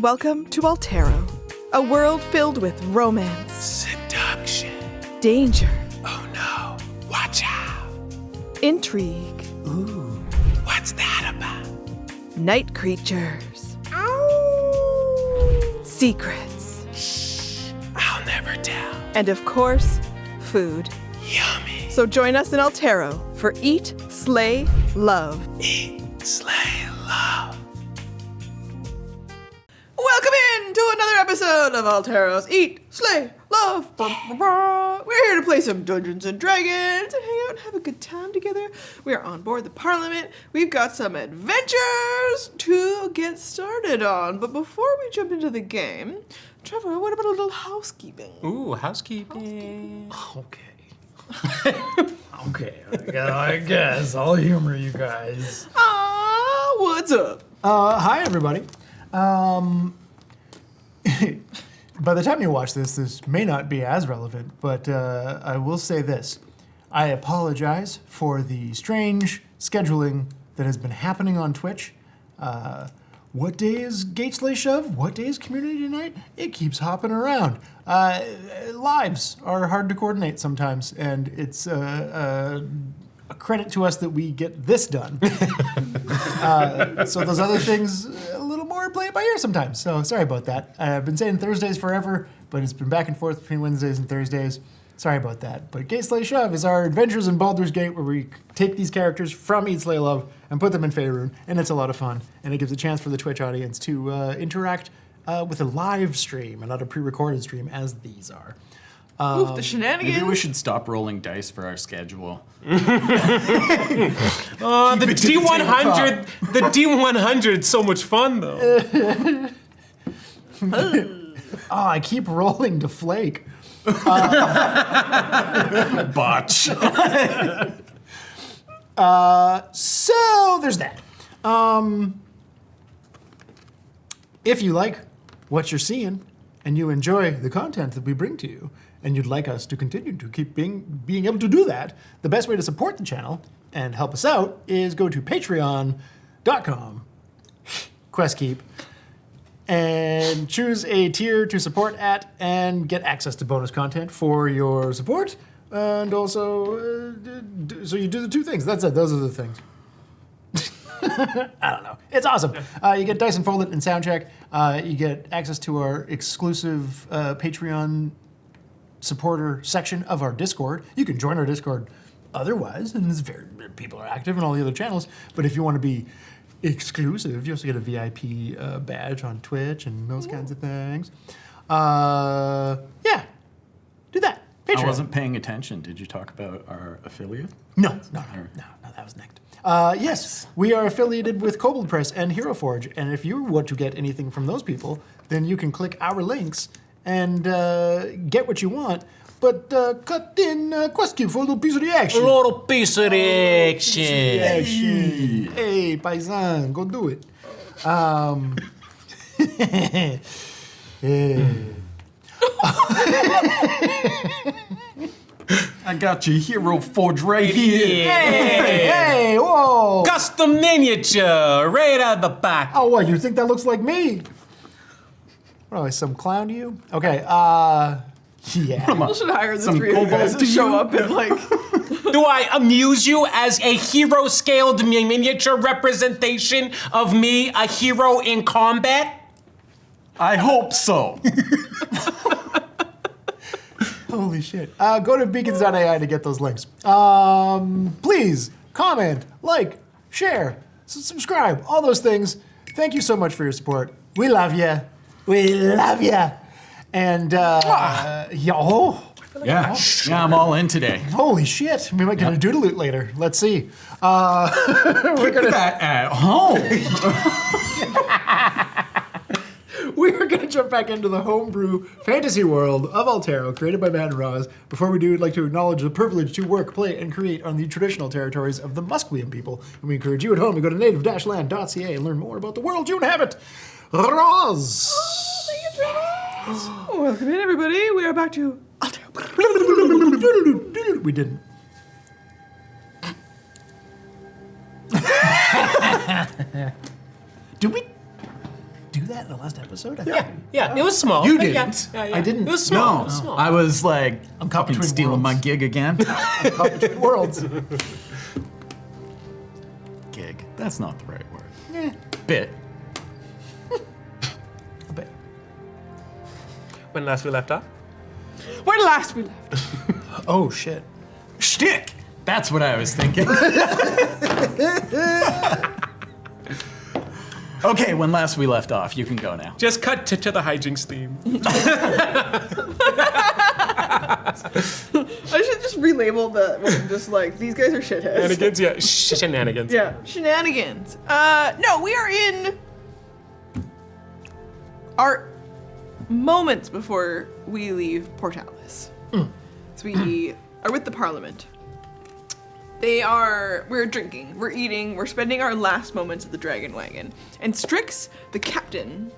Welcome to Altero, a world filled with romance, seduction, danger, oh no, watch out, intrigue, ooh, what's that about? night creatures, ow, secrets, Shh, I'll never tell, and of course, food. Yummy. So join us in Altero for Eat, Slay, Love. Eat, slay, love. Welcome in to another episode of Altero's Eat, Slay, Love. We're here to play some Dungeons and Dragons and hang out and have a good time together. We are on board the Parliament. We've got some adventures to get started on. But before we jump into the game, Trevor, what about a little housekeeping? Ooh, housekeeping. Okay. Okay, I guess I'll humor you guys. What's up? Hi, everybody. By the time you watch this may not be as relevant, but I will say this. I apologize for the strange scheduling that has been happening on Twitch. What day is Gateslay Shove? What day is Community Night? It keeps hopping around. Lives are hard to coordinate sometimes, and it's a credit to us that we get this done. So those other things, a little more play it by ear sometimes. So sorry about that. I've been saying Thursdays forever, but it's been back and forth between Wednesdays and Thursdays. Sorry about that. But Gateslay Shove is our adventures in Baldur's Gate where we take these characters from Eat, Slay, Love and put them in Faerun, and it's a lot of fun. And it gives a chance for the Twitch audience to interact with a live stream and not a pre-recorded stream as these are. Oof, the shenanigans. Maybe we should stop rolling dice for our schedule. The D100, the D100 is so much fun though. I keep rolling to flake. Botch. So there's that. If you like what you're seeing and you enjoy the content that we bring to you, and you'd like us to continue to keep being able to do that, the best way to support the channel and help us out is go to patreon.com/questkeep and choose a tier to support at and get access to bonus content for your support. And also, so you do the two things. That's it. Those are the things. I don't know. It's awesome. You get Dice Unfolded and Soundcheck. You get access to our exclusive Patreon supporter section of our Discord. You can join our Discord otherwise, and it's people are active in all the other channels. But if you want to be exclusive, you also get a VIP badge on Twitch and those kinds of things. Yeah, do that. Patreon. I wasn't paying attention. Did you talk about our affiliate? No, that was next. Yes, we are affiliated with Kobold Press and Hero Forge, and if you want to get anything from those people, then you can click our links and get what you want, but cut in QuestCube for a little piece of the action. A little piece of the action. Hey, paisan, go do it. I got your Hero Forge right here. Hey, whoa. Custom miniature, right out the back. Oh, what, you think that looks like me? What, am I, some clown to you? Okay, yeah. We should hire the Some three of you guys kobolds to to show you? up and like... Do I amuse you as a hero-scaled miniature representation of me, a hero in combat? I hope so. Holy shit. Go to beacons.ai to get those links. Please comment, like, share, subscribe, all those things. Thank you so much for your support. We love ya. We love ya. And, yo. Yeah, I'm all in today. Holy shit. We might get a doodle-oot later. Let's see. We're gonna... That at home. We're going to jump back into the homebrew fantasy world of Altero, created by Matt and Roz. Before we do, we'd like to acknowledge the privilege to work, play, and create on the traditional territories of the Musqueam people. And we encourage you at home to go to native-land.ca and learn more about the world you inhabit. Roz! Welcome in, everybody. We are back to Altero. We didn't. Do we do that in the last episode? Yeah, it was small. You but didn't. Yeah. I didn't. It was small. No, It was small. I was like, I'm caught fucking between stealing my worlds. gig again. Caught between worlds. Gig. That's not the right word. Bit. A bit. When last we left off? When last we left. Oh shit. Shtick. That's what I was thinking. Okay, when last we left off, you can go now. Just cut to the hijinks theme. I should just relabel the just like these guys are shitheads. Shenanigans, yeah. Shenanigans. Yeah, shenanigans. No, we are in our moments before we leave Portalis. So we are with the Parliament. We're drinking, we're eating, we're spending our last moments at the Dragon Wagon. And Strix, the captain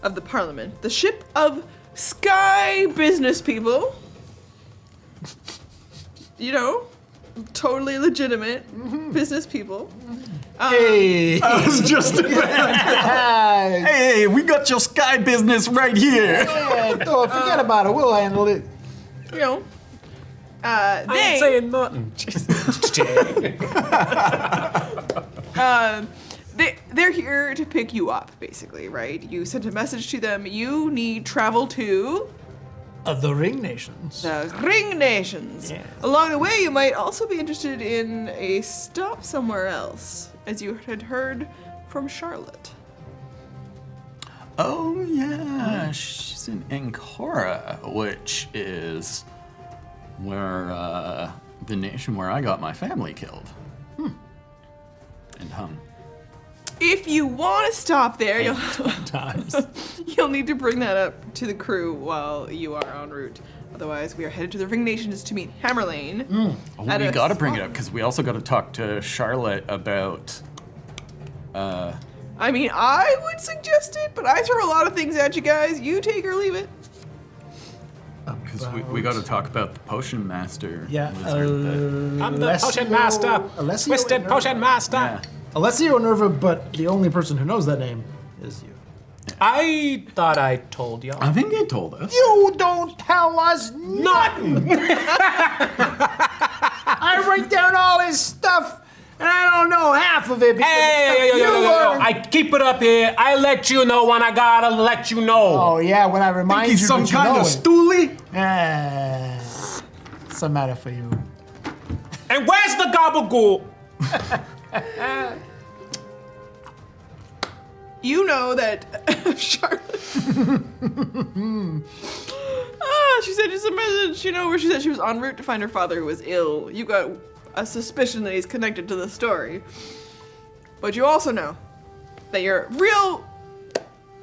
of the Parliament, the ship of sky business people, you know, totally legitimate business people. Hey. I was just about. Hey, we got your sky business right here. Don't forget about it. We'll handle it. You know, I ain't saying nothing. they're here to pick you up, basically, right? You sent a message to them. You need travel to Of the Ring Nations. the Ring Nations. Yes. Along the way, you might also be interested in a stop somewhere else, as you had heard from Charlotte. Oh yeah, she's in Ancora, which is where the nation where I got my family killed. And hung. If you want to stop there, Times. you'll need to bring that up to the crew while you are en route. Otherwise, we are headed to the Ring Nations to meet Hammerlane. Oh, we gotta bring it up because we also gotta talk to Charlotte about. I mean, I would suggest it, but I throw a lot of things at you guys. You take or leave it. Because we gotta talk about the potion master. Yeah. I'm the potion master. Twisted potion master. Yeah. Alessio Nerva, but the only person who knows that name is you. I thought I told y'all. I think they told us. You don't tell us Nothing. I write down all his stuff, and I don't know half of it. Because Hey, it's stuff you learned. I keep it up here. I let you know when I gotta let you know. Oh yeah, when I remind He's you some that you kind know of it. stoolie. What's the matter for you? And where's the gabagool? You know that Charlotte. She sent you some message, you know, where she said she was en route to find her father who was ill. You got a suspicion that he's connected to the story. But you also know that your real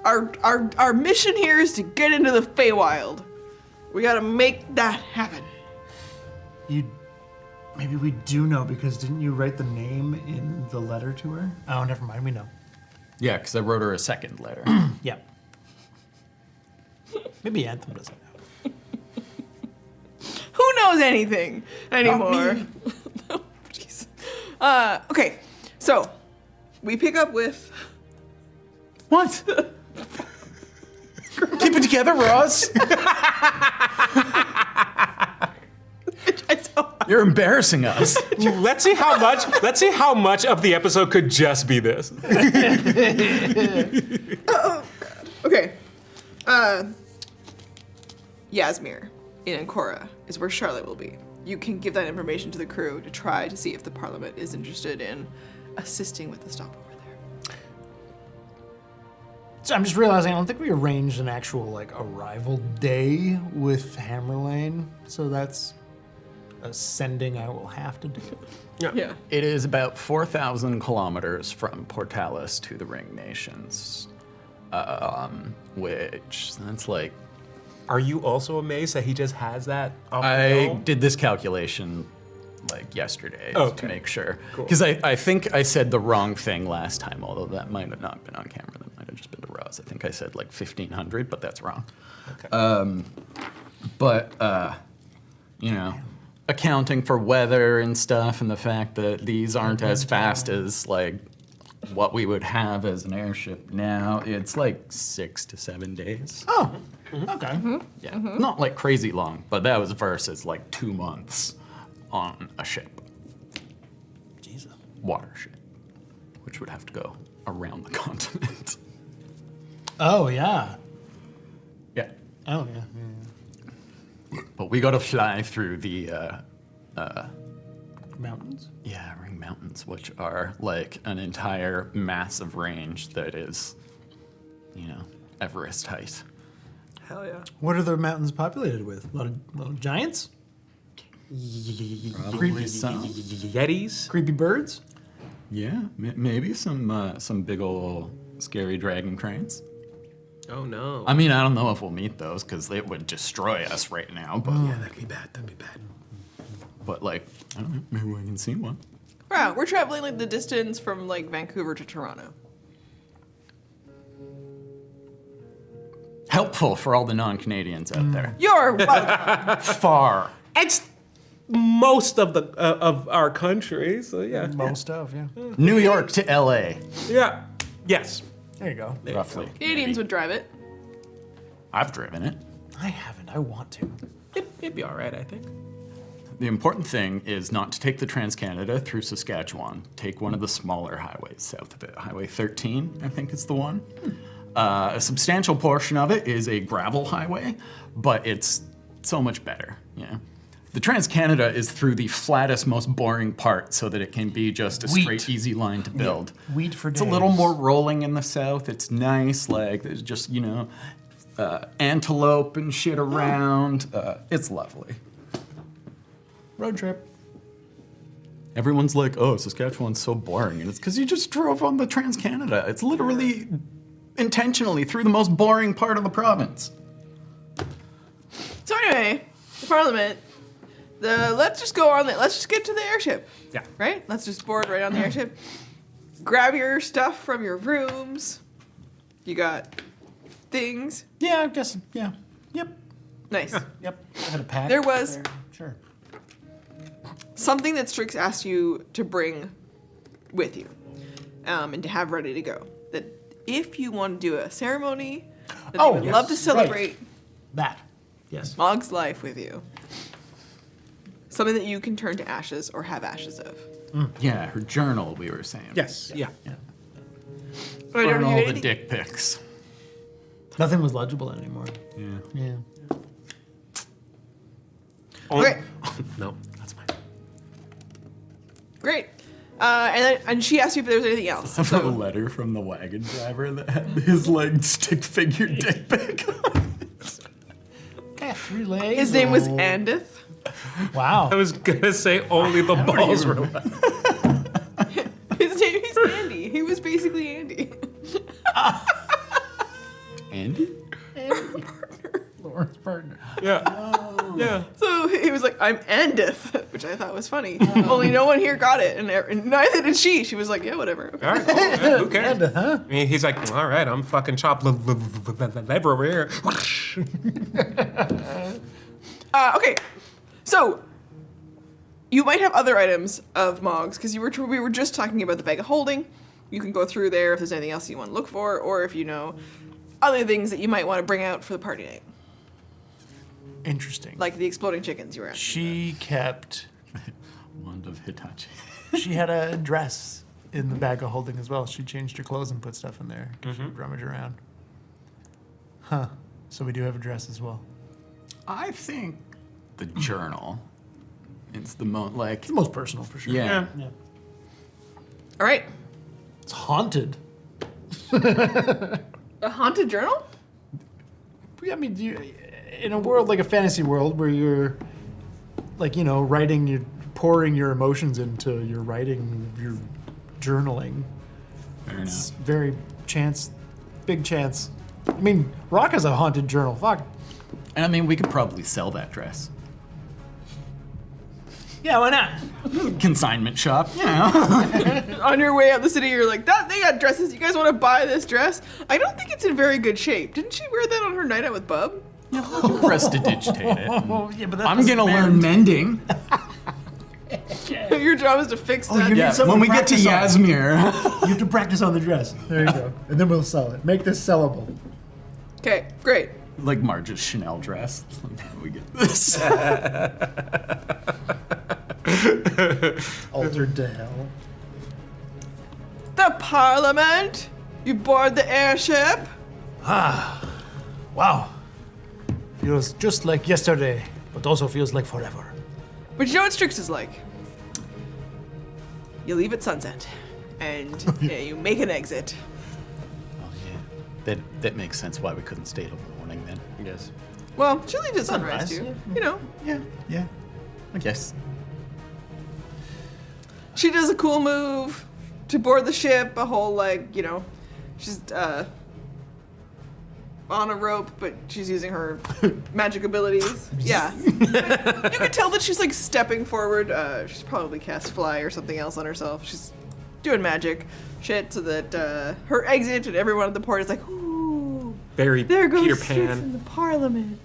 our mission here is to get into the Feywild. We gotta make that happen. Maybe we do know because didn't you write the name in the letter to her? Oh, never mind. We know. Yeah, because I wrote her a second letter. Yeah. Maybe Anthem doesn't know. Who knows anything anymore? Oh, jeez. Okay, so we pick up with What? Keep it together, Ross. You're embarrassing us. Let's see how much. Let's see how much of the episode could just be this. Okay. Yasmir in Ancora is where Charlotte will be. You can give that information to the crew to try to see if the Parliament is interested in assisting with the stop over there. So I'm just realizing I don't think we arranged an actual arrival day with Hammerlane, so that's a sending I will have to do. Yeah. It is about 4,000 kilometers from Portalis to the Ring Nations, which that's like. Are you also amazed that he just has that? I did this calculation yesterday to make sure. Because I think I said the wrong thing last time, although that might have not been on camera. That might have just been to Roz. I think I said 1,500, but that's wrong. Okay. You know, accounting for weather and stuff and the fact that these aren't as fast as what we would have as an airship now, it's like 6 to 7 days. Oh, okay. Yeah, not like crazy long, but that was versus like 2 months on a ship, Jesus. water ship, which would have to go around the continent. Oh, yeah. Yeah, Oh, yeah. but we got to fly through the Mountains? Ring Mountains, which are like an entire massive range that is, Everest height. Hell yeah. What are the mountains populated with? A lot of giants? Creepy some. Yetis? Creepy birds? Yeah, maybe some big ol' scary dragon cranes. Oh no. I mean, I don't know if we'll meet those because they would destroy us right now. But Yeah, that'd be bad. That'd be bad. but like, I don't know, maybe we can see one. Wow, we're traveling like the distance from like Vancouver to Toronto. Helpful for all the non-Canadians out there. You're welcome. Far. It's most of the of our country, so yeah. Most of, yeah. New York to L.A. Yeah. Yes. There you go. roughly. Canadians would drive it. I've driven it. I haven't. I want to. It'd be all right, I think. The important thing is not to take the Trans-Canada through Saskatchewan. Take one of the smaller highways south of it. Highway 13, I think is the one. A substantial portion of it is a gravel highway, but it's so much better. Yeah. The Trans-Canada is through the flattest, most boring part so that it can be just a Wheat. straight, easy line to build. Wheat for It's a little more rolling in the south. It's nice, like there's just, antelope and shit around. It's lovely. road trip. Everyone's like, oh, Saskatchewan's so boring. And it's because you just drove on the Trans-Canada. It's literally intentionally through the most boring part of the province. So anyway, the Parliament. Let's just go on. Let's just get to the airship. Yeah. Right. Let's just board right on the airship. Grab your stuff from your rooms. You got things. Yeah, I guess. Yeah. Yep. Nice. Yep. I had a pack. There was- there. Sure. Something that Strix asked you to bring with you, and to have ready to go. That if you want to do a ceremony, that they would yes, love to right. celebrate That. Yes. Mogg's life with you. Something that you can turn to ashes or have ashes of. Yeah, her journal, we were saying. Yes. Yeah. I don't Burn know all the anything. dick pics. Nothing was legible anymore. Yeah. Yeah. Okay, No, that's fine. great. And she asked you if there was anything else. A letter from the wagon driver that had his like stick figure dick pic. Yeah, 3 legs. His name was Oh. Andith. Wow. I was gonna say only the balls were left. His name is Andy. He was basically Andy. Andy? Lauren's partner. Yeah. Yeah. So he was like, I'm Andith, which I thought was funny. Only no one here got it, and neither did she. She was like, yeah, whatever. Okay. All right. Cool. Yeah, who cares? And, huh? I mean, he's like, all right, I'm fucking chopped liver over here. Okay, so you might have other items of Mogg's because we were just talking about the bag of holding. You can go through there if there's anything else you want to look for, or if you know other things that you might want to bring out for the party night, Interesting. like the exploding chickens you were at. She kept. Wand of Hitachi. She had a dress in the bag of holding as well. She changed her clothes and put stuff in there. 'Cause she would rummage around. Huh. So we do have a dress as well. I think the journal is the most like. It's the most personal for sure. Yeah. Yeah. All right, It's haunted. a haunted journal. I mean, in a world like a fantasy world where you're, like, writing, you're pouring your emotions into your writing, your journaling. Fair It's enough. very big chance. I mean, Rock has a haunted journal. Fuck. And I mean, we could probably sell that dress. Yeah, why not? Consignment shop, you know. On your way out the city, you're like, they got dresses. You guys want to buy this dress? I don't think it's in very good shape. Didn't she wear that on her night out with Bub? Prestidigitate it. Oh, yeah, but I'm gonna learn mending. Your job is to fix that. you need Yeah, some when we get to practice on it. Yazmir. You have to practice on the dress. There you go. And then we'll sell it. Make this sellable. Okay, great. Like Marge's Chanel dress. How do we get this? Altered to hell. The Parliament. You board the airship. Wow. Feels just like yesterday, but also feels like forever. But you know what Strix is like? You leave at sunset, and you make an exit. Oh yeah, that makes sense why we couldn't stay till the morning then. Yes. Well, she leaves at sunrise Sunrise, too. You know, Yeah. I guess. she does a cool move to board the ship. A whole she's on a rope, but she's using her magic abilities. Yeah, you can tell that she's like stepping forward. She's probably cast fly or something else on herself. She's doing magic shit so that her exit and everyone at the port is like, ooh, Very there goes Peter Strix Pan. in the Parliament.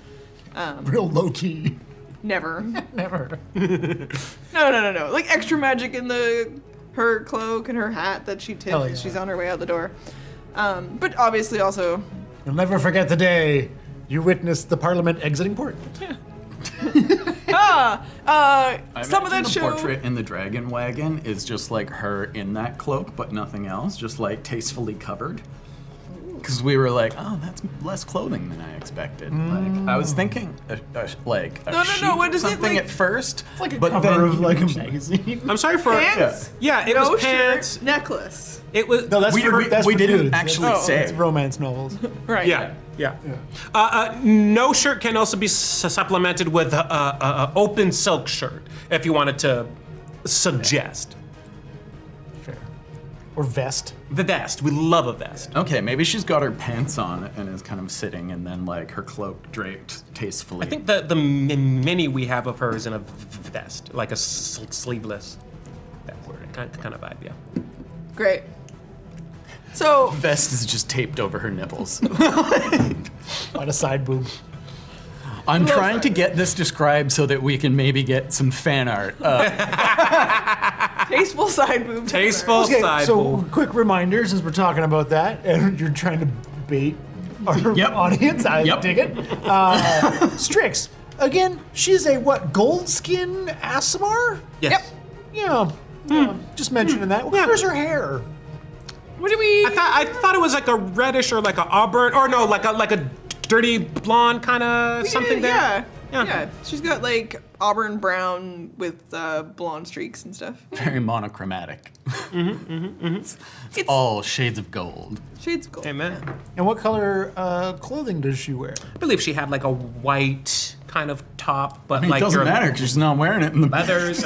Real low key. Never. Never. No. Like extra magic in her cloak and her hat that she tips Hell yeah. as she's on her way out the door. But obviously also, You'll never forget the day you witnessed the Parliament exiting port. I some of imagine that the show. portrait in the dragon wagon is just like her in that cloak, but nothing else, just like tastefully covered. Because we were like, oh, that's less clothing than I expected. Like I was thinking, like a No, sheet what or is it, something like- at first, It's like a but cover then of like a magazine. I'm sorry for Pants? Yeah, it No was shirt, pants. necklace. It was No, that's We- for, we- that's we for didn't dudes. actually That's- say. That's romance novels. Right. Yeah. No shirt can also be supplemented with a open silk shirt if you wanted to suggest. Fair. Or vest. The vest. We love a vest. Okay, maybe she's got her pants on and is kind of sitting, and then like her cloak draped tastefully. I think the mini we have of her is in a vest, like a sleeveless kind of vibe. Yeah. Great. So vest is just taped over her nipples. On a side boob. I'm trying to get this described so that we can maybe get some fan art. tasteful side boob. Tasteful Okay, side so boob. quick reminder, since we're talking about that, and you're trying to bait our Yep. audience, I Yep. dig it. Strix, again, she's a what, gold skin Aasimar? Yes. Yeah, just mentioning that. Where's her hair? What do we? I thought it was like a reddish or like a auburn or no, like a dirty blonde kind of something there. Yeah. She's got like auburn brown with blonde streaks and stuff. Very monochromatic. It's all shades of gold. Shades of gold. Amen. And what color clothing does she wear? I believe she had like a white kind of top, but I mean, like it doesn't your matter because she's not wearing it in the leathers,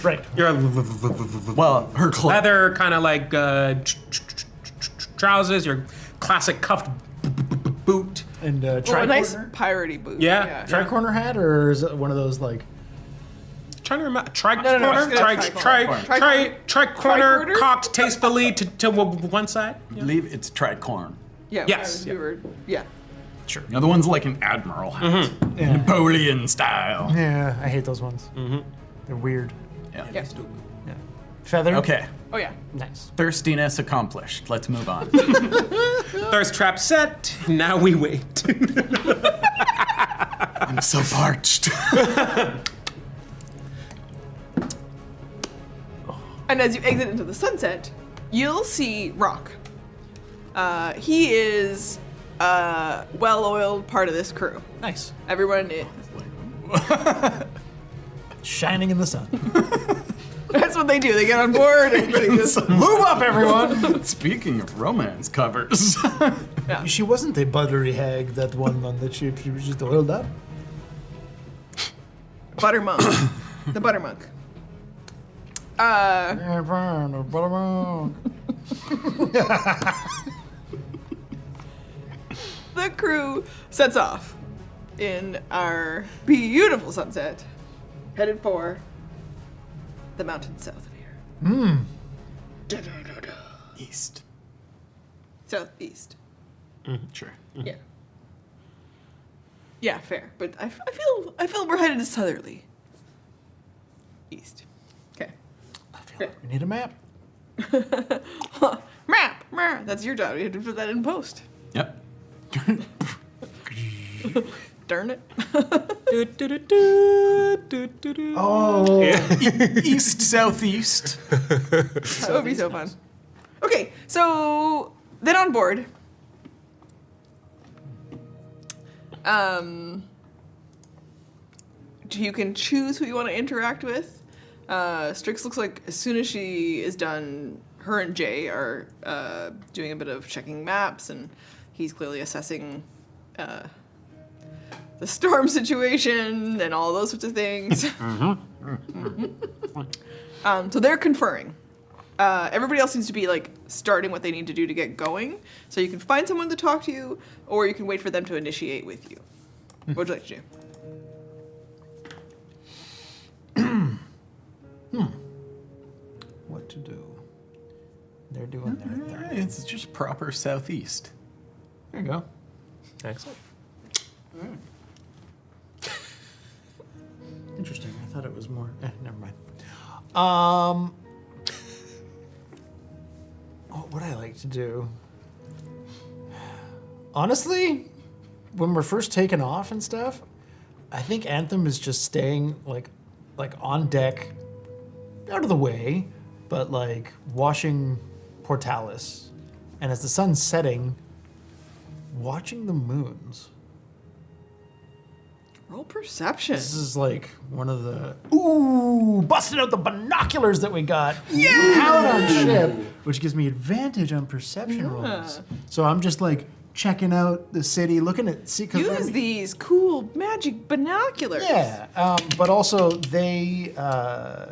Right. your Well, her clothes. leather kind of like trousers, your classic cuffed boot. And Well, a tricorner? nice piratey boot. Yeah. Tricorner hat, or is it one of those like? Trying to remember, no, tricorner, Tricorner? cocked tastefully to one side. I believe it's tricorn. Yeah. Yes, We were. Yeah. Sure. The other one's like an admiral hat. Yeah. Napoleon style. Yeah, I hate those ones. They're weird. Yeah. Yeah. Feather. Okay. Oh yeah. Nice. Thirstiness accomplished. Let's move on. Thirst trap set. Now we wait. I'm so parched. And as you exit into the sunset, you'll see Rock. He is a well-oiled part of this crew. Nice. Everyone, Shining in the sun. that's what they do. They get on board and they just, Move up, everyone. Speaking of romance covers. She wasn't a buttery hag, that one on the ship. She was just oiled up. Buttermonk. The Buttermonk. The crew sets off in our beautiful sunset, headed for the mountains south of here. East. Southeast. Sure. Yeah. Yeah, fair. But I feel we're headed to southerly. East. Okay. I feel like we need a map. Map. That's your job. You have to put that in post. Yep. Darn it. Oh, east, southeast. That would be so fun. Okay, so then on board. You can choose who you want to interact with. Strix looks like as soon as she is done, her and Jay are doing a bit of checking maps, and he's clearly assessing the storm situation and all those sorts of things. So they're conferring. Everybody else seems to be like starting what they need to do to get going. So you can find someone to talk to you, or you can wait for them to initiate with you. What would you like to do? What to do? They're doing their thing. It's just proper southeast. There you go. Excellent. Interesting. I thought it was more. Never mind. What would I like to do? Honestly, when we're first taking off and stuff, I think Anthem is just staying like on deck, out of the way, but like watching Portalis, and as the sun's setting, watching the moons. Roll perception. This is like one of the busting out the binoculars that we got. Out on ship, which gives me advantage on perception rolls. So I'm just like checking out the city, looking at Use these cool magic binoculars. Yeah, but also they I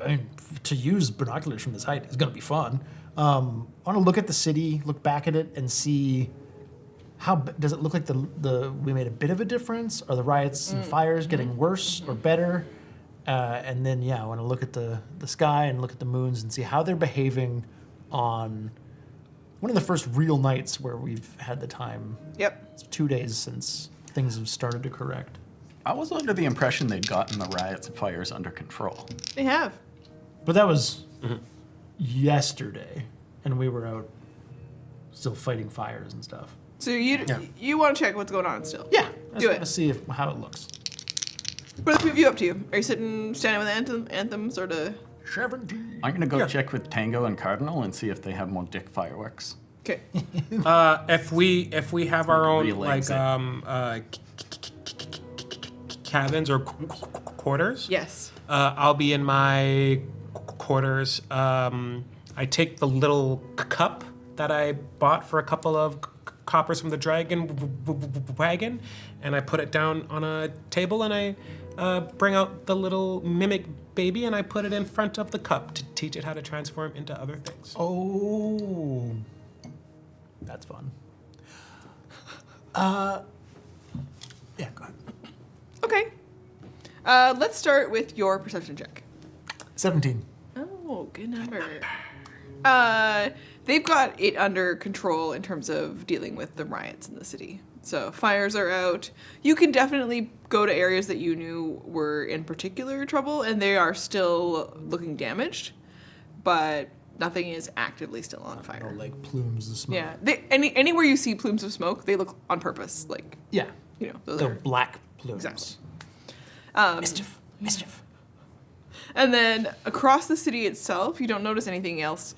mean, to use binoculars from this height is going to be fun. I want to look at the city, look back at it, and see. Does it look like we made a bit of a difference? Are the riots and fires getting worse or better? And then, I want to look at the sky and look at the moons and see how they're behaving on one of the first real nights where we've had the time. Yep. It's 2 days since things have started to correct. I was under the impression they'd gotten the riots and fires under control. They have. But that was yesterday, and we were out still fighting fires and stuff. So you want to check what's going on still? Yeah, I just Do want it. to see how it looks. What are the two of you up to? Are you standing with Anthem, sort of? 17. I'm gonna go check with Tango and Cardinal and see if they have more dick fireworks. Okay. If we have our own Real like exit. cabins or quarters, Yes. I'll be in my quarters. I take the little cup that I bought for a couple of coppers from the dragon wagon, and I put it down on a table, and I bring out the little mimic baby, and I put it in front of the cup to teach it how to transform into other things. Oh, that's fun. Yeah, go ahead. Okay. Let's start with your perception check. 17. Oh, good number. They've got it under control in terms of dealing with the riots in the city. So fires are out. You can definitely go to areas that you knew were in particular trouble, and they are still looking damaged, but nothing is actively still on fire. No, like plumes of smoke. Yeah. Anywhere you see plumes of smoke, they look on purpose. Like, Yeah. those They're are black plumes. Exactly. Mischief. And then across the city itself, you don't notice anything else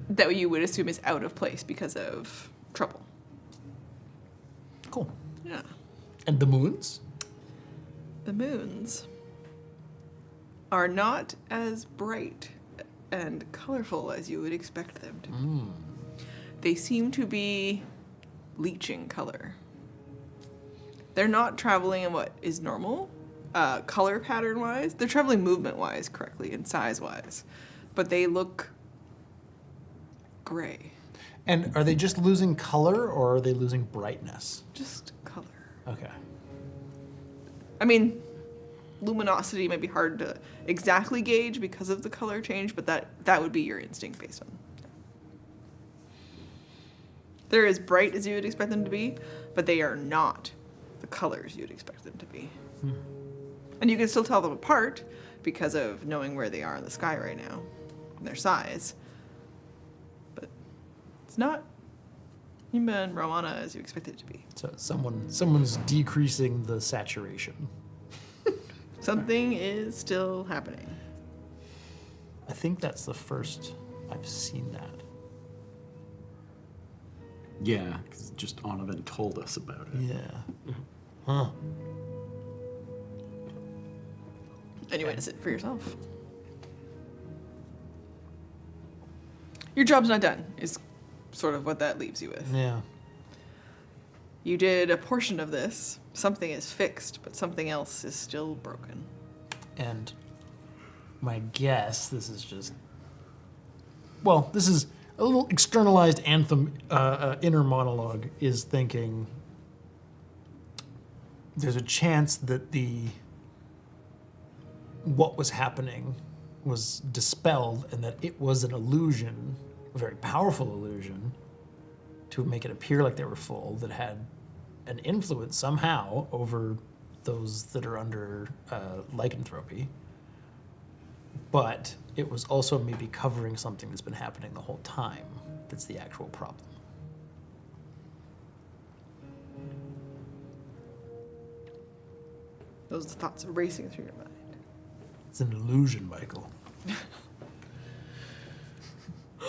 that you would assume is out of place because of trouble. Cool. Yeah. And the moons? The moons are not as bright and colorful as you would expect them to be. They seem to be leaching color. They're not traveling in what is normal, color pattern wise. They're traveling movement wise correctly and size wise, but they look gray. And are they just losing color or are they losing brightness? Just color. Okay. I mean, luminosity might be hard to exactly gauge because of the color change, but that would be your instinct based on. They're as bright as you would expect them to be, but they are not the colors you'd expect them to be. And you can still tell them apart because of knowing where they are in the sky right now, and their size. But it's not Yimba and Romana as you expect it to be. So someone's decreasing the saturation. Something is still happening. I think that's the first I've seen that. Yeah, because just Donovan told us about it. Yeah. Huh. And you witness it for yourself. Your job's not done, is sort of what that leaves you with. Yeah. You did a portion of this. Something is fixed, but something else is still broken. And my guess, this is just... Well, this is a little externalized anthem, inner monologue, is thinking there's a chance that what was happening was dispelled and that it was an illusion, a very powerful illusion, to make it appear like they were full, that had an influence somehow over those that are under lycanthropy. But it was also maybe covering something that's been happening the whole time that's the actual problem. Those are the thoughts racing through your mind. It's an illusion, Michael.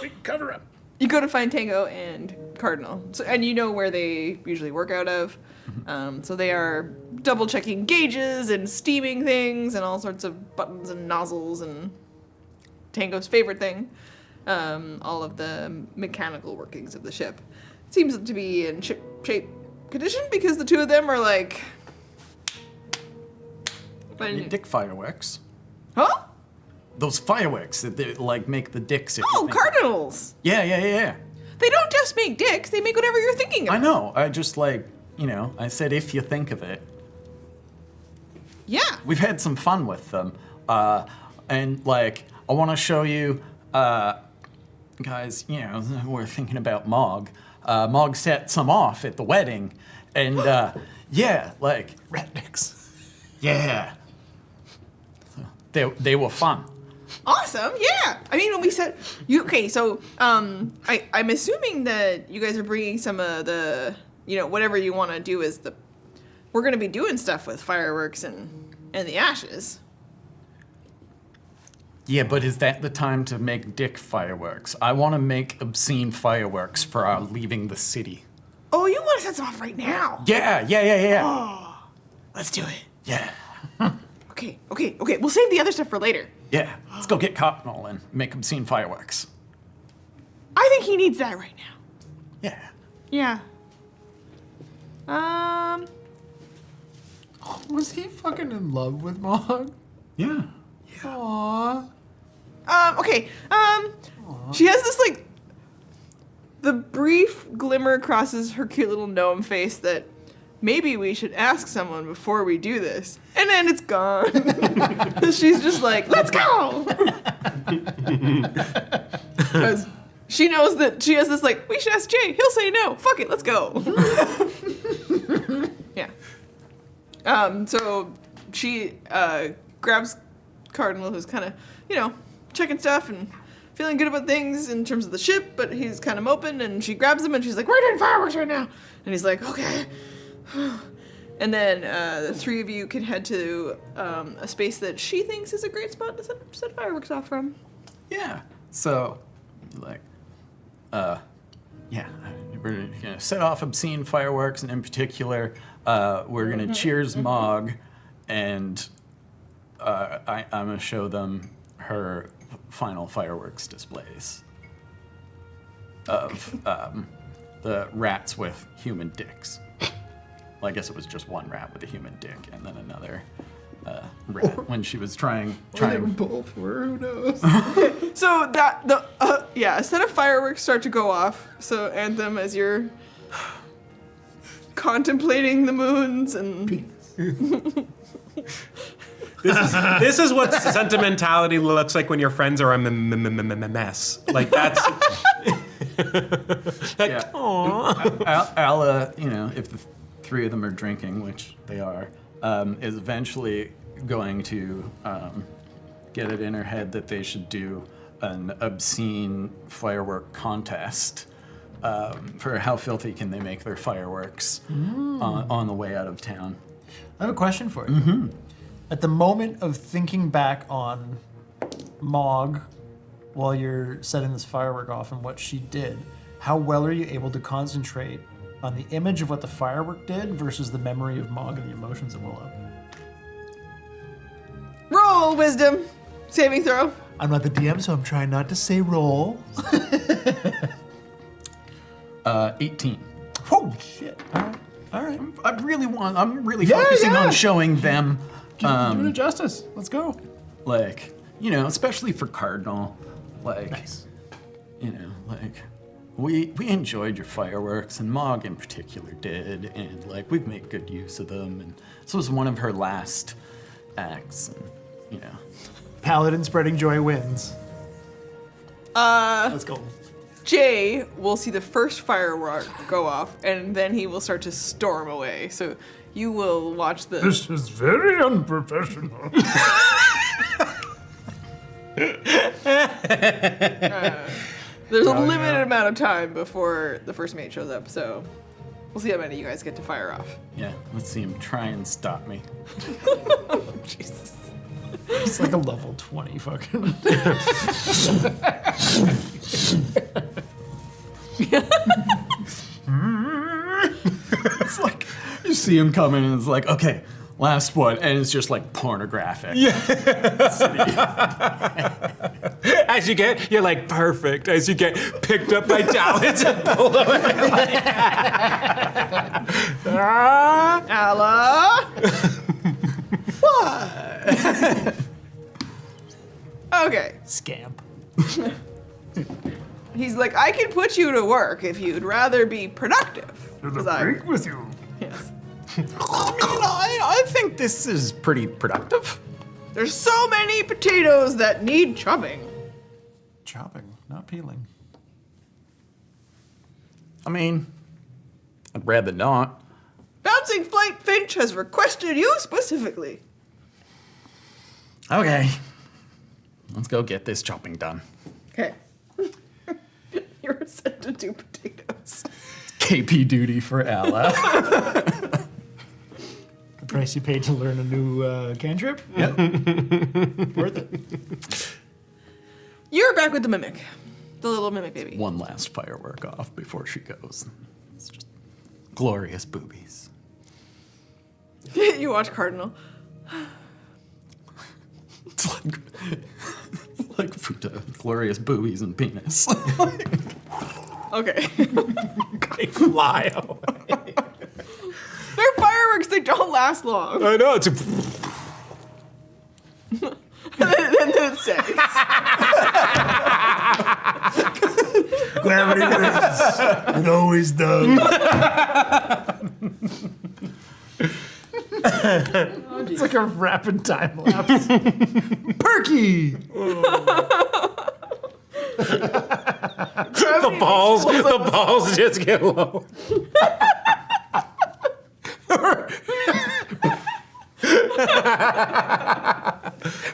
Big cover up. You go to find Tango and Cardinal, and you know where they usually work out of. So they are double checking gauges and steaming things and all sorts of buttons and nozzles and Tango's favorite thing, all of the mechanical workings of the ship. It seems to be in ship-shape condition because the two of them are like... Dick fireworks. Huh? Those fireworks that they, like, make the dicks. If you Oh, think- cardinals! Yeah. They don't just make dicks, they make whatever you're thinking of. I know. I just like, I said if you think of it. Yeah. We've had some fun with them. And like, I want to show you, guys, we're thinking about Mogg. Mogg set some off at the wedding. And yeah, like, Rat dicks. yeah. They were fun. Awesome, yeah. I mean, when we said okay, so I'm assuming that you guys are bringing some of the, whatever you want to do is we're going to be doing stuff with fireworks and the ashes. Yeah, but is that the time to make dick fireworks? I want to make obscene fireworks for our leaving the city. Oh, you want to set some off right now? Yeah. Let's do it. Yeah. Okay. We'll save the other stuff for later. Yeah. Let's go get Cardinal and make obscene fireworks. I think he needs that right now. Yeah. Yeah. Was he fucking in love with Mogg? Yeah. Aww. Okay. She has this the brief glimmer crosses her cute little gnome face that maybe we should ask someone before we do this. And then it's gone. She's just like, let's go! Because she knows that she has this we should ask Jay. He'll say no. Fuck it, let's go. Yeah. So she grabs Cardinal, who's kind of, checking stuff and feeling good about things in terms of the ship, but he's kind of moping, and she grabs him and she's like, we're doing fireworks right now. And he's like, okay. And then the three of you can head to a space that she thinks is a great spot to set fireworks off from. Yeah. So, yeah, we're gonna set off obscene fireworks, and in particular, we're gonna cheers Mogg, and I'm gonna show them her final fireworks displays of the rats with human dicks. Well, I guess it was just one rat with a human dick, and then another rat when she was trying. Both were, who knows? So a set of fireworks start to go off. So Anthem, as you're contemplating the moons and This is what sentimentality looks like when your friends are a mess. Like that's. Yeah. I'll if the three of them are drinking, which they are, is eventually going to get it in her head that they should do an obscene firework contest for how filthy can they make their fireworks on the way out of town. I have a question for you. At the moment of thinking back on Mogg while you're setting this firework off and what she did, how well are you able to concentrate on the image of what the firework did versus the memory of Mogg and the emotions of Willow? Roll wisdom saving throw. I'm not the DM, so I'm trying not to say roll. 18. Oh, shit. All right. I'm really focusing on showing them, Doing it justice. Let's go. like, you know, especially for Cardinal, like, Nice. you know, like, we enjoyed your fireworks, and Mogg in particular did, and like we've made good use of them, and this was one of her last acts, and you know. Paladin spreading joy wins. Let's go. Jay will see the first firework go off, and then he will start to storm away. So you will watch the. This is very unprofessional. There's a limited amount of time before the first mate shows up, so we'll see how many you guys get to fire off. Yeah, let's see him try and stop me. Jesus. It's like a level 20 fucking. It's like, you see him coming, and it's like, okay, last one, and it's just like pornographic. Yeah. As you get, you're like, perfect. As you get picked up by talons and pulled away. Alla! Okay. Scamp. He's like, I can put you to work if you'd rather be productive. 'Cause with you. yes. I mean, I think this is pretty productive. There's so many potatoes that need chopping. Chopping, not peeling. I mean, I'd rather not. Bouncing Flight Finch has requested you specifically. Okay. Let's go get this chopping done. Okay. You're sent to do potatoes. KP duty for Alla. The price you paid to learn a new cantrip? Yep. Worth it. You're back with the mimic. The little mimic baby. One last firework off before she goes. It's just glorious boobies. You watch Cardinal. It's like Futa, glorious boobies and penis. Okay. They fly away. They're fireworks, they don't last long. I know, it's a... And then it says. Gravity wins. It always does. It's like a rapid time lapse. Perky! the balls just get low.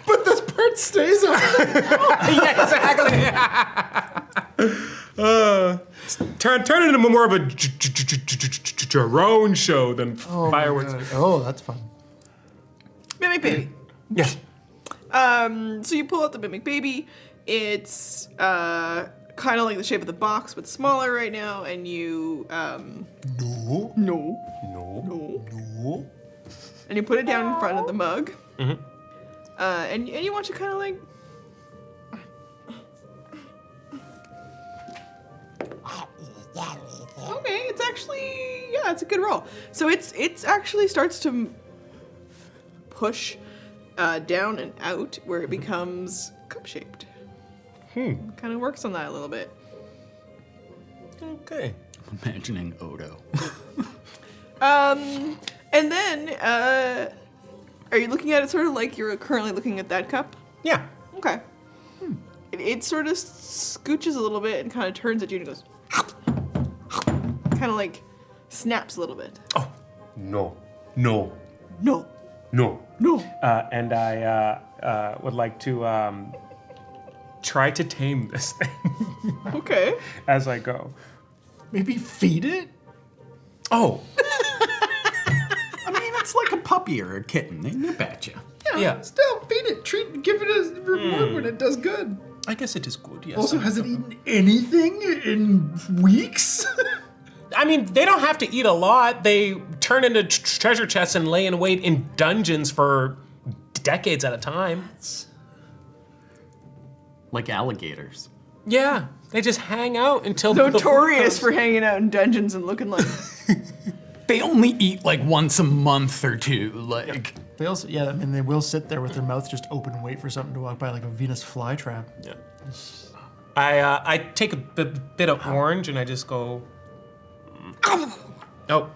But this part stays on. Yeah, exactly. Turn it into more of a drone show than fireworks. Oh, that's fun. Mimic baby. Yes. So you pull out the mimic baby. It's kind of like the shape of the box, but smaller right now. And you no. And you put it down in front of the mug. Mm-hmm. And you want to kind of like. Okay, it's actually it's a good roll. So it's actually starts to push down and out where it becomes cup shaped. Kind of works on that a little bit. Okay. Imagining Odo. And then are you looking at it sort of like you're currently looking at that cup? Yeah. Okay. It sort of scooches a little bit and kind of turns at you and goes. Kind of like snaps a little bit. Oh. No. No. No. No. No. And I would like to try to tame this thing Okay. as I go. Maybe feed it? Oh, I mean, it's like a puppy or a kitten. They nip at you. yeah. Still, feed it. Give it a reward when it does good. I guess it is good, yes. Also, has it eaten anything in weeks? I mean, they don't have to eat a lot. They turn into treasure chests and lay in wait in dungeons for decades at a time. Like alligators. Yeah, they just hang out until Notorious for hanging out in dungeons and looking like. They only eat like once a month or two. Like, They also, I mean, they will sit there with their mouths just open and wait for something to walk by, like a Venus flytrap. Yeah. I take a bit of orange and I just go. Oh.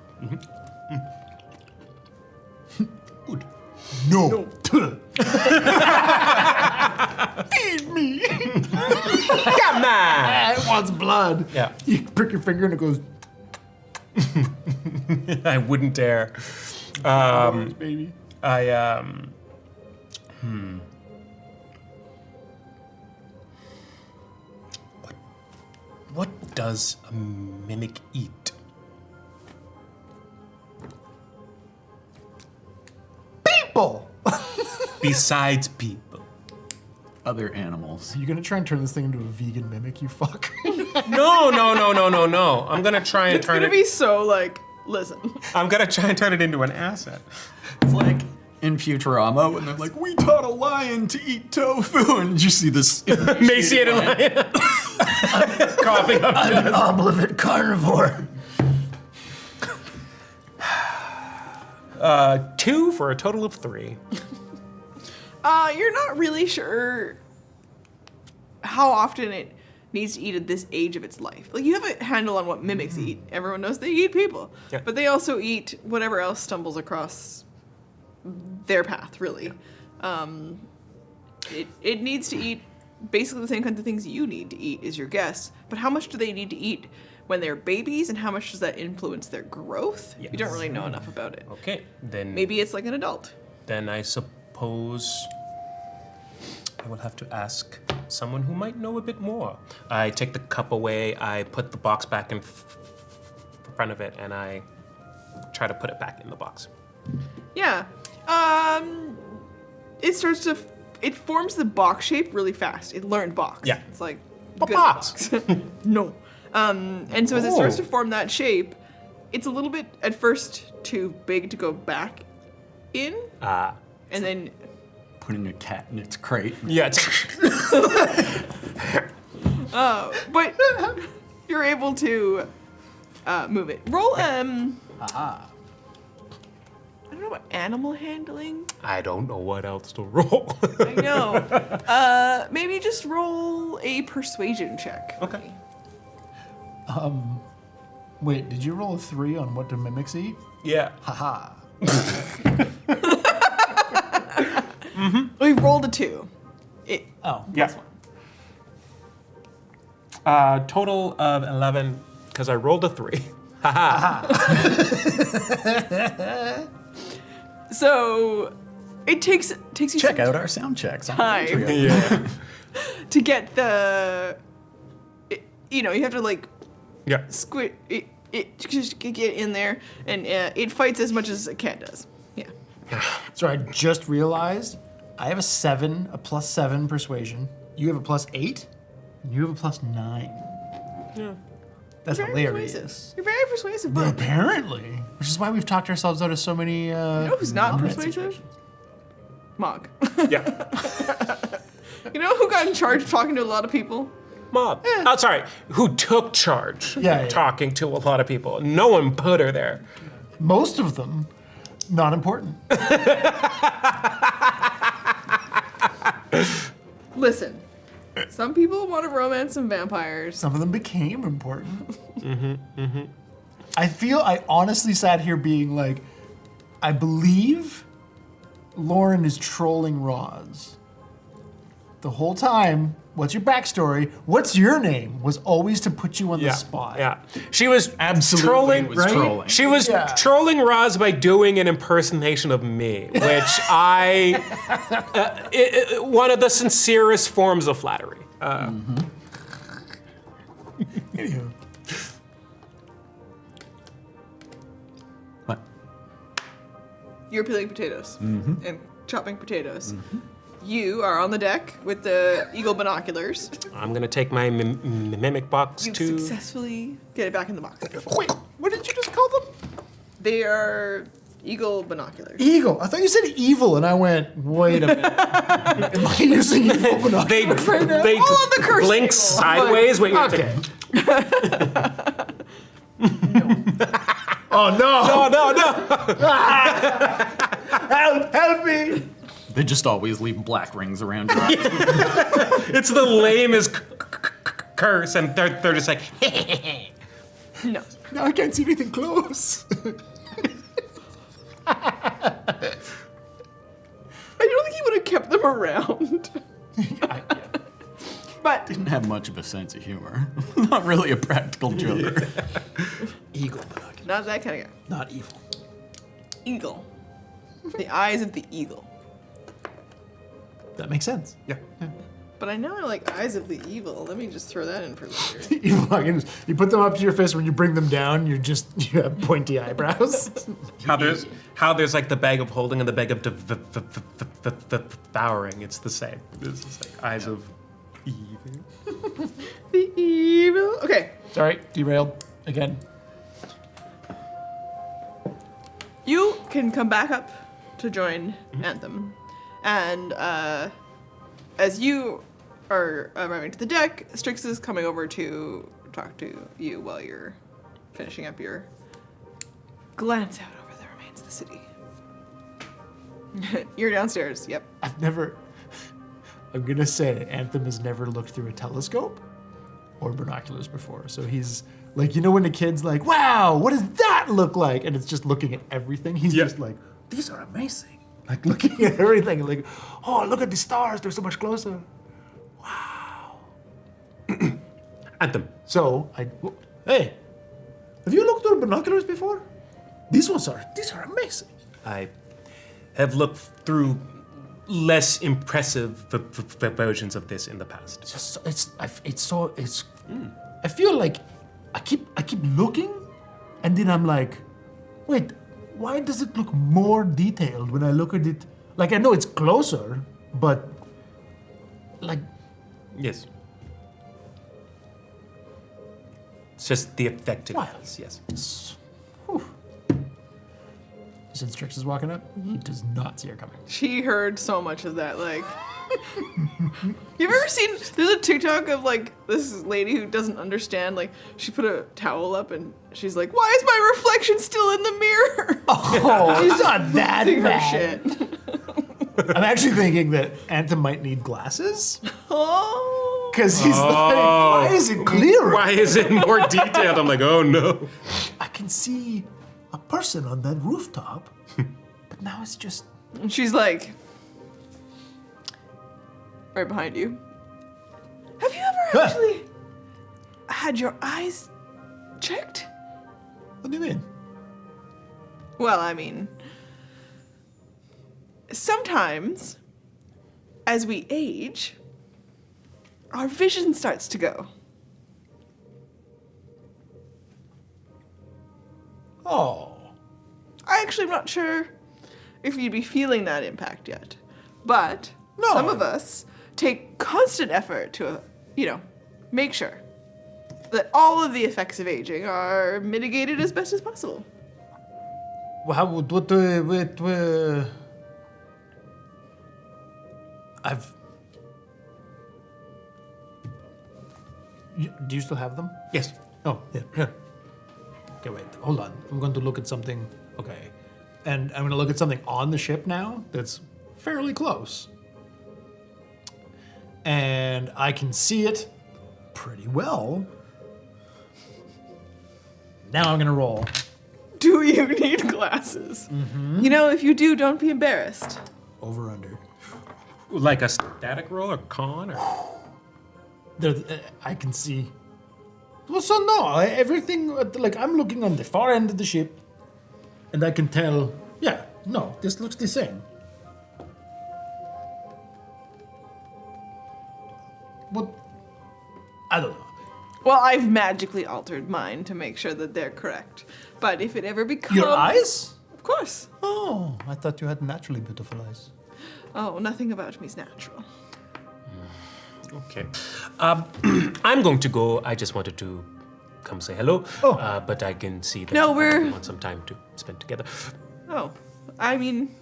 Good. No. Feed me. Come on! It wants blood. Yeah. You prick your finger and it goes, I wouldn't dare. baby. What does a mimic eat? People. Besides people. other animals. You're gonna try and turn this thing into a vegan mimic, you fuck. No. I'm gonna try and It's turn gonna it. be so like, listen. I'm gonna try and turn it into an asset. It's like in Futurama when they're like, we taught a lion to eat tofu, and you see this Emaciated lion. Coughing up. An obliviate carnivore. 2 for a total of 3. You're not really sure how often it needs to eat at this age of its life. Like, you have a handle on what mimics eat. Everyone knows they eat people. Yeah. But they also eat whatever else stumbles across their path, really. It needs to eat basically the same kinds of things you need to eat, is your guess. But how much do they need to eat when they're babies, and how much does that influence their growth? You don't really know enough about it. Okay, then Maybe it's like an adult. Then I suppose I will have to ask someone who might know a bit more. I take the cup away, I put the box back in front of it, and I try to put it back in the box. Yeah. It forms the box shape really fast. It learned box. Yeah. It's like A good box. No. And so as it Oh. starts to form that shape, it's a little bit at first too big to go back in, and then putting a cat in its crate. Yeah. but you're able to move it. Roll I don't know about animal handling. I don't know what else to roll. I know. Maybe just roll a persuasion check. Okay. Wait, did you roll a 3 on what do mimics eat? Yeah. Haha. We've rolled a 2. Oh. Yeah. Total of 11, because I rolled a 3. So it takes you Check some out our sound checks. on time Patreon. to get the. You have to like Yeah. squid it just get in there, and it fights as much as a cat does. Yeah. So I just realized I have a +7 persuasion. You have a +8, and you have a +9. Yeah. That's Very hilarious. persuasive. You're very persuasive, Well, but apparently, which is why we've talked ourselves out of so many. you know who's not non-red persuasive? situations. Mogg. Yeah. You know who got in charge of talking to a lot of people? Mob. Oh, sorry. Who took charge? Yeah. Talking to a lot of people. No one put her there. Most of them, not important. Listen, some people want to romance some vampires. Some of them became important. I honestly sat here being like, I believe Lauren is trolling Roz. the whole time, what's your backstory? What's your name? Was always to put you on the spot. Yeah. She was Absolutely trolling, was right? trolling. She was trolling Roz by doing an impersonation of me, which one of the sincerest forms of flattery. Anywho. What? You're peeling potatoes and chopping potatoes. You are on the deck with the eagle binoculars. I'm gonna take my mimic box You to. successfully get it back in the box. Wait, what did you just call them? They are eagle binoculars. Eagle. I thought you said evil, and I went, wait a minute. Am I using evil binoculars They right now? they All of the curse blink people. sideways. Wait, Okay. Oh no! no. Help me! They just always leave black rings around your eyes. It's the lamest curse, and they're just like. No. Now I can't see anything close. I don't think he would have kept them around. But Didn't have much of a sense of humor. Not really a practical joker. Eagle binoculars. not that kind of guy. Not evil. Eagle. The eyes of the eagle. That makes sense. Yeah. But I know I like eyes of the evil. Let me just throw that in for later. Evil binoculars. You put them up to your fist. When you bring them down, you have pointy eyebrows. How there's like the bag of holding and the bag of devouring. It's the same. It's just like eyes of evil. The evil. Okay. Sorry, derailed again. You can come back up to join Anthem. And as you are arriving to the deck, Strix is coming over to talk to you while you're finishing up your glance out over the remains of the city. You're downstairs, yep. I'm gonna say Anthem has never looked through a telescope or binoculars before. So he's like, when a kid's like, wow, what does that look like? And it's just looking at everything. He's just like, these are amazing. Like looking at everything, like, oh, look at the stars, they're so much closer. Wow. Anthem. So hey, have you looked through binoculars before? These are amazing. I have looked through less impressive versions of this in the past. I feel like I keep looking, and then I'm like, wait, why does it look more detailed when I look at it? Like, I know it's closer, but like, Yes. It's just the effect it Wow. has, yes. since Strix is walking up, he does not see her coming. She heard so much of that, like. You've ever seen, there's a TikTok of like this lady who doesn't understand, like she put a towel up and she's like, why is my reflection still in the mirror? Oh, it's not that Losing her bad. shit. I'm actually thinking that Anthem might need glasses. Oh. Because he's like, why is it clearer? Why is it more detailed? I'm like, oh no. I can see a person on that rooftop, but now it's just... And she's like, right behind you. Have you ever actually had your eyes checked? What do you mean? Well, I mean, sometimes as we age, our vision starts to go. Oh. I actually am not sure if you'd be feeling that impact yet. But No. some of us take constant effort to, make sure that all of the effects of aging are mitigated as best as possible. Well, how would do you still have them? Yes. Oh, yeah. Okay, wait. Hold on. I'm going to look at something. Okay. And I'm going to look at something on the ship now that's fairly close. And I can see it pretty well. Now I'm going to roll. Do you need glasses? Mm-hmm. If you do, don't be embarrassed. Over under. Like a static roll or con or? I can see. Well, so no, everything, like, I'm looking on the far end of the ship, and I can tell, yeah, no, this looks the same. But, I don't know. Well, I've magically altered mine to make sure that they're correct. But if it ever becomes... Your eyes? Of course. Oh, I thought you had naturally beautiful eyes. Oh, nothing about me is natural. Okay. I'm going to go. I just wanted to come say hello. Oh. But I can see that No, you we're- want some time to spend together. Oh, I mean...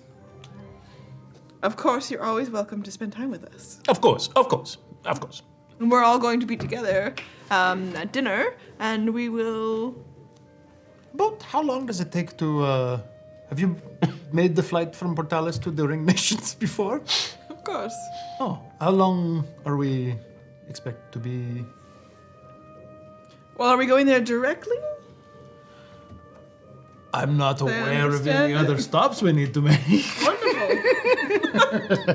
Of course, you're always welcome to spend time with us. Of course, of course, of course. And we're all going to be together at dinner, and we will... But how long does it take to, have you made the flight from Portales to the Ring Nations before? Of course. Oh, how long are we expect to be? Well, are we going there directly? I'm not aware of any understand. other stops we need to make. Wonderful.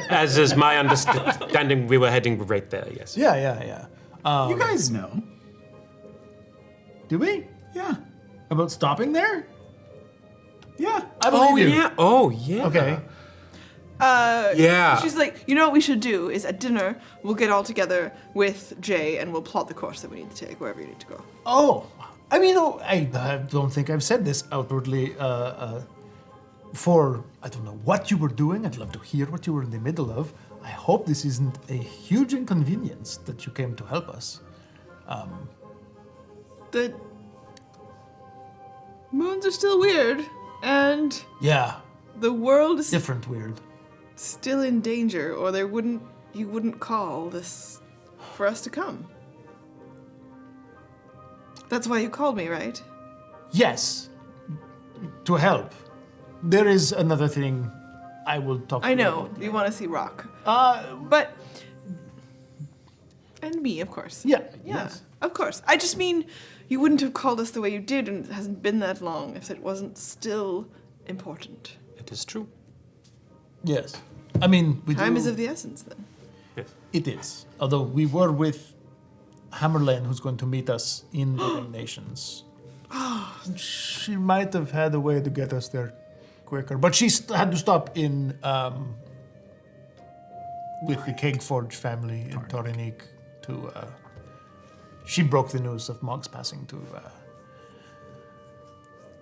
As is my understanding, we were heading right there, yes. Yeah. You guys know. Do we? Yeah. About stopping there? Yeah. I believe you. yeah. Oh, yeah. Okay. Yeah. She's like, you know what we should do is at dinner, we'll get all together with Jay and we'll plot the course that we need to take wherever you need to go. Oh, I mean, I don't think I've said this outwardly. For, I don't know what you were doing. I'd love to hear what you were in the middle of. I hope this isn't a huge inconvenience that you came to help us. The moons are still weird, and Yeah, the world is different weird. still in danger, or you wouldn't call this for us to come. That's why you called me, right? Yes, to help. There is another thing I will talk to I you know, about. you want to see Rock. Uh, But... And me, of course. yeah. Yeah, Yes. of course. I just mean, you wouldn't have called us the way you did, and it hasn't been that long if it wasn't still important. It is true. Yes. I mean, we Time do, is of the essence, then. Yes. It is. Although we were with Hammerlane, who's going to meet us in the Ring Nations. She might have had a way to get us there quicker, but she had to stop in with the Cakeforge family in Torinique to. She broke the news of Mogg's passing to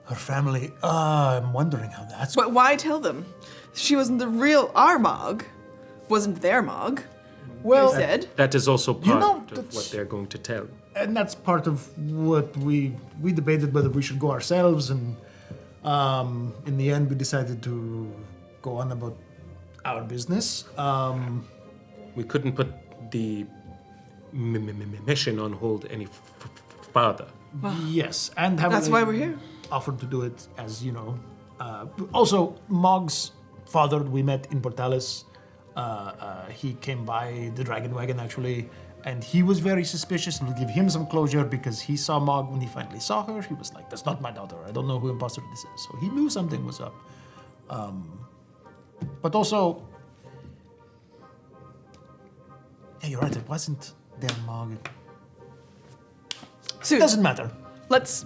her family. I'm wondering how that's. But why tell them? She wasn't the real our Mogg. Wasn't their Mogg. Well, you said. That is also part know, of that's- what they're going to tell. and that's part of what we debated whether we should go ourselves, and in the end we decided to go on about our business. We couldn't put the mission on hold any further. Yes, and That's why we're here. offered to do it, as you know. Also, Mogg's father we met in Portales. He came by the Dragon Wagon actually, and he was very suspicious. We'll give him some closure because he saw Mogg when he finally saw her. He was like, "That's not my daughter. I don't know who imposter this is." So he knew something was up. But also, yeah, you're right. It wasn't their Mogg. It Soon. doesn't matter. Let's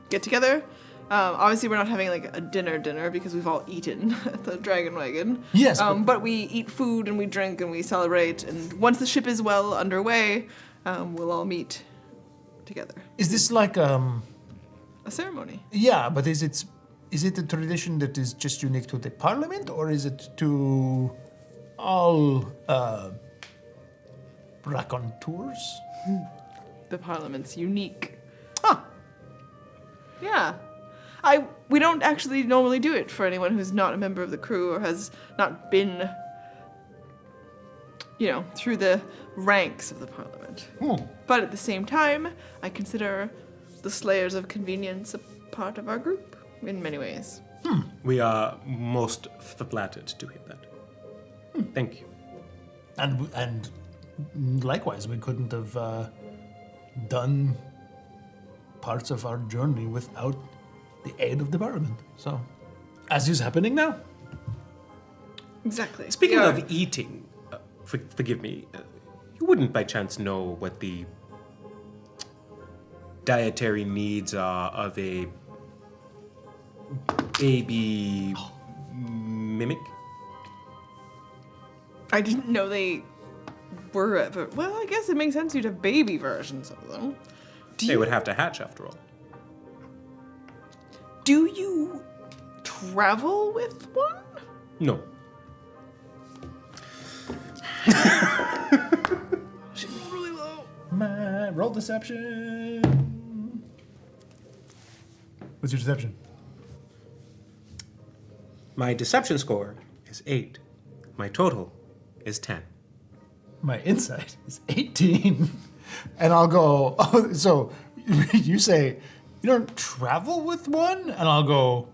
get together. Obviously, we're not having like a dinner because we've all eaten at the Dragon Wagon. Yes, but we eat food and we drink and we celebrate. And once the ship is well underway, we'll all meet together. Is this like A ceremony. Yeah, but is it a tradition that is just unique to the parliament, or is it to all raconteurs? The Parliament's unique. Huh. Yeah. We don't actually normally do it for anyone who's not a member of the crew or has not been, through the ranks of the Parliament. But at the same time, I consider the Slayers of Convenience a part of our group in many ways. We are most flattered to hear that. Thank you. And likewise, we couldn't have done parts of our journey without the aid of the parliament. So, as is happening now. Exactly. Speaking Yeah. of eating, forgive me, you wouldn't by chance know what the dietary needs are of a baby mimic? I didn't know they were ever. Well, I guess it makes sense you'd have baby versions of them. They would have to hatch after all. Do you travel with one? No. She's really low. Roll deception. What's your deception? My deception score is 8. My total is 10. My insight is 18. And I'll go, oh, so you say, you don't travel with one? And I'll go,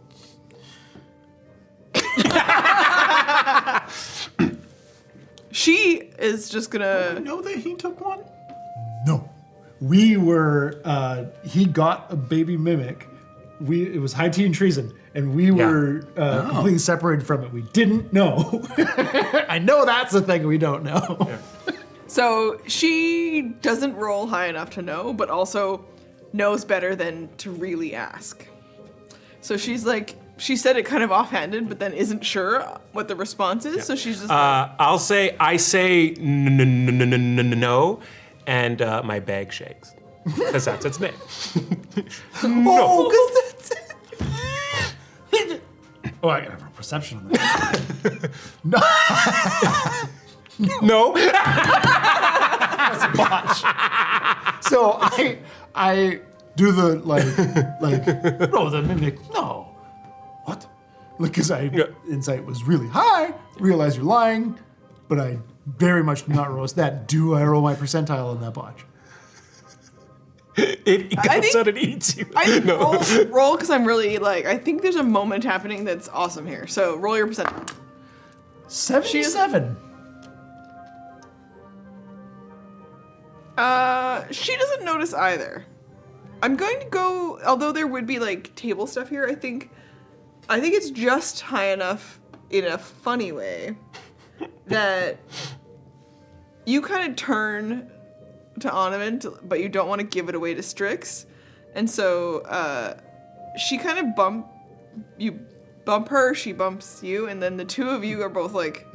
She is just gonna. know that he took one? No. We were, he got a baby mimic. It was high tea and treason, and we were completely separated from it. We didn't know. I know that's the thing we don't know. Yeah. So she doesn't roll high enough to know, but also knows better than to really ask. So she's like, she said it kind of offhanded, but then isn't sure what the response is. So she's just like, I say no, and my bag shakes. Because that's its name. Oh, because that's it. Oh, I got a perception on that. No. So I do the like no, the mimic. No. What? Because insight was really high. Realize you're lying, but I very much do not roast that. Do I roll my percentile on that botch? It I comes think- out and eats you. I think roll because I'm really like, I think there's a moment happening that's awesome here. So roll your percent. 77. She doesn't notice either. I'm going to go, although there would be like table stuff here, I think it's just high enough in a funny way that you kind of turn to Ornament, but you don't want to give it away to Strix. And so she kind of you bump her, she bumps you, and then the two of you are both like,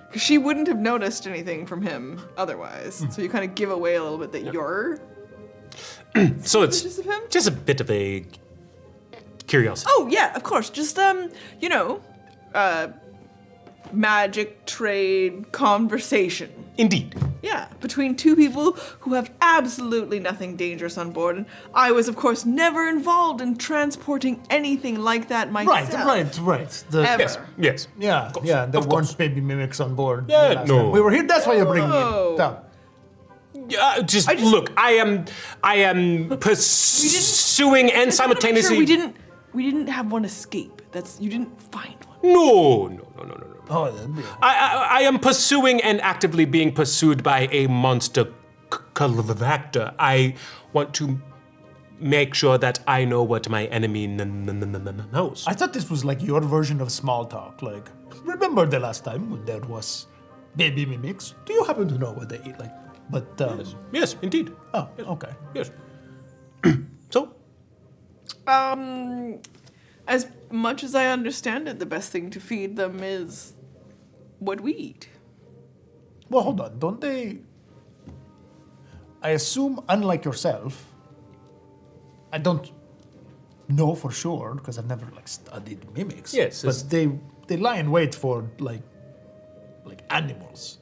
because she wouldn't have noticed anything from him otherwise. So you kind of give away a little bit that you're So it's suspicious of him. just a bit of a curiosity. Oh yeah, of course. Just magic trade conversation. Indeed. Yeah, between two people who have absolutely nothing dangerous on board. And I was, of course, never involved in transporting anything like that myself. Right. Ever. Yes. Yeah, there weren't baby mimics on board. Yeah, last no. time we were here. That's why you're bringing Oh. it down. Look. I am pursuing and simultaneously. We didn't have one escape. You didn't find one. No. Oh, that'd be I am pursuing and actively being pursued by a monster collector. I want to make sure that I know what my enemy knows. I thought this was like your version of small talk. Like, remember the last time when there was baby mimics? Do you happen to know what they eat? Like, but Yes, indeed. oh, okay. Yes. So, As much as I understand it, the best thing to feed them is what we eat. Well, hold on. Don't they? I assume, unlike yourself, I don't know for sure because I've never like studied mimics. Yes, but they lie in wait for like animals.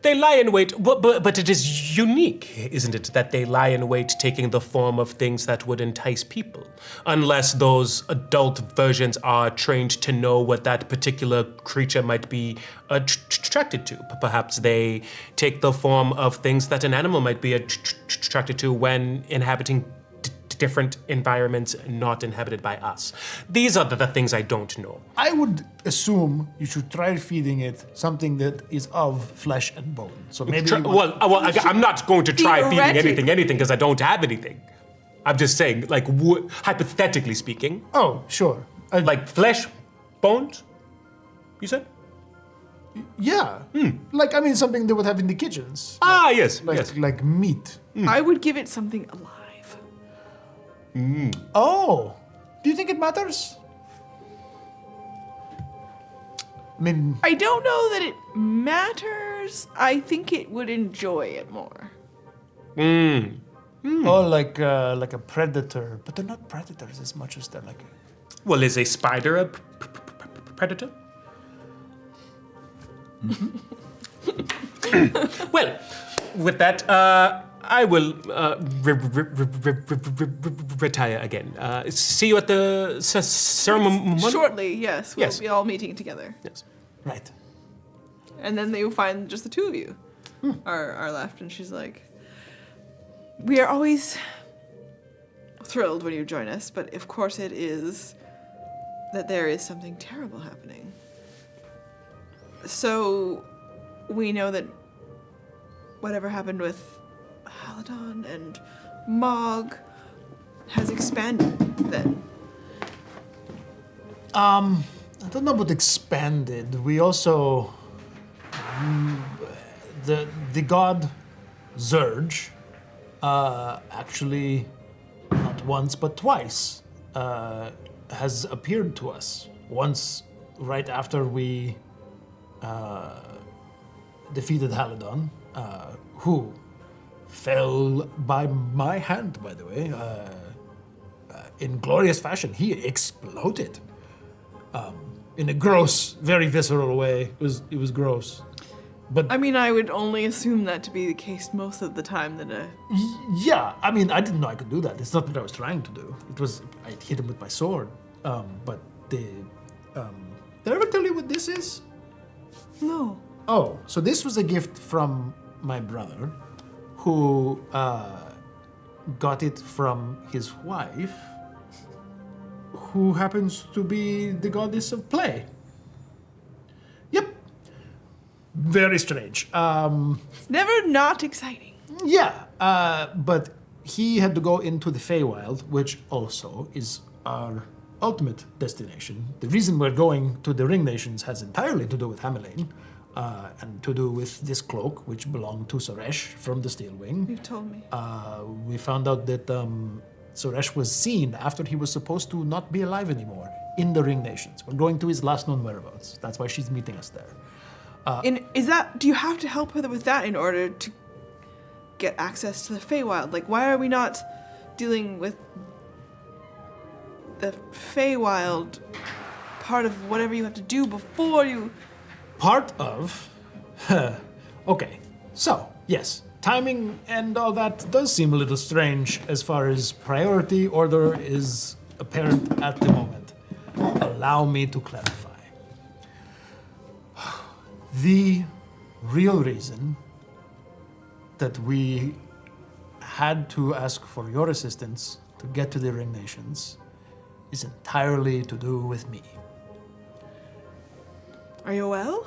they lie in wait, but it is unique, isn't it, that they lie in wait taking the form of things that would entice people, unless those adult versions are trained to know what that particular creature might be attracted to. Perhaps they take the form of things that an animal might be attracted to when inhabiting different environments not inhabited by us. These are the things I don't know. I would assume you should try feeding it something that is of flesh and bone. So maybe. I'm not going to try feeding Theoretic- anything because I don't have anything. I'm just saying, like, hypothetically speaking. Oh, sure. Like flesh, bones, you said? Yeah. Like, I mean, something they would have in the kitchens. Ah, yes, Like, yes. like meat. I would give it something alive. Oh. Do you think it matters? I mean, I don't know that it matters. I think it would enjoy it more. oh, like a predator. But they're not predators as much as they're like... Well, is a spider a predator? Well, with that, I will retire again. See you at the ceremony. Shortly, yes. We'll Yes. be all meeting together. Yes. Right. And then they will find just the two of you are left. And she's like, we are always thrilled when you join us, but of course it is that there is something terrible happening. So we know that whatever happened with Haladon and Mogg has expanded then. I don't know about expanded. We also... the god Zurge actually, not once but twice, has appeared to us. Once right after we defeated Haladon, who fell by my hand, by the way, in glorious fashion. He exploded in a gross, very visceral way. It was gross. But I mean, I would only assume that to be the case most of the time that yeah, I mean, I didn't know I could do that. It's not what I was trying to do. It was, I hit him with my sword. But did I ever tell you what this is? No. Oh, so this was a gift from my brother, who got it from his wife, who happens to be the goddess of play. Yep. Very strange. It's never not exciting. Yeah, but he had to go into the Feywild, which also is our ultimate destination. The reason we're going to the Ring Nations has entirely to do with Hamelin, and to do with this cloak, which belonged to Suresh from the Steel Wing. You've told me. We found out that Suresh was seen after he was supposed to not be alive anymore in the Ring Nations. We're going to his last known whereabouts. That's why she's meeting us there. Do you have to help her with that in order to get access to the Feywild? Like, why are we not dealing with the Feywild part of whatever you have to do before you... Part of... Okay, so, yes, timing and all that does seem a little strange as far as priority order is apparent at the moment. Allow me to clarify. The real reason that we had to ask for your assistance to get to the Ring Nations is entirely to do with me. Are you well?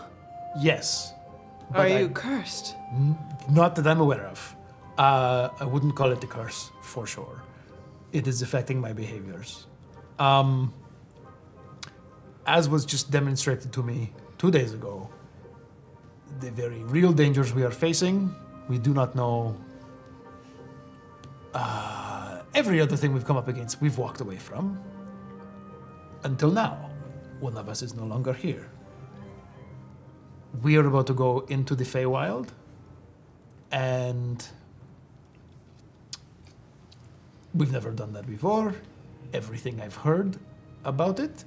Yes. Are but you cursed? Not that I'm aware of. I wouldn't call it a curse, for sure. It is affecting my behaviors. As was just demonstrated to me 2 days ago, the very real dangers we are facing, we do not know. Every other thing we've come up against, we've walked away from. Until now, one of us is no longer here. We are about to go into the Feywild, and we've never done that before. Everything I've heard about it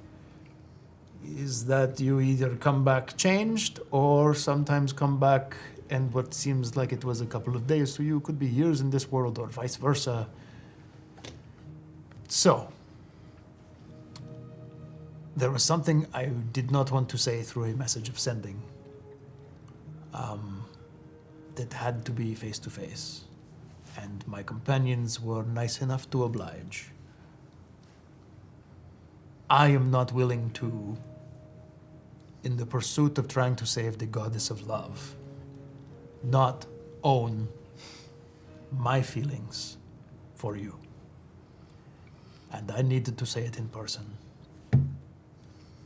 is that you either come back changed or sometimes come back and what seems like it was a couple of days to you could be years in this world or vice versa. So, there was something I did not want to say through a message of sending. That had to be face to face. And my companions were nice enough to oblige. I am not willing to, in the pursuit of trying to save the goddess of love, not own my feelings for you. And I needed to say it in person.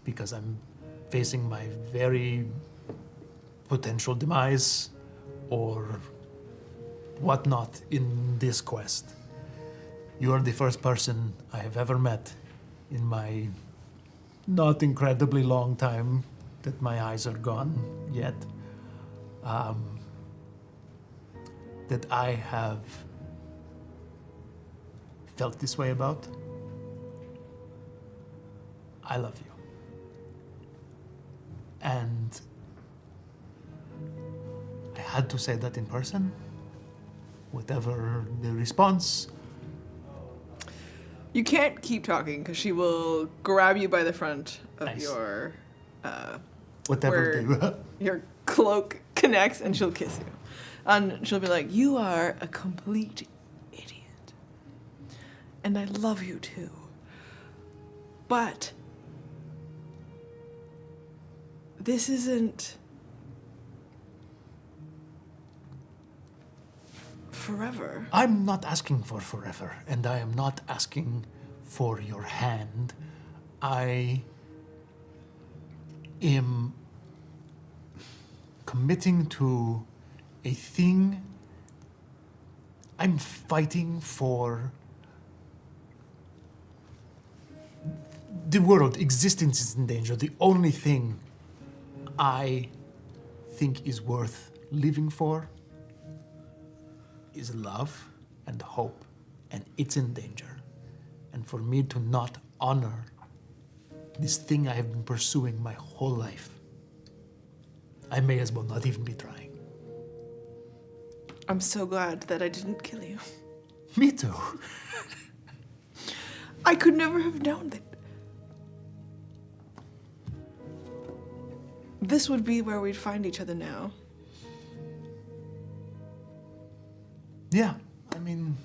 because I'm facing my very potential demise or whatnot in this quest. You are the first person I have ever met in my not incredibly long time that my eyes are gone yet, that I have felt this way about. I love you. And I had to say that in person. Whatever the response. You can't keep talking because she will grab you by the front of Nice. your Whatever the your cloak connects, and she'll kiss you. And she'll be like, "You are a complete idiot. And I love you too. But this isn't forever." I'm not asking for forever, and I am not asking for your hand. I am committing to a thing. I'm fighting for the world. Existence is in danger. The only thing I think is worth living for is love and hope, and it's in danger. And for me to not honor this thing I have been pursuing my whole life, I may as well not even be trying. I'm so glad that I didn't kill you. Me too. I could never have known that this would be where we'd find each other now. Yeah, I mean,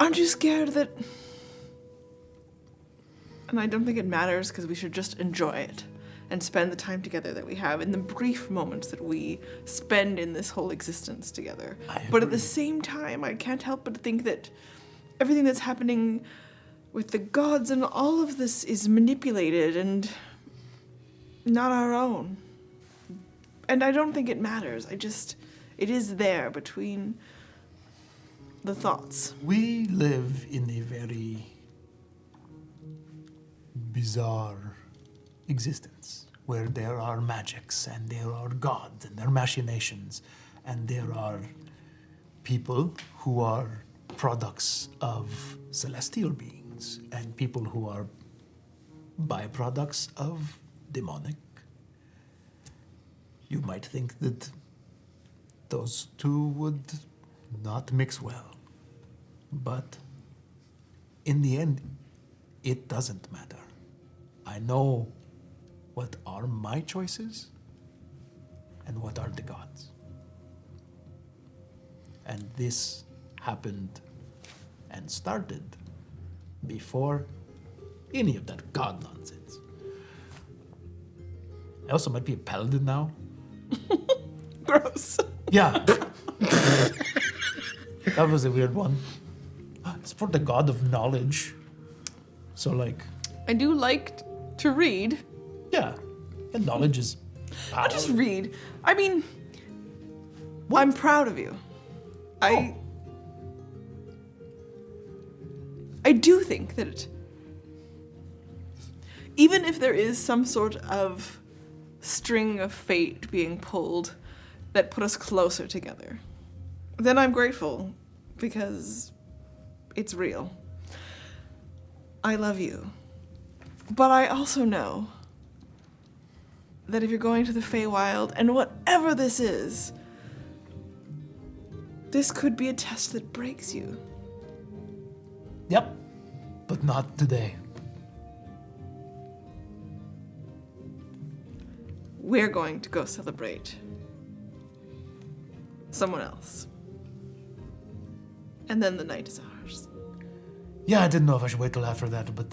Aren't you scared that... And I don't think it matters because we should just enjoy it and spend the time together that we have in the brief moments that we spend in this whole existence together. But at the same time, I can't help but think that everything that's happening with the gods and all of this is manipulated and not our own. And I don't think it matters. It is there between the thoughts. we live in a very bizarre existence where there are magics and there are gods and there are machinations and there are people who are products of celestial beings and people who are byproducts of demonic. You might think that those two would not mix well, but in the end, it doesn't matter. I know what are my choices and what are the gods. And this happened and started before any of that god nonsense. I also might be a paladin now. Gross. Yeah. That was a weird one. It's for the god of knowledge. So, like, I do like to read. yeah. And knowledge is power. Not just read. I mean, I'm proud of you. I do think that even if there is some sort of string of fate being pulled that put us closer together, then I'm grateful because it's real. I love you. But I also know that if you're going to the Feywild, and whatever this is, this could be a test that breaks you. Yep. But not today. We're going to go celebrate someone else. And then the night is ours. Yeah, I didn't know if I should wait till after that, but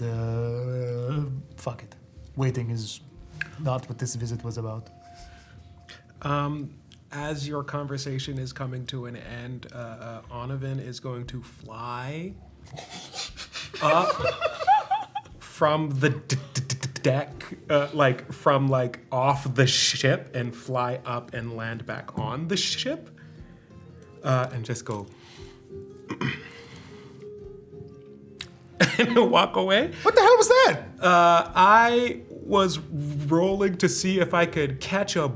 fuck it. Waiting is not what this visit was about. As your conversation is coming to an end, Onavin is going to fly up from the deck, like from like off the ship and fly up and land back on the ship, and just go and walk away. What the hell was that? I was rolling to see if I could catch a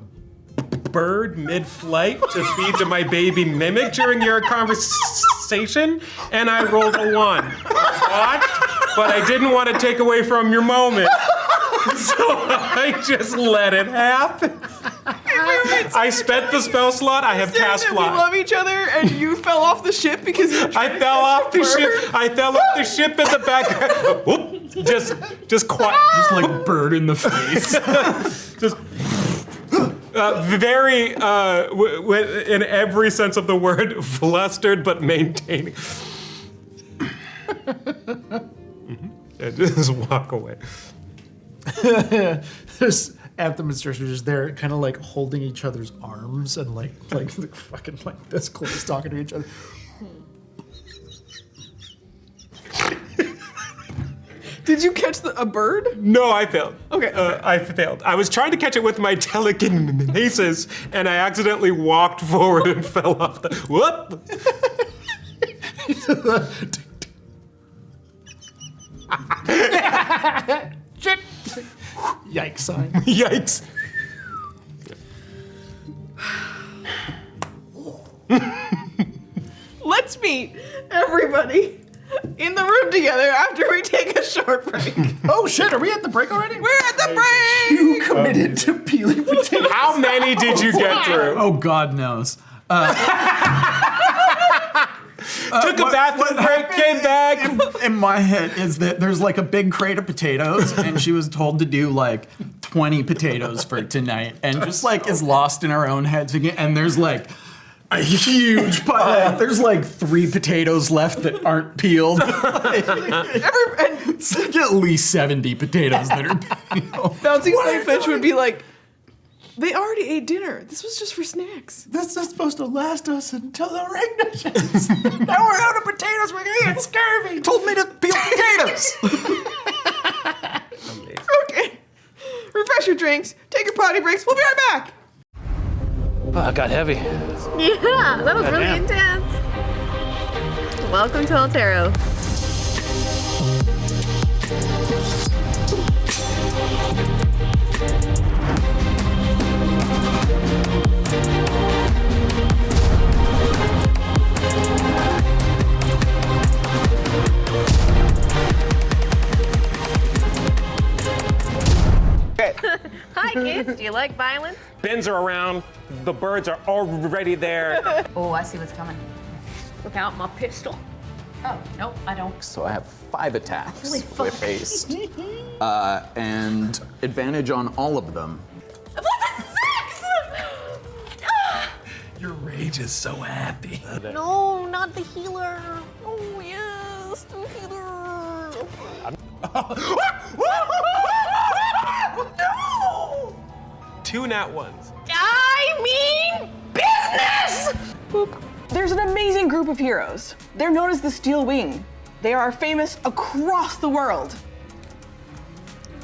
bird mid-flight to feed to my baby mimic during your conversation, and I rolled a 1. I watched, but I didn't want to take away from your moment, so I just let it happen. I spent the spell slot. I have cast We fly. love each other, and you fell off the ship because you I fell off the ship. I fell off the ship in the back. Whoop. Just quiet. Just like bird in the face. Just very, in every sense of the word, flustered but maintaining. And just walk away. There's Anthem and Strish are just there, kind of like holding each other's arms and like fucking like this close, talking to each other. Did you catch a bird? No, I failed. Okay. I failed. I was trying to catch it with my telekinesis, and I accidentally walked forward and fell off the. Whoop! Shit! Yikes sign. Yikes. Let's meet everybody in the room together after we take a short break. Oh shit, are we at the break already? We're at the break! You committed to peeling potatoes. How many did you get through? Oh, God knows. Took a bathroom break, came back. In my head is that there's like a big crate of potatoes, and she was told to do like 20 potatoes for tonight, and just like is lost in her own head again. And there's like a huge pile. There's like 3 potatoes left that aren't peeled. It's like at least 70 potatoes that are peeled. Bouncing Flame Finch would be like, they already ate dinner. This was just for snacks. That's not supposed to last us until the rain ends. Now we're out of potatoes, we're gonna get scurvy. Told me to peel potatoes. Okay. Refresh your drinks, take your potty breaks. We'll be right back. Oh, it got heavy. Yeah, that was really intense. Welcome to Altero. Hi kids, do you like violence? Bins are around. The birds are already there. Oh, I see what's coming. Look out, my pistol. Oh, nope, I don't. So I have 5 attacks Holy fuck. with haste, and advantage on all of them. Your rage is so happy. No, not the healer. Oh, yes, the healer. No! 2 nat ones. I mean business! Boop. There's an amazing group of heroes. They're known as the Steel Wing. They are famous across the world.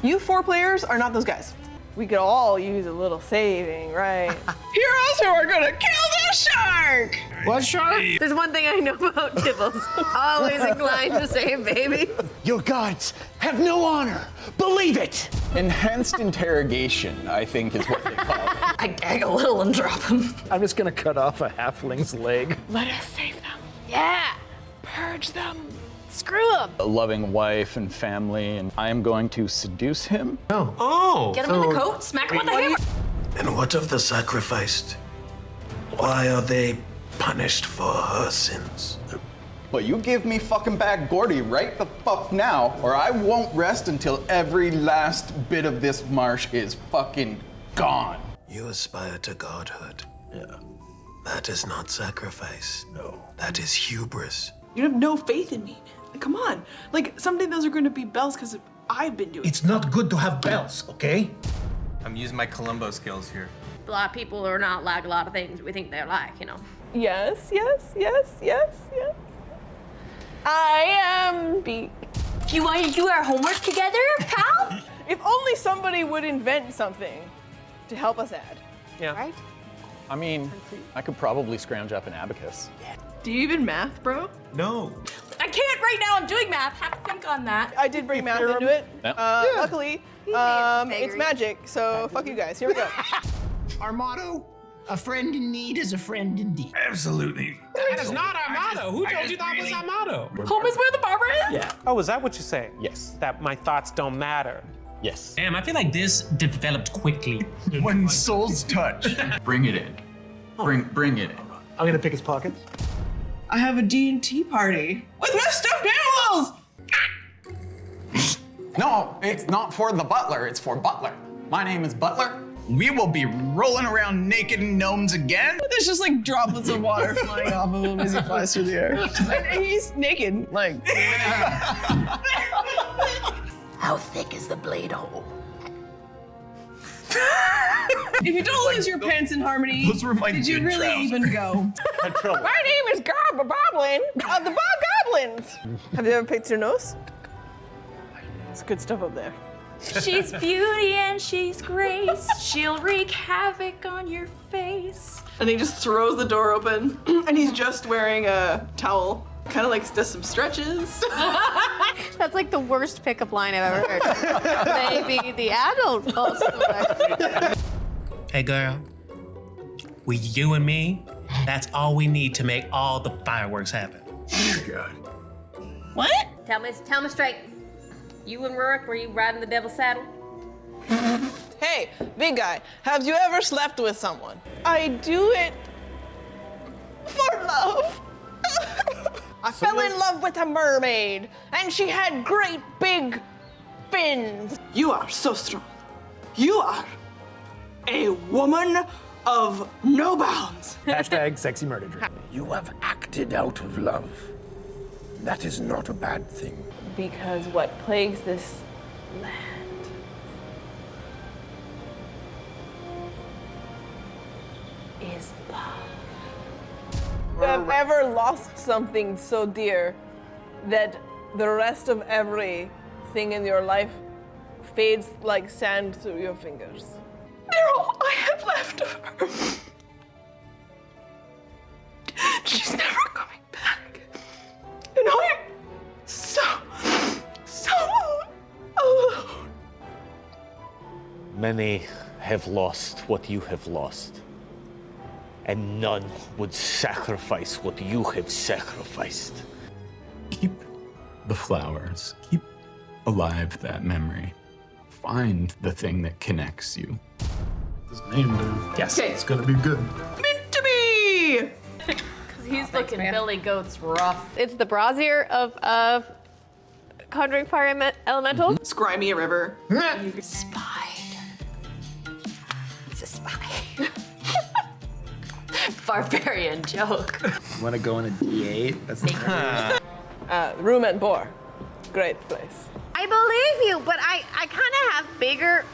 You 4 players are not those guys. We could all use a little saving, right? Heroes who are gonna kill the shark! What shark? There's one thing I know about Tibbles. Always inclined to save babies. Your guards have no honor. Believe it. Enhanced interrogation, I think, is what they call it. I gag a little and drop him. I'm just gonna cut off a halfling's leg. Let us save them. Yeah, Purge them. screw them. A loving wife and family, and I am going to seduce him. Oh. Get him in the coat, smack him with the hammer. And what of the sacrificed? Why are they punished for her sins? But you give me fucking back Gordy right the fuck now, or I won't rest until every last bit of this marsh is fucking gone. You aspire to godhood. Yeah. That is not sacrifice. No. That is hubris. You have no faith in me. Like, come on. Like, someday those are going to be bells because I've been doing it. It's not good to have bells, okay? I'm using my Columbo skills here. A lot of people are not like a lot of things we think they're like, you know. Yes, yes, yes, yes, yes. I am Beak. Do you want to do our homework together, pal? If only somebody would invent something to help us add. Yeah. Right? I mean, I could probably scrounge up an abacus. Do you even math, bro? No. I can't right now. I'm doing math. Have to think on that. I did bring math into it. Luckily, it's magic, so fuck you guys. Here we go. Our motto, a friend in need is a friend indeed. Absolutely. That is not our motto. Who told you that was our motto? Home is where the barber is? Yeah. Oh, is that what you're saying? Yes. That my thoughts don't matter. Yes. Damn, I feel like this developed quickly. When souls touch. Bring it in. Bring it in. I'm gonna pick his pockets. I have a D&T party with my stuffed animals! No, it's not for the butler, it's for Butler. My name is Butler. We will be rolling around naked gnomes again. There's just like droplets of water flying off of him as he flies through the air. And he's naked, like. How thick is the blade hole? If you don't lose your pants in harmony, Those were my did you good really trousers. even go? Had trouble. My name is Goblin of the Bogoblins. Have you ever picked your nose? It's good stuff up there. She's beauty and she's grace. She'll wreak havoc on your face. And he just throws the door open, and he's just wearing a towel. Kind of like does some stretches. That's like the worst pickup line I've ever heard. Maybe the adult also. Hey, girl. With you and me, that's all we need to make all the fireworks happen. What? Tell me straight. You and Rurik, were you riding the devil's saddle? Hey, big guy, have you ever slept with someone? I do it for love. I fell in love with a mermaid, and she had great big fins. You are so strong. You are a woman of no bounds. Hashtag sexy murder dream. You have acted out of love. That is not a bad thing. Because what plagues this land is love. You have ever lost something so dear that the rest of everything in your life fades like sand through your fingers? They're all I have left of her. She's never coming back. And I'm so alone. Many have lost what you have lost, and none would sacrifice what you have sacrificed. Keep the flowers. Keep alive that memory. Find the thing that connects you. His name, dude. Yes. Okay. It's gonna be good. Meant to be! He's looking Billy Goat's rough. It's the brazier of Conjuring Fire Elementals. Scry a river. Spied. It's a spy. Barbarian joke. Want to go in a D8? That's the Room at Boar. Great place. I believe you, but I kind of have bigger,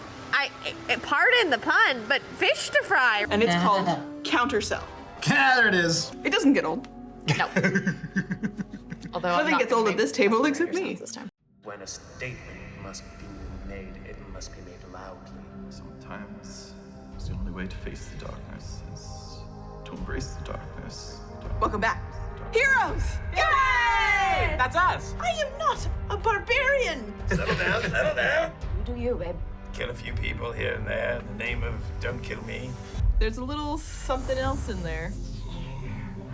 pardon the pun, but fish to fry. And it's called Counter Cell. Ah, there it is. It doesn't get old. No. Although Nothing gets old at this table except me. This time. When a statement must be made, it must be made loudly. Sometimes it's the only way to face the darkness is to embrace the darkness. Welcome back. Heroes! Yay! That's us. I am not a barbarian. Settle down, settle down. You do you, babe. Kill a few people here and there in the name of don't kill me. There's a little something else in there.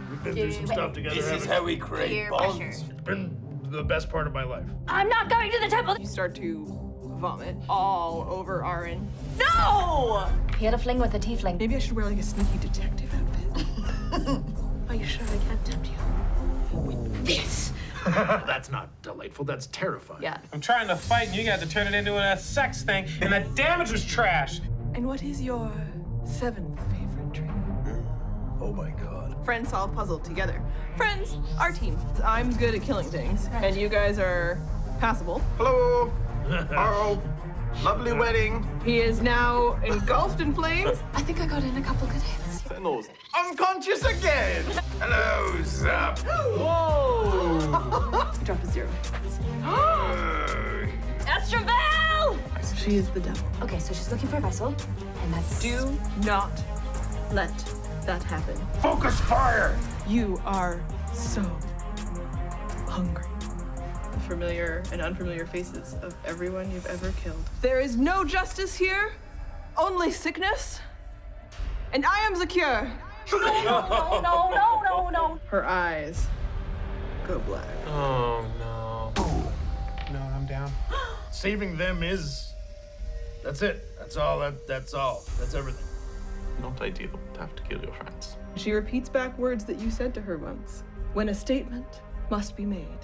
We've been through some stuff together. This is how we create Peer bonds. pressure. It's been the best part of my life. I'm not going to the temple. You start to vomit all over Arin. No! He had a fling with a tiefling. Maybe I should wear like a sneaky detective outfit. Are you sure I can't tempt you? This. That's not delightful. That's terrifying. Yeah. I'm trying to fight, and you guys to turn it into a sex thing, and the damage was trash. And what is your 7th favorite drink? Oh my god. Friends solve puzzle together. Friends, our team. I'm good at killing things, and you guys are passable. Hello. Harold. Lovely wedding. He is now engulfed in flames. I think I got in a couple good hits. Sentinels. Unconscious again. Hello, Zap. Drop a 0. Estravel! She She is the devil. Okay, so she's looking for a vessel, and that's... Do not let that happen. Focus fire! You are so hungry. The familiar and unfamiliar faces of everyone you've ever killed. There is no justice here, only sickness. And I am the cure. No. Her eyes go black. Oh, no. No, I'm down. Saving them is... That's it. That's all. That's all. That's everything. Not ideal to have to kill your friends. She repeats back words that you said to her once. When a statement must be made,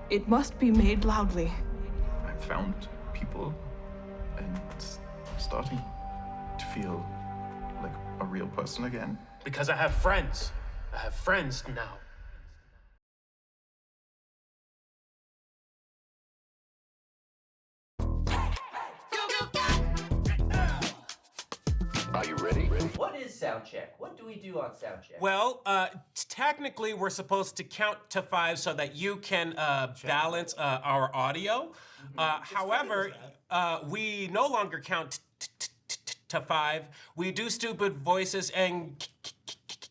it must be made loudly. I've found people and starting to feel like a real person again. Because I have friends. I have friends now. Are you ready? What is sound check? What do we do on sound check? Well, technically, we're supposed to count to 5 so that you can balance our audio. However, we no longer count to 5. We do stupid voices and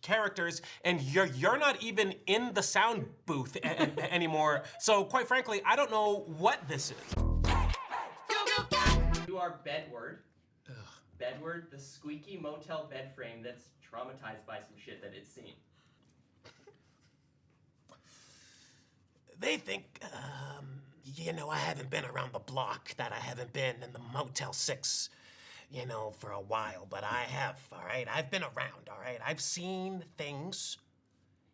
characters, and you're not even in the sound booth anymore. So, quite frankly, I don't know what this is. You are Bedward. Bedward, the squeaky motel bed frame that's traumatized by some shit that it's seen. They think, I haven't been around the block, that I haven't been in the Motel 6, for a while, but I have, all right? I've been around, all right? I've seen things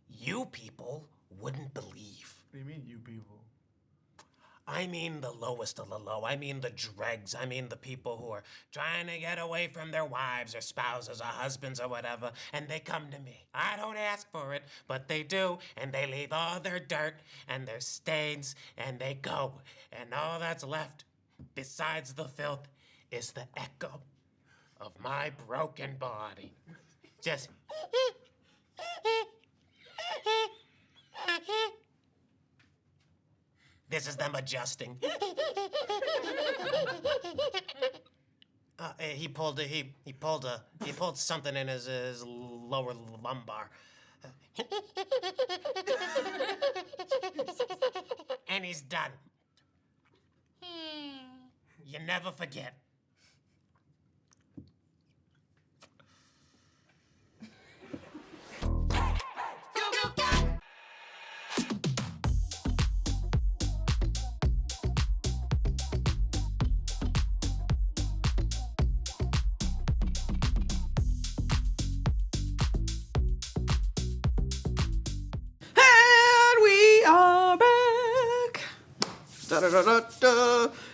you people wouldn't believe. What do you mean, you people? I mean the lowest of the low. I mean the dregs. I mean the people who are trying to get away from their wives or spouses or husbands or whatever, and they come to me. I don't ask for it, but they do, and they leave all their dirt and their stains, and they go. And all that's left, besides the filth, is the echo of my broken body. Just... This is them adjusting. He pulled something in his lower lumbar. And he's done. You never forget.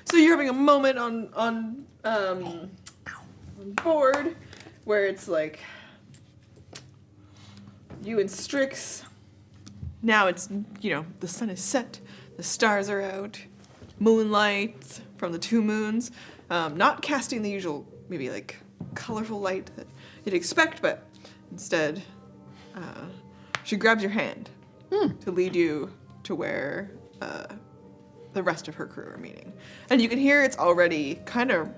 So you're having a moment on board where it's like you and Strix. Now it's, the sun is set, the stars are out, moonlight from the 2 moons, not casting the usual maybe like colorful light that you'd expect, but instead she grabs your hand to lead you to where the rest of her crew are meeting. And you can hear it's already kind of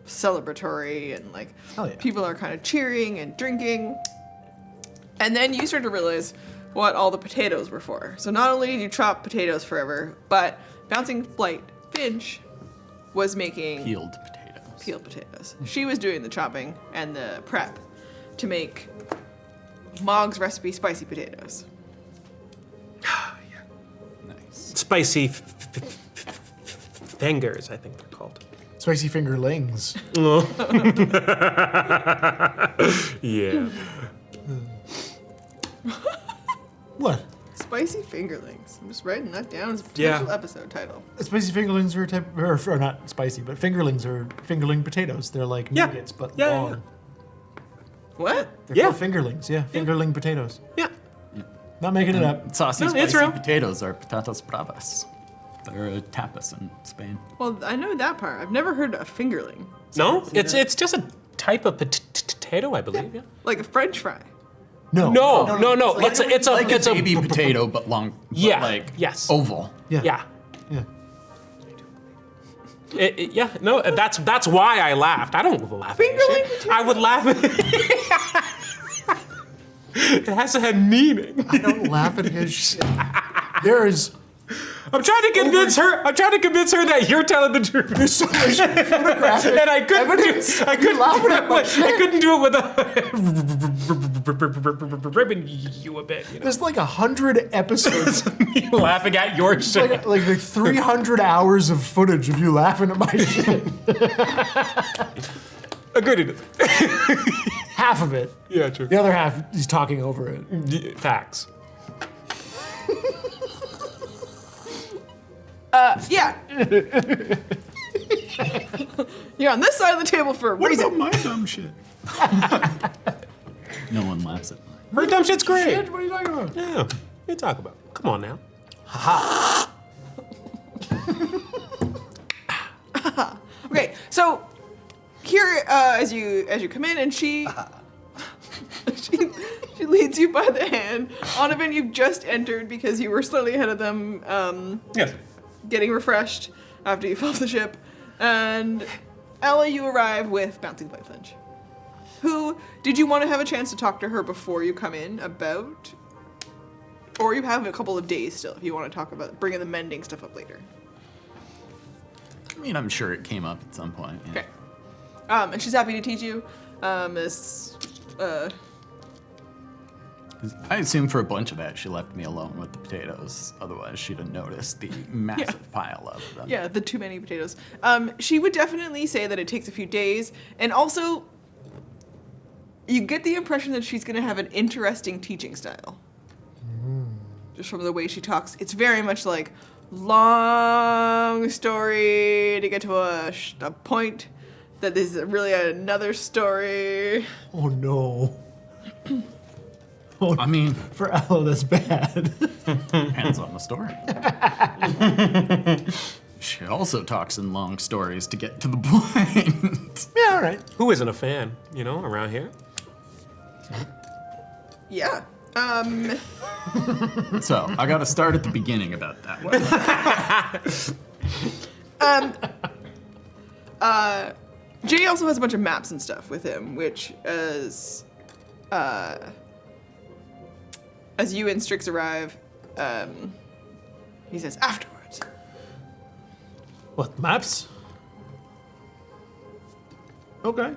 celebratory and like people are kind of cheering and drinking. And then you start to realize what all the potatoes were for. So not only did you chop potatoes forever, but Bouncing Flight Finch was making peeled potatoes. Peeled potatoes. She was doing the chopping and the prep to make Mogg's recipe spicy potatoes. Spicy fingers, I think they're called. Spicy fingerlings. Yeah. What? Spicy fingerlings. I'm just writing that down as a potential episode title. Spicy fingerlings are a type, or not spicy, but fingerlings are fingerling potatoes. They're like nuggets, but long. What? They're called fingerlings, fingerling potatoes. Yeah. Not making it up. Saucy, spicy potatoes are patatas bravas. They're a tapas in Spain. Well, I know that part. I've never heard a fingerling. No, it's just a type of potato, I believe. Yeah. Like a French fry. No. It's a baby potato, but long. Yeah. But like yes. oval. Yeah. Yeah, no, that's why I laughed. I don't laugh at shit. I would laugh at it has to have meaning. I don't laugh at his shit. There is... I'm trying to convince her that you're telling the truth. There's so much photographic and I couldn't evidence. I couldn't do it without ribbing you a bit. You know? There's like 100 episodes. Me laughing at your shit. Like 300 hours of footage of you laughing at my shit. Agreed. Half of it. Yeah, true. The other half, he's talking over it. Facts. Yeah. You're on this side of the table for a reason. What about my dumb shit? No one laughs at mine. Her dumb shit's great. Shit, what are you talking about? Yeah, what are you talking about? Come on now. Okay, so here as you come in and she leads you by the hand on a venue you've just entered because you were slightly ahead of them. Yes. Getting refreshed after you fell off the ship. And Ella, you arrive with Bouncing Light Flinch. Who, did you want to have a chance to talk to her before you come in about? Or you have a couple of days still if you want to talk about bringing the mending stuff up later. I mean, I'm sure it came up at some point. Yeah. Okay. And she's happy to teach you. I assume for a bunch of that, she left me alone with the potatoes. Otherwise, she'd have noticed the massive pile of them. Yeah, the too many potatoes. She would definitely say that it takes a few days. And also, you get the impression that she's going to have an interesting teaching style. Just from the way she talks. It's very much like long story to get to a point that is really another story. Oh, no. I mean, for Ella, that's bad. Depends on the story. She also talks in long stories to get to the point. Yeah, all right. Who isn't a fan, around here? Yeah. So, I gotta start at the beginning about that one. Jay also has a bunch of maps and stuff with him, which as you and Strix arrive, he says, afterwards. What, maps? Okay.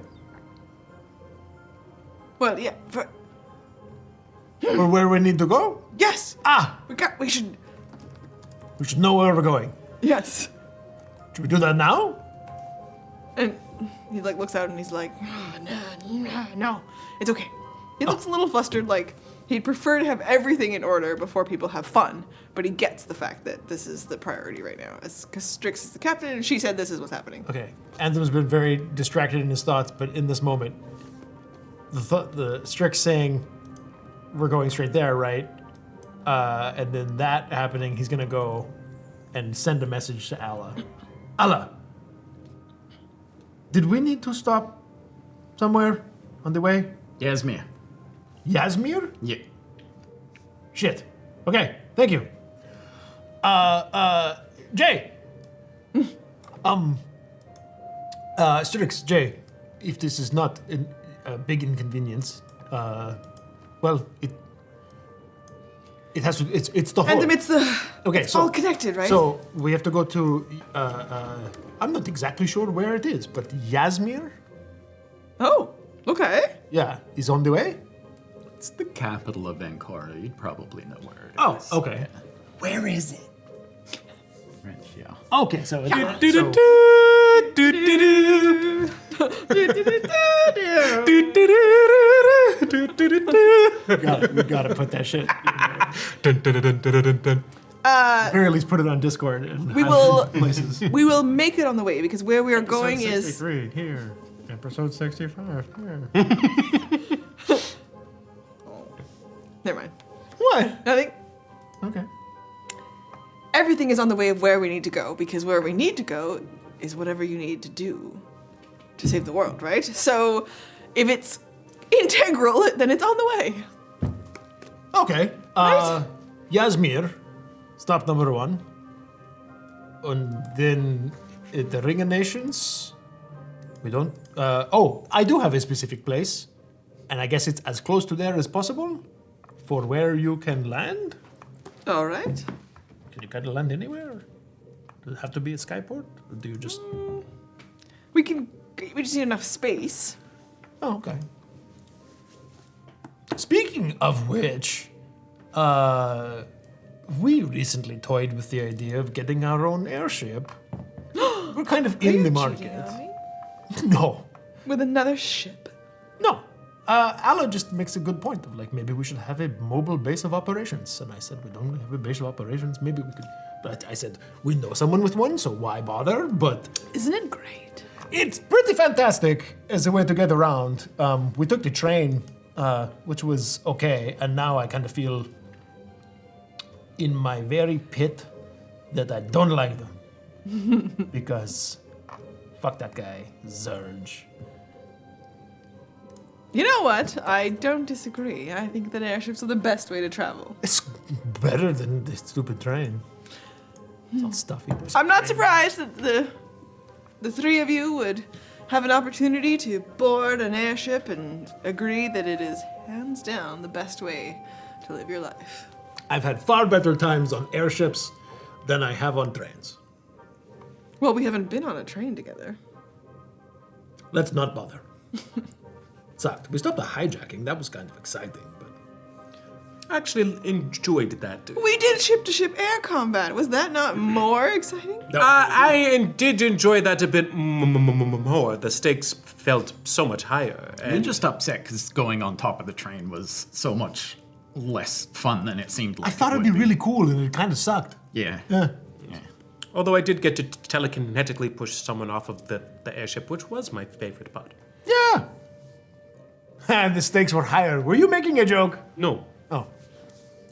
Well, yeah, for where we need to go? Yes! We should know where we're going. Yes. Should we do that now? And he looks out and he's like, no, it's okay. He looks a little flustered, like he'd prefer to have everything in order before people have fun, but he gets the fact that this is the priority right now. Because Strix is the captain and she said this is what's happening. Okay. Anthem's been very distracted in his thoughts, but in this moment, the Strix saying, we're going straight there, right? And then that happening, he's gonna go and send a message to Alla. Alla, did we need to stop somewhere on the way? Yasmir. Yasmir? Yeah. Shit. Okay, thank you. Jay. Strix, Jay, if this is not a big inconvenience, well, it has to. It's the whole. And it's the. Okay, it's so all connected, right? So we have to go to. I'm not exactly sure where it is, but Yasmir. Oh, okay. Yeah, is on the way. It's the capital of Ankara. You'd probably know where it is. Oh, okay. Yeah. Where is it? Right, yeah. Okay, so it's we gotta put that shit. Very least put it on Discord. And We will. places. We will make it on the way because where we are going is. 63 here. Episode 65 here. Never mind. What? Nothing. Okay. Everything is on the way of where we need to go because where we need to go is whatever you need to do to save the world, right? So if it's integral, then it's on the way. Okay. Yasmir, stop number 1. And then at the Ring of Nations. We don't. I do have a specific place, and I guess it's as close to there as possible for where you can land. All right. Can you kind of land anywhere? Does it have to be a skyport? Or do you just? We just need enough space. Oh, okay. Speaking of which, we recently toyed with the idea of getting our own airship. We're kind of in the market. No. With another ship? No. Alla just makes a good point of like, maybe we should have a mobile base of operations. And I said, we don't have a base of operations. Maybe we could. But I said, we know someone with one, so why bother? But isn't it great? It's pretty fantastic as a way to get around. We took the train, which was okay. And now I kind of feel in my very pit that I don't like them. Because fuck that guy, Zurge. You know what? I don't disagree. I think that airships are the best way to travel. It's better than the stupid train. It's all stuffy. I'm not surprised that the three of you would have an opportunity to board an airship and agree that it is hands down the best way to live your life. I've had far better times on airships than I have on trains. Well, we haven't been on a train together. Let's not bother. Sucked. We stopped the hijacking. That was kind of exciting, but I actually enjoyed that. We did ship-to-ship air combat. Was that not more exciting? I did enjoy that a bit more. The stakes felt so much higher. You're just upset because going on top of the train was so much less fun than it seemed like. I thought it'd be really cool, and it kind of sucked. Yeah. Although I did get to telekinetically push someone off of the airship, which was my favorite part. Yeah. And the stakes were higher. Were you making a joke? No. Oh.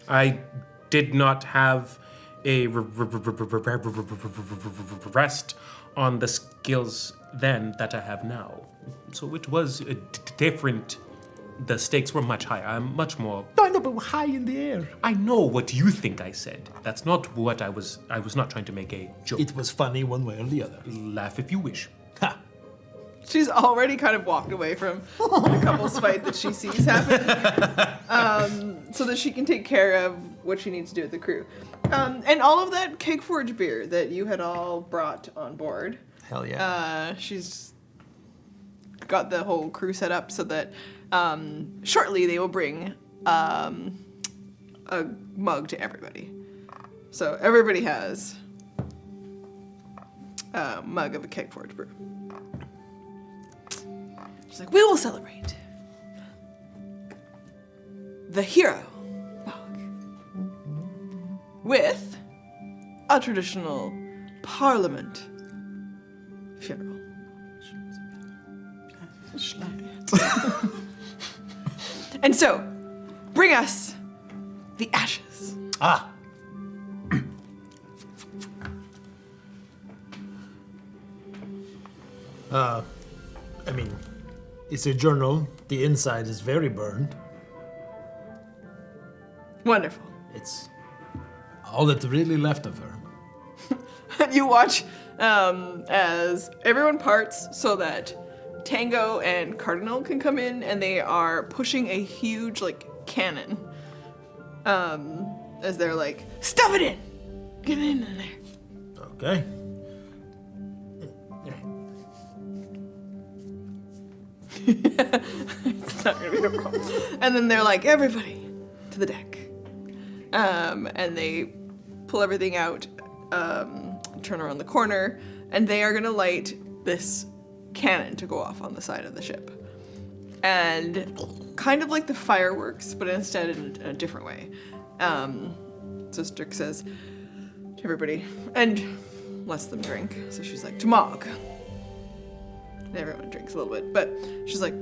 I did not have a rest on the skills then that I have now. So it was different. The stakes were much higher. I'm much more... No, I know, but we're high in the air. I know what you think I said. That's not what I was not trying to make a joke. It was funny one way or the other. Laugh if you wish. Ha! She's already kind of walked away from the couple's fight that she sees happen, so that she can take care of what she needs to do with the crew. And all of that Keg Forge beer that you had all brought on board. Hell yeah. She's got the whole crew set up so that shortly they will bring a mug to everybody. So everybody has a mug of a Keg Forge brew. She's like, we will celebrate the hero, Mogg, with a traditional parliament funeral. And so, bring us the ashes. Ah. I mean, it's a journal. The inside is very burned. Wonderful. It's all that's really left of her. And you watch as everyone parts so that Tango and Cardinal can come in, and they are pushing a huge, cannon. As they're like, stuff it in! Get it in there. Okay. It's not gonna be a problem. And then they're like, everybody to the deck. And they pull everything out, turn around the corner, and they are gonna light this cannon to go off on the side of the ship. And kind of like the fireworks, but instead in a different way. So Strick says to everybody, and lets them drink. So she's like, to Mogg. And everyone drinks a little bit, but she's like,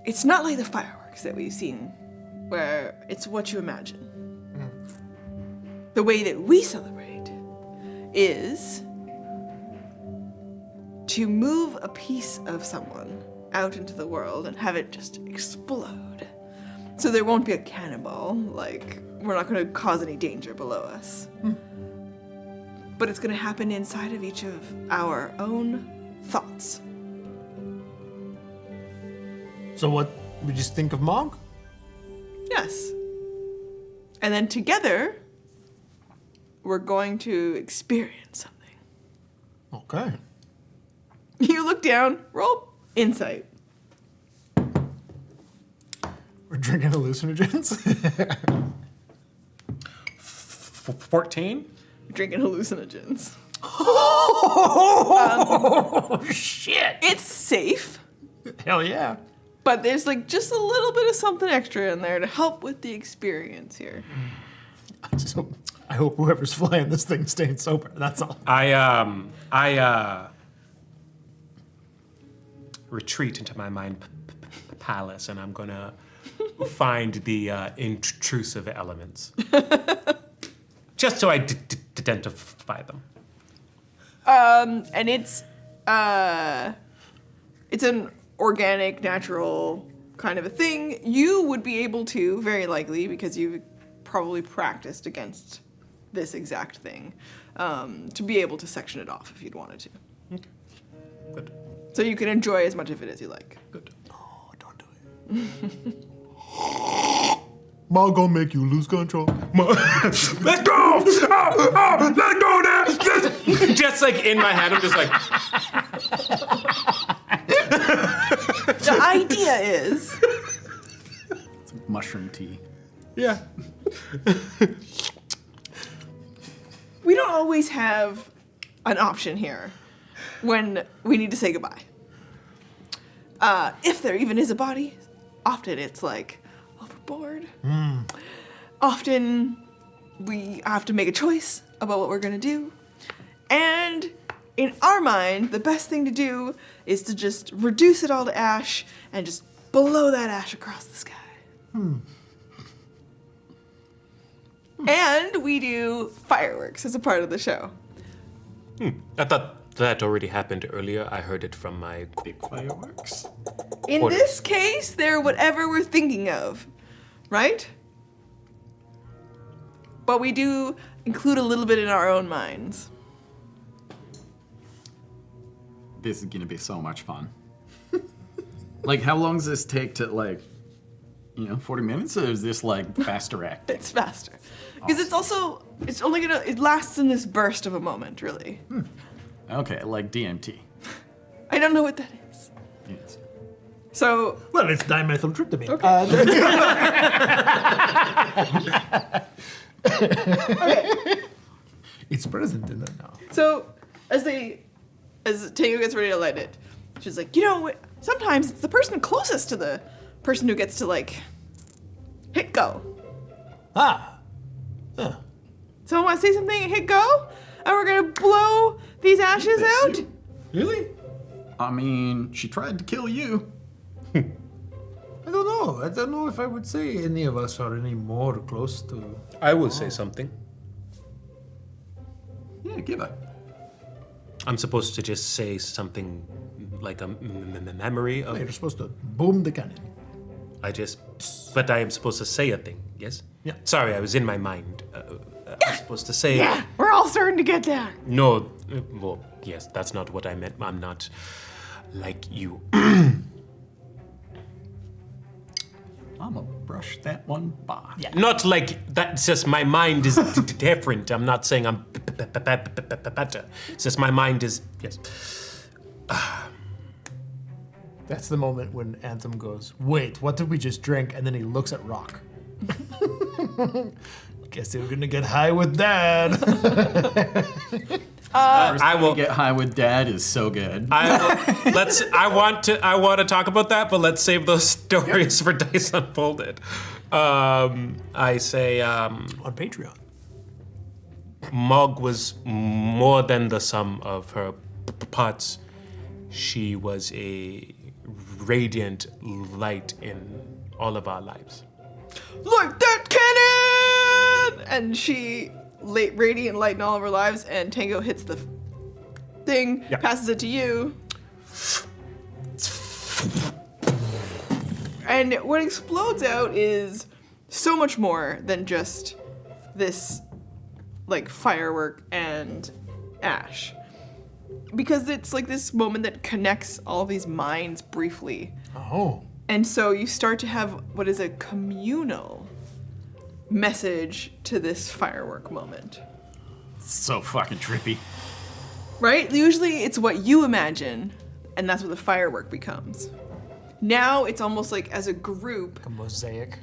it's not like the fireworks that we've seen, where it's what you imagine. The way that we celebrate is to move a piece of someone out into the world and have it just explode. So there won't be a cannonball, we're not going to cause any danger below us. but it's going to happen inside of each of our own thoughts. So what, we just think of Mogg? Yes. And then together, we're going to experience something. Okay. You look down, roll insight. We're drinking hallucinogens? 14? You're drinking hallucinogens. Oh, shit! It's safe. Hell yeah. But there's like just a little bit of something extra in there to help with the experience here. I hope whoever's flying this thing stays sober, that's all. I retreat into my mind palace, and I'm gonna find the intrusive elements. Just to identify them. And it's an organic, natural kind of a thing. You would be able to, very likely, because you've probably practiced against this exact thing, to be able to section it off if you'd wanted to. Okay. Good. So you can enjoy as much of it as you like. Good. Oh, don't do it. Mogg gonna make you lose control. Let's go! Oh, let go now! Just like in my head, I'm just like. The idea is. It's mushroom tea. Yeah. We don't always have an option here when we need to say goodbye. If there even is a body, often it's like overboard. Often we have to make a choice about what we're gonna do. And in our mind, the best thing to do is to just reduce it all to ash and just blow that ash across the sky. And we do fireworks as a part of the show. I thought that already happened earlier. I heard it from my big fireworks. In this case, they're whatever we're thinking of, right? But we do include a little bit in our own minds. This is gonna be so much fun. Like, how long does this take to, 40 minutes, or is this, faster acting? It's faster. Because it lasts in this burst of a moment, really. Okay, like DMT. I don't know what that is. Yes. So. Well, it's dimethyltryptamine. Okay. It's present in it now. So, as Tango gets ready to light it, she's like, sometimes it's the person closest to the person who gets to, hit go. Someone want to say something and hit go? And we're going to blow these ashes out? Really? I mean, she tried to kill you. I don't know. I don't know if I would say any of us are any more close to... I will say something. Yeah, give it. I'm supposed to just say something like a memory of... You're supposed to boom the cannon. But I am supposed to say a thing, yes? Yeah. Sorry, I was in my mind. I'm supposed to say... Yeah, we're all starting to get there. No, well, yes, that's not what I meant. I'm not like you. I'm gonna brush that one by. Yeah. Not like that. It's just my mind is different. I'm not saying I'm better. It's just my mind is, yes. That's the moment when Anthem goes, wait, what did we just drink? And then he looks at Rock. Guess they were gonna get high with Dad. I will get high with Dad is so good. I want to talk about that, but let's save those stories for Dice Unfolded. I say on Patreon. Mogg was more than the sum of her parts. She was a radiant light in all of our lives. Like that cannon! And she radiant light in all of her lives, and Tango hits the thing, passes it to you. And what explodes out is so much more than just this like firework and ash. Because it's like this moment that connects all these minds briefly. Oh. And so you start to have what is a communal message to this firework moment. So fucking trippy. Right? Usually it's what you imagine, and that's what the firework becomes. Now it's almost like as a group, a mosaic.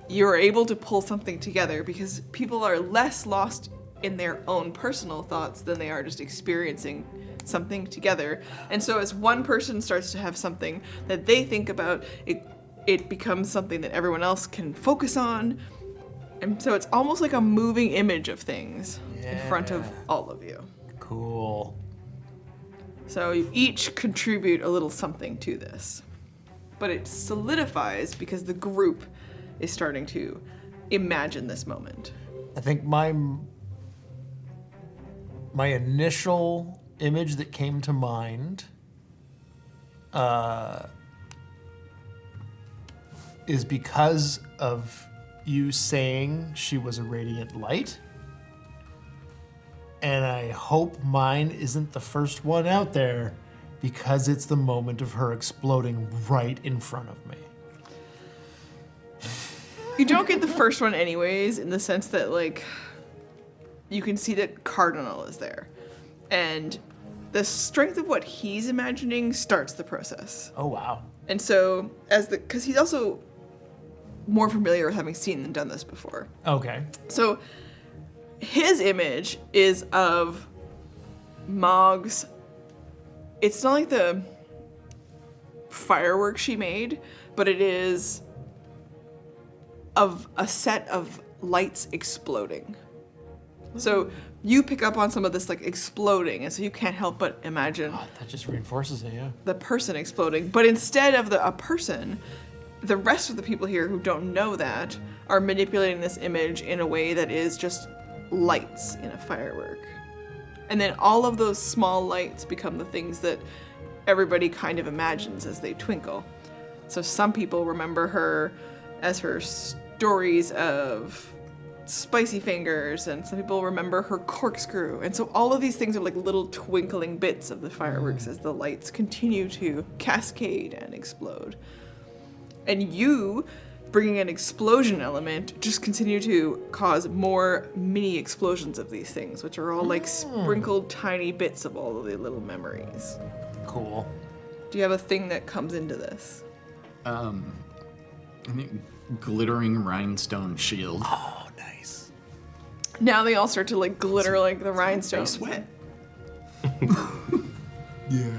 You're able to pull something together because people are less lost in their own personal thoughts than they are just experiencing something together. And so as one person starts to have something that they think about, it becomes something that everyone else can focus on. And so it's almost like a moving image of things in front of all of you. Cool. So you each contribute a little something to this. But it solidifies because the group is starting to imagine this moment. I think my initial image that came to mind is because of you saying she was a radiant light. And I hope mine isn't the first one out there because it's the moment of her exploding right in front of me. You don't get the first one anyways, in the sense that, like, you can see that Cardinal is there. And the strength of what he's imagining starts the process. Oh, wow. And so, because he's also more familiar with having seen and done this before. Okay. So, his image is of Mogg's. It's not like the fireworks she made, but it is of a set of lights exploding. So you pick up on some of this like exploding, and so you can't help but imagine that just reinforces it, yeah. the person exploding. But instead of a person, the rest of the people here who don't know that are manipulating this image in a way that is just lights in a firework. And then all of those small lights become the things that everybody kind of imagines as they twinkle. So some people remember her as her stories of spicy fingers, and some people remember her corkscrew. And so all of these things are like little twinkling bits of the fireworks as the lights continue to cascade and explode. And you, bringing an explosion element, just continue to cause more mini explosions of these things, which are all like sprinkled tiny bits of all of the little memories. Cool. Do you have a thing that comes into this? I think glittering rhinestone shield. Oh, nice. Now they all start to like glitter like the rhinestones. Sweat. Yeah.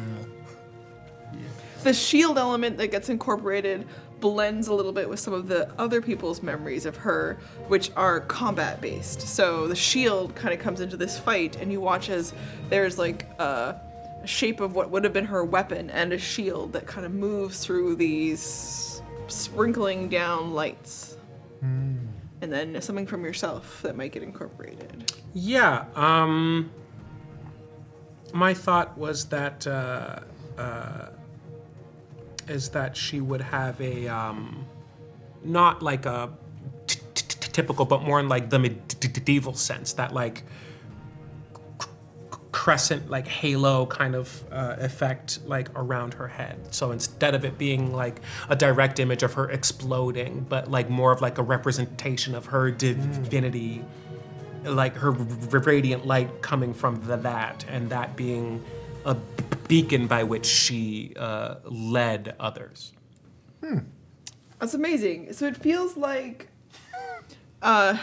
The shield element that gets incorporated blends a little bit with some of the other people's memories of her, which are combat based. So the shield kind of comes into this fight, and you watch as there's like a shape of what would have been her weapon and a shield that kind of moves through these sprinkling down lights. And then something from yourself that might get incorporated. Yeah, my thought was that is that she would have a not like a typical, but more in like the medieval sense, that like crescent, like halo kind of effect like around her head. So instead of it being like a direct image of her exploding, but like more of like a representation of her divinity, like her radiant light coming from that, and that being a beacon by which she led others. That's amazing. So it feels like the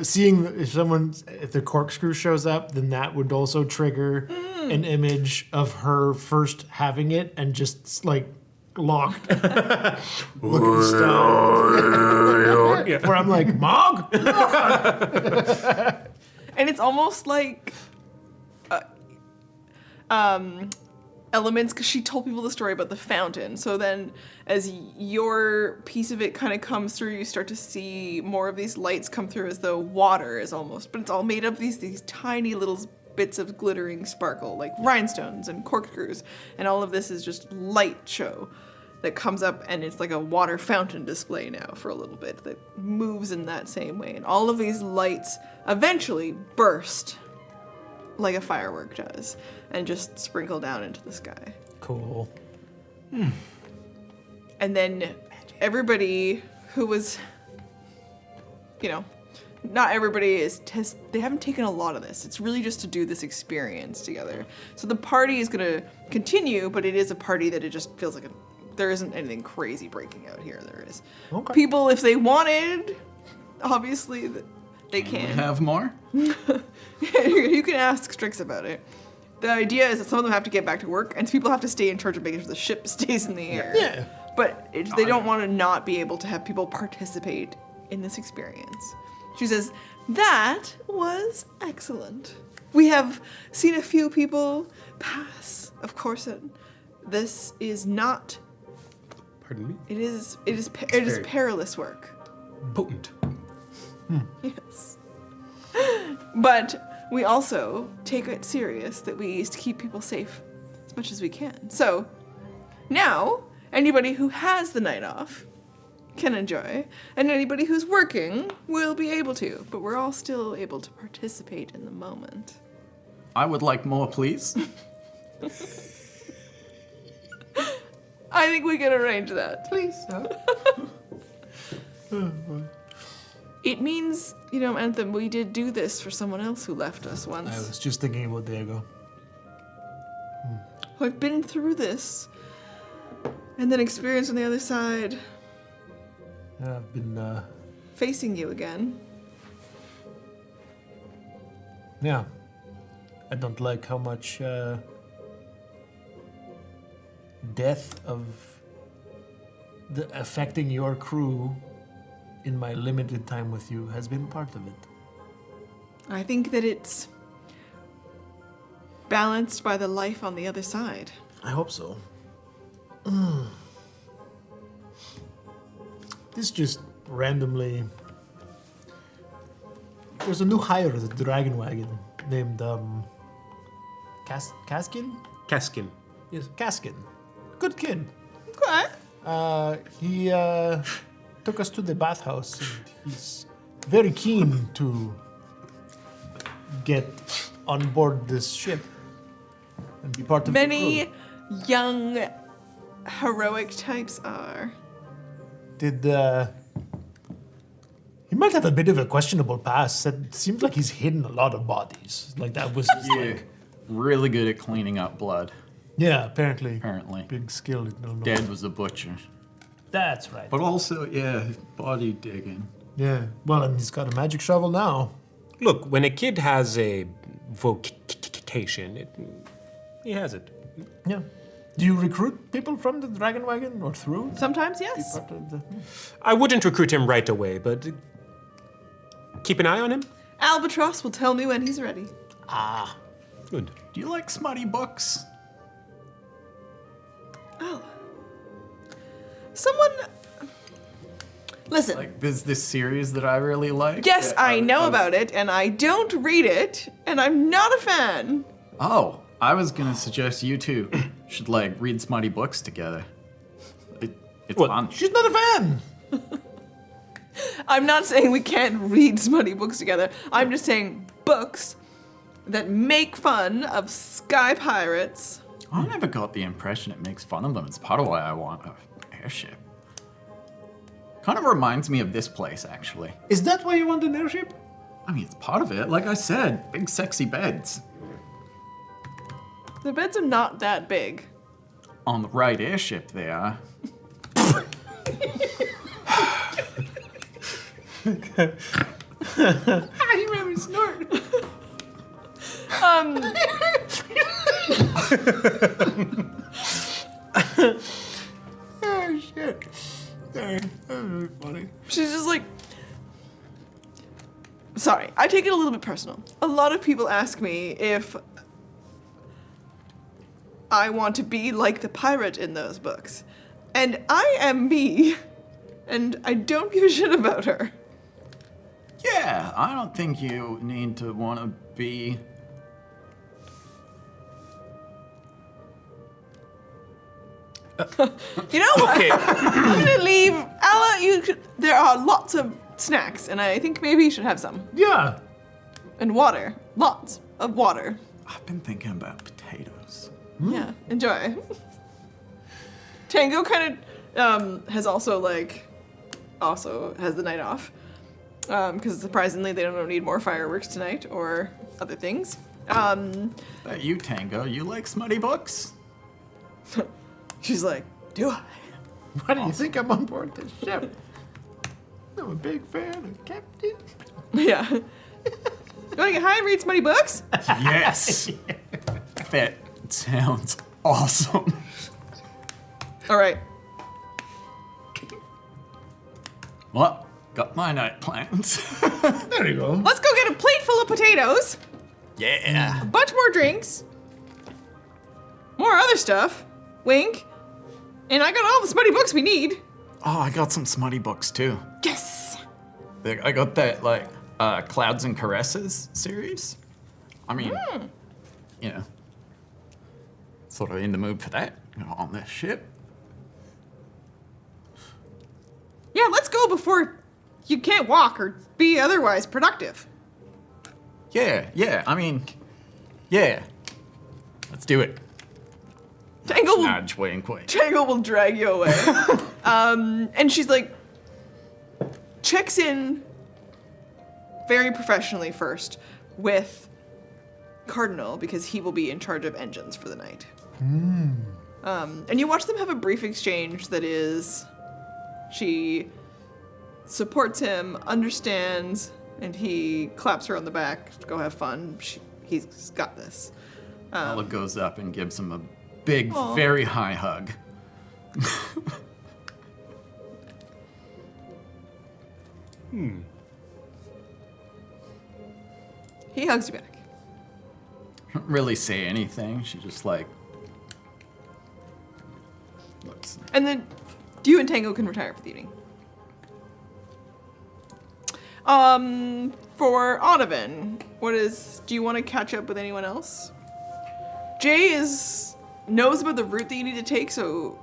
seeing if the corkscrew shows up, then that would also trigger an image of her first having it and just like locked looking stone. Where I'm like, Mogg? And it's almost like elements, because she told people the story about the fountain. So then as your piece of it kind of comes through, you start to see more of these lights come through as though water is almost, but it's all made of these tiny little bits of glittering sparkle, like rhinestones and corkscrews. And all of this is just light show. that comes up, and it's like a water fountain display now for a little bit that moves in that same way. And all of these lights eventually burst like a firework does and just sprinkle down into the sky. Cool. And then everybody who was, not everybody they haven't taken a lot of this. It's really just to do this experience together. So the party is going to continue, but it is a party that it just feels like there isn't anything crazy breaking out here. There is. Okay. People, if they wanted, obviously they can. Have more? You can ask Strix about it. The idea is that some of them have to get back to work, and people have to stay in charge of making sure the ship stays in the air. Yeah. But they don't want to not be able to have people participate in this experience. She says, that was excellent. We have seen a few people pass, of course. This is not... Pardon me? It is perilous work. Potent. Yes. But we also take it serious that we used to keep people safe as much as we can. So now, anybody who has the night off can enjoy, and anybody who's working will be able to, but we're all still able to participate in the moment. I would like more, please. I think we can arrange that. Please. It means, Anthem, we did do this for someone else who left us once. I was just thinking about Diego. I've been through this, and then experienced on the other side. Yeah, I've been, facing you again. Yeah. I don't like how much, death of affecting your crew in my limited time with you has been part of it. I think that it's balanced by the life on the other side. I hope so. This just randomly... There's a new hire at the Dragon Wagon named, Kaskin? Kaskin. Yes, Kaskin. Good kid. Okay. He took us to the bathhouse, and he's very keen to get on board this ship and be part of the Many crew. young, heroic types are. He might have a bit of a questionable past. It seems like he's hidden a lot of bodies. Like that was his, really good at cleaning up blood. Yeah, apparently. Big skill. Dad was a butcher. That's right. But also, body digging. Yeah, well, and he's got a magic shovel now. Look, when a kid has a vocation, he has it. Yeah. Do you recruit people from the Dragon Wagon or through? Sometimes, yes. I wouldn't recruit him right away, but keep an eye on him. Albatross will tell me when he's ready. Ah. Good. Do you like smutty books? Oh. Someone... Listen. Like, there's this series that I really like. Yes, I know about it, and I don't read it, and I'm not a fan. Oh, I was gonna suggest you two should, read smutty books together. It's fun. She's not a fan! I'm not saying we can't read smutty books together. I'm just saying books that make fun of sky pirates. I never got the impression it makes fun of them. It's part of why I want an airship. Kind of reminds me of this place, actually. Is that why you want an airship? I mean, it's part of it. Like I said, big sexy beds. The beds are not that big. On the right airship, they are. You made me snort. Oh, shit. Sorry, that was really funny. She's just like... Sorry, I take it a little bit personal. A lot of people ask me if I want to be like the pirate in those books. And I am me. And I don't give a shit about her. Yeah, I don't think you need to want to be... You know what? Okay. I'm gonna leave. Ella, there are lots of snacks, and I think maybe you should have some. Yeah. And water. Lots of water. I've been thinking about potatoes. Yeah, enjoy. Tango kind of has also has the night off. Because surprisingly, they don't need more fireworks tonight or other things. You, Tango, you like smutty books? She's like, do I? Why do you think I'm on board this ship? I'm a big fan of Captain. Yeah. You want to get high and read smutty books? Yes. That sounds awesome. All right. Well, got my night plans. There you go. Let's go get a plate full of potatoes. Yeah. A bunch more drinks. More other stuff. Wink. And I got all the smutty books we need. Oh, I got some smutty books too. Yes. I got that Clouds and Caresses series. I mean, you know, sort of in the mood for that on this ship. Yeah, let's go before you can't walk or be otherwise productive. Yeah. I mean, yeah. Let's do it. Tangle will, Nudge, wink, wink. Tangle will drag you away. And she's like, checks in very professionally first with Cardinal because he will be in charge of engines for the night. And you watch them have a brief exchange that is, she supports him, understands, and he claps her on the back. Go have fun. He's got this. Ella goes up and gives him a big, Aw. very high hug. He hugs you back. Don't really say anything. She just looks. And then you and Tango can retire for the evening. For Odovan, do you want to catch up with anyone else? Jay knows about the route that you need to take, so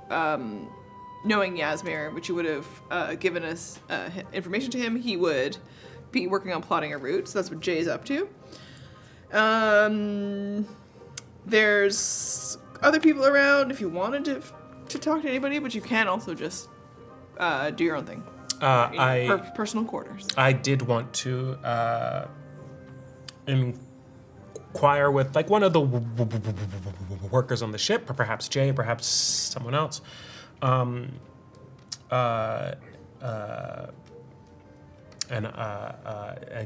knowing Yasmir, which you would have given us information to him, he would be working on plotting a route, so that's what Jay's up to. There's other people around if you wanted to talk to anybody, but you can also just do your own thing. Personal quarters. I did want to inquire with like one of the workers on the ship, or perhaps Jay, perhaps someone else, and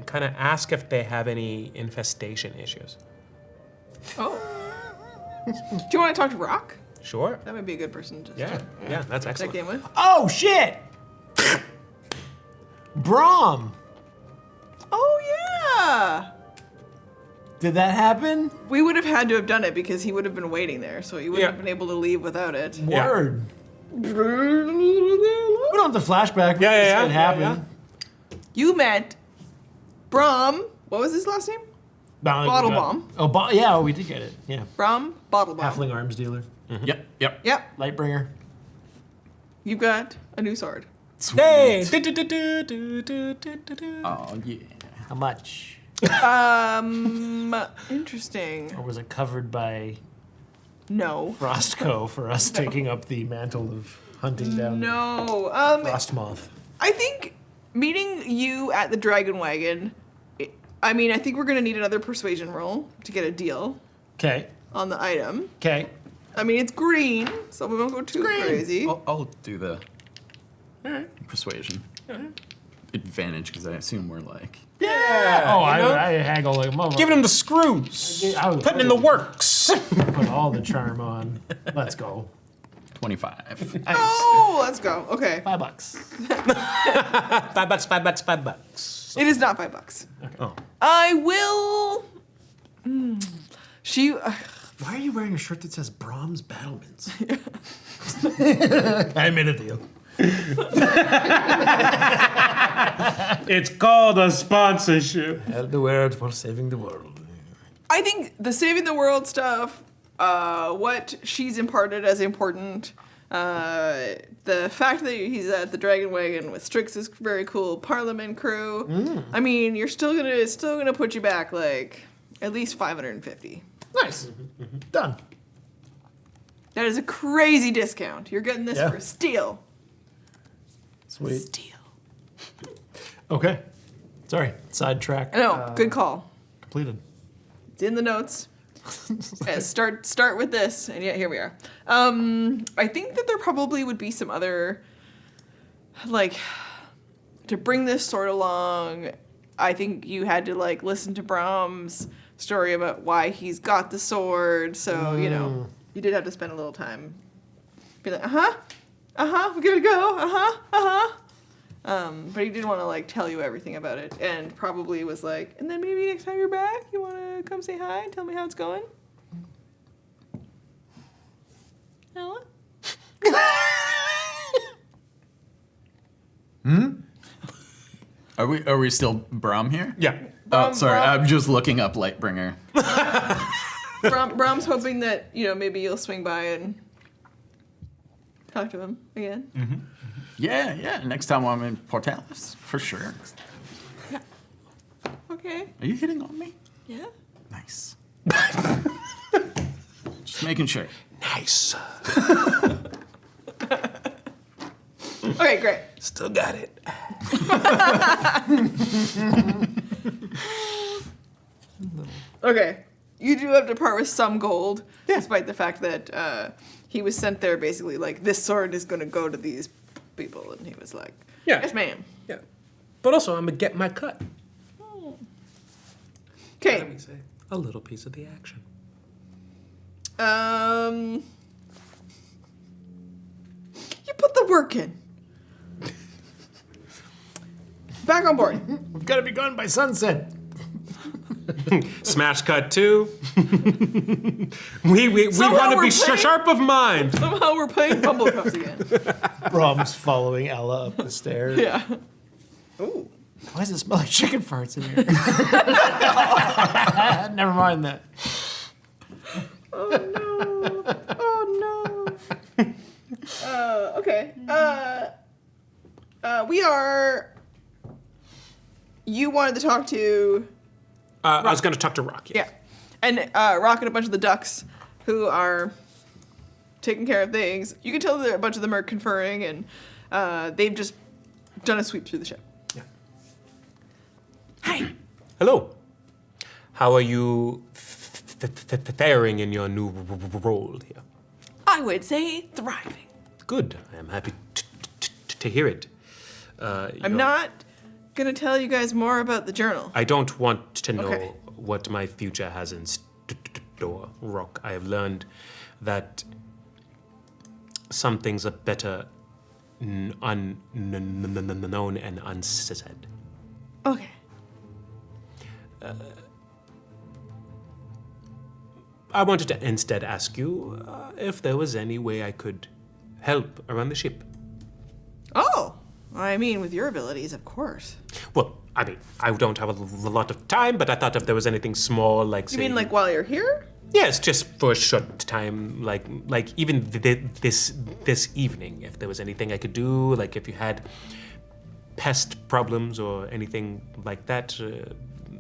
kind of ask if they have any infestation issues. Oh. Do you want to talk to Rock? Sure. That might be a good person to Yeah, that's excellent. check in with. Oh, shit! Brahm! Oh, yeah! Did that happen? We would have had to have done it because he would have been waiting there, so he wouldn't have been able to leave without it. Word. We don't have the flashback. Yeah. It happened. You met Brahm. What was his last name? Bottle Bomb. Oh, we did get it. Yeah. Brahm, Bottle Bomb. Halfling arms dealer. Yep. Yep. Lightbringer. You've got a new sword. Sweet. Hey! Oh, yeah. How much? Interesting. Or was it covered by No. Frostco for us taking up the mantle of hunting down No. Frost Moth? I think meeting you at the Dragon Wagon, I think we're going to need another persuasion roll to get a deal Okay. on the item. Okay. It's green, so we won't go too crazy. I'll do the persuasion. Advantage, because I assume we're like... Yeah. Oh, I haggle like a motherfucker. Giving him the screws. Putting in the works. Put all the charm on. Let's go. 25. Oh, let's go. Okay. $5. $5. It is not $5. Okay. Oh. I will... She... Why are you wearing a shirt that says Brahms Battlements? I made a deal. It's called a sponsorship. I had to wear it for saving the world. I think the saving the world stuff, what she's imparted as important, The fact that he's at the Dragon Wagon with Strix is very cool. Parliament crew. I mean, you're still gonna put you back like at least 550. Nice. Done. That is a crazy discount. You're getting this for a steal. Sweet. Steal. Okay. Sorry. Sidetrack. No, good call. Completed. It's in the notes. Start with this, and yet here we are. I think that there probably would be some other, like, to bring this sword along. I think you had to like listen to Brahms' story about why he's got the sword. So you know, you did have to spend a little time. Be like, we gotta go. But he didn't want to like tell you everything about it, and probably was like, and then maybe next time you're back, you want to come say hi and tell me how it's going. Ella? Are we still Brahm here? Yeah. Oh, sorry. I'm just looking up Lightbringer. Brahm's hoping that maybe you'll swing by and talk to him again. Mm-hmm. Yeah. Next time I'm in Portalis, for sure. Yeah. Okay. Are you hitting on me? Yeah. Nice. Just making sure. Nice. Okay, great. Still got it. Okay. You do have to part with some gold, despite the fact that he was sent there basically like, this sword is going to go to these people. And he was like, yes, ma'am. Yeah. But also, I'm going to get my cut. Okay. Let me say, a little piece of the action. You put the work in. Back on board. We've got to be gone by sunset. Smash cut 2. we want to be sharp of mind. Somehow we're playing Bumblecups again. Brahms following Ella up the stairs. Yeah. Ooh. Why does it smell like chicken farts in here? Never mind that. Oh no. Okay. We are. You wanted to talk to. I was going to talk to Rock. Yeah. And Rock and a bunch of the ducks who are taking care of things. You can tell that a bunch of them are conferring, and they've just done a sweep through the ship. Yeah. Hi. Hello. How are you faring in your new role here? I would say thriving. Good. I am happy to hear it. I'm not gonna tell you guys more about the journal. I don't want to know Okay. what my future has in store, Rock. I have learned that some things are better unknown and unsaid. Okay. I wanted to instead ask you if there was any way I could help around the ship. Oh, I mean, with your abilities, of course. Well, I mean, I don't have a lot of time, but I thought if there was anything small, like You say, mean like while you're here? yes, just for a short time, like even this evening, if there was anything I could do, like if you had pest problems or anything like that,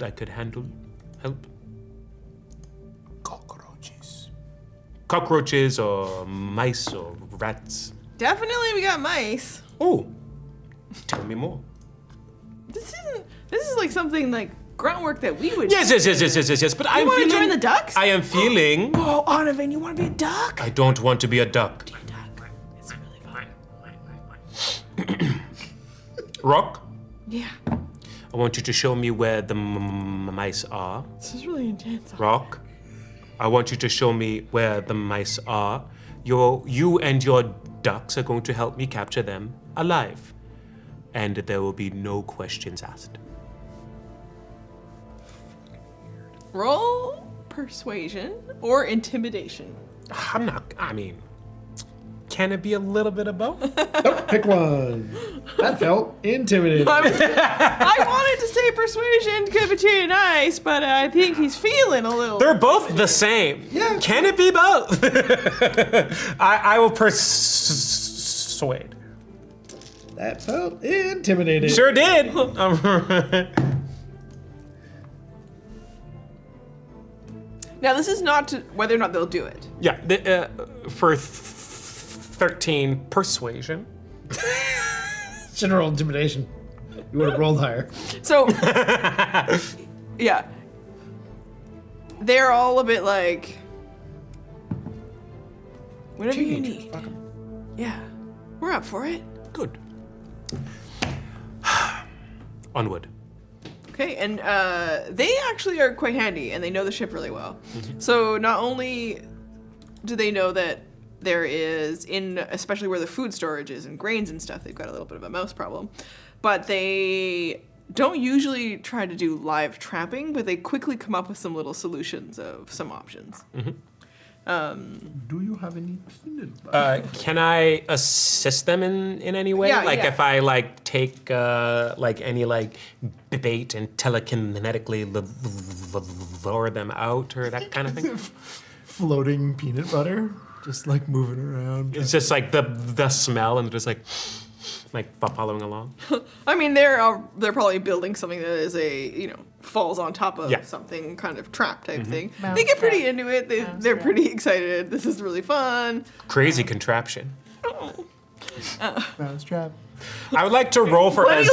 I could help. Cockroaches or mice or rats. Definitely, we got mice. Oh, tell me more. This is like something like grunt work that we would. Yes. But You I'm want to feeling. join the ducks? I am feeling. Oh, Onavin, you want to be a duck? I don't want to be a duck. It's really fun. Rock, Yeah. I want you to show me where the mice are. This is really intense. Rock, I want you to show me where the mice are. You and your ducks are going to help me capture them alive. And there will be no questions asked. Roll persuasion or intimidation. I mean, Can it be a little bit of both? Nope, pick one. That felt intimidating. I wanted to say persuasion could be too nice, but I think he's feeling a little. They're both the same. Yeah. Can it be both? I will persuade. That felt intimidating. Sure did. Now, this is not to whether or not they'll do it. Yeah, for 13 persuasion. General intimidation. You would have rolled higher. So, yeah. They're all a bit like, whatever you need. Yeah, we're up for it. Good. Onward. Okay, and they actually are quite handy, and they know the ship really well. So not only do they know that there is, especially where the food storage is and grains and stuff, they've got a little bit of a mouse problem, but they don't usually try to do live trapping, but they quickly come up with some little solutions of some options. Do you have any peanut butter? Can I assist them in any way? Yeah, like yeah. if I take any bait and telekinetically lure them out or that kind of thing? Floating peanut butter, just like moving around. It's just like the smell and just like following along. I mean, they're probably building something that is falls on top of something kind of trap type thing. They get pretty into it. They're pretty excited. This is really fun. Crazy contraption. Mouse trap. I would like to roll for a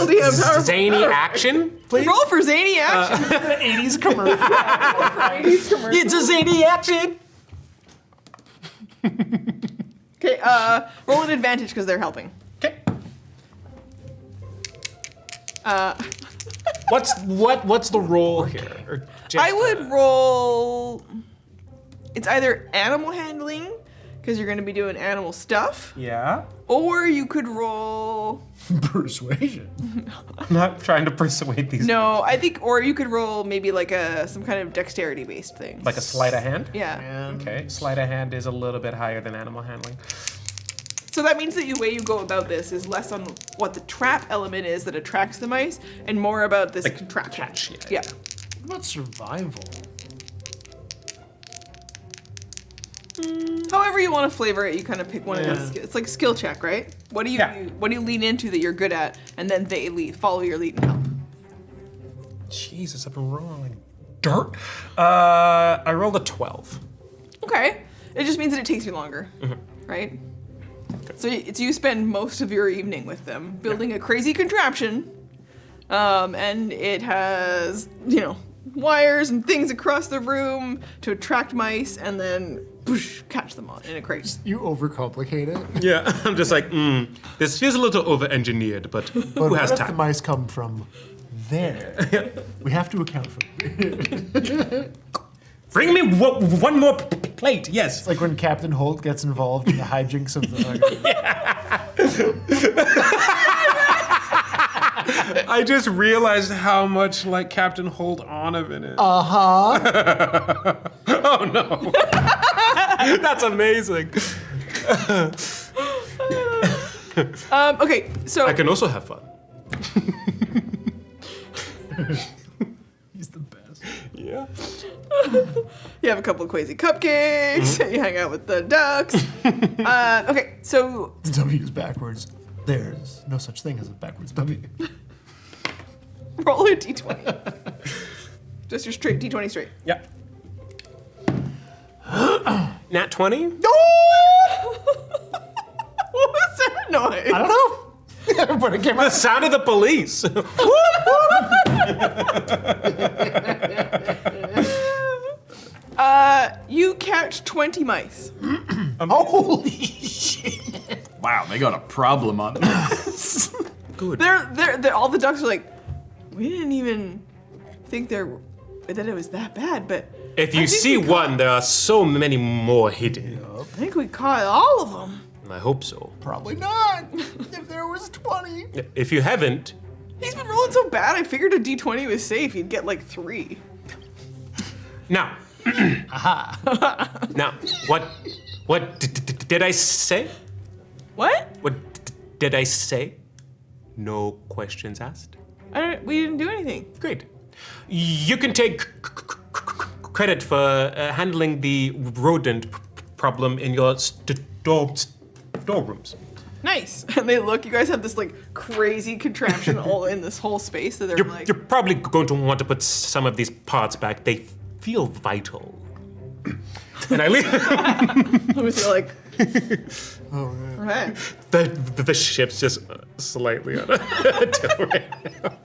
zany action, please. Roll for zany action. The 80s commercial. It's a zany action. Okay, roll an advantage because they're helping. Okay. What's the roll here? Or just, I would roll. It's either animal handling, because you're going to be doing animal stuff. Yeah. Or you could roll. Persuasion. I'm not trying to persuade these. No, I think, or you could roll maybe like some kind of dexterity-based thing. Like a sleight of hand? Yeah. Okay. Sleight of hand is a little bit higher than animal handling. So that means that the way you go about this is less on what the trap element is that attracts the mice, and more about this contraption. Catch, yeah. What about survival? However you want to flavor it, you kind of pick one of those. It's like skill check, right? What do you lean into that you're good at, and then they follow your lead and help. Jesus, I've been rolling dirt. I rolled a 12. Okay, it just means that it takes you longer, right? So you spend most of your evening with them building a crazy contraption, and it has wires and things across the room to attract mice, and then catch them all in a crate. You overcomplicate it. Yeah, I'm just like, this feels a little over-engineered, but who has what if time? the mice come from there? We have to account for it. Bring me one more plate, yes. It's like when Captain Holt gets involved in the hijinks of the... I just realized how much like Captain Holt Onovan is. Uh-huh. Oh no. That's amazing. Okay, so... I can also have fun. He's the best. Yeah. You have a couple of crazy cupcakes, you hang out with the ducks. Okay, so... The W is backwards. There's no such thing as a backwards W. Roll a d20. Just your straight d20 straight. Yep. Nat 20? No! What was that noise? I don't know. But it came The sound of the police. You catch 20 mice. Holy shit. Wow, they got a problem on this. Good. They're all the ducks are like, we didn't even think that it was that bad, but If you see one, there are so many more hidden. I think we caught all of them. I hope so. Probably not. If there was 20. If you haven't, He's been rolling so bad, I figured a d20 was safe. You'd get like 3. now. Now, what did I say? What? What did I say? No questions asked? We didn't do anything. Great. You can take credit for handling the rodent problem in your storerooms. Nice. And they look, you guys have this like crazy contraption all in this whole space that they're like. You're probably going to want to put some of these parts back. They feel vital. And I leave. Let me feel like. Oh, man. Right. The ship's just slightly on a tilt right now.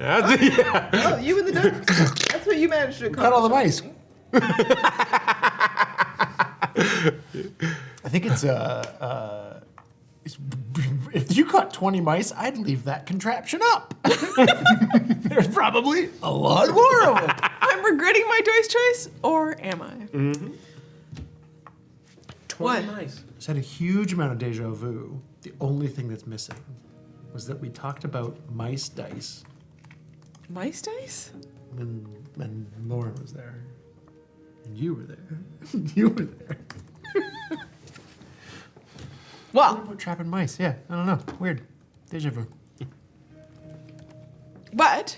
Yeah. Oh, you and the duck. That's what you managed to accomplish. Cut all the mice. I think it's if you caught 20 mice, I'd leave that contraption up. There's probably a lot more of them. I'm regretting my choice, or am I? Mm-hmm. 20 mice. Just had a huge amount of deja vu. The only thing that's missing was that we talked about mice dice. Mice dice? When Lauren was there. And you were there. You were there. Well, we're trapping mice. Yeah, I don't know. Weird. Deja vu. But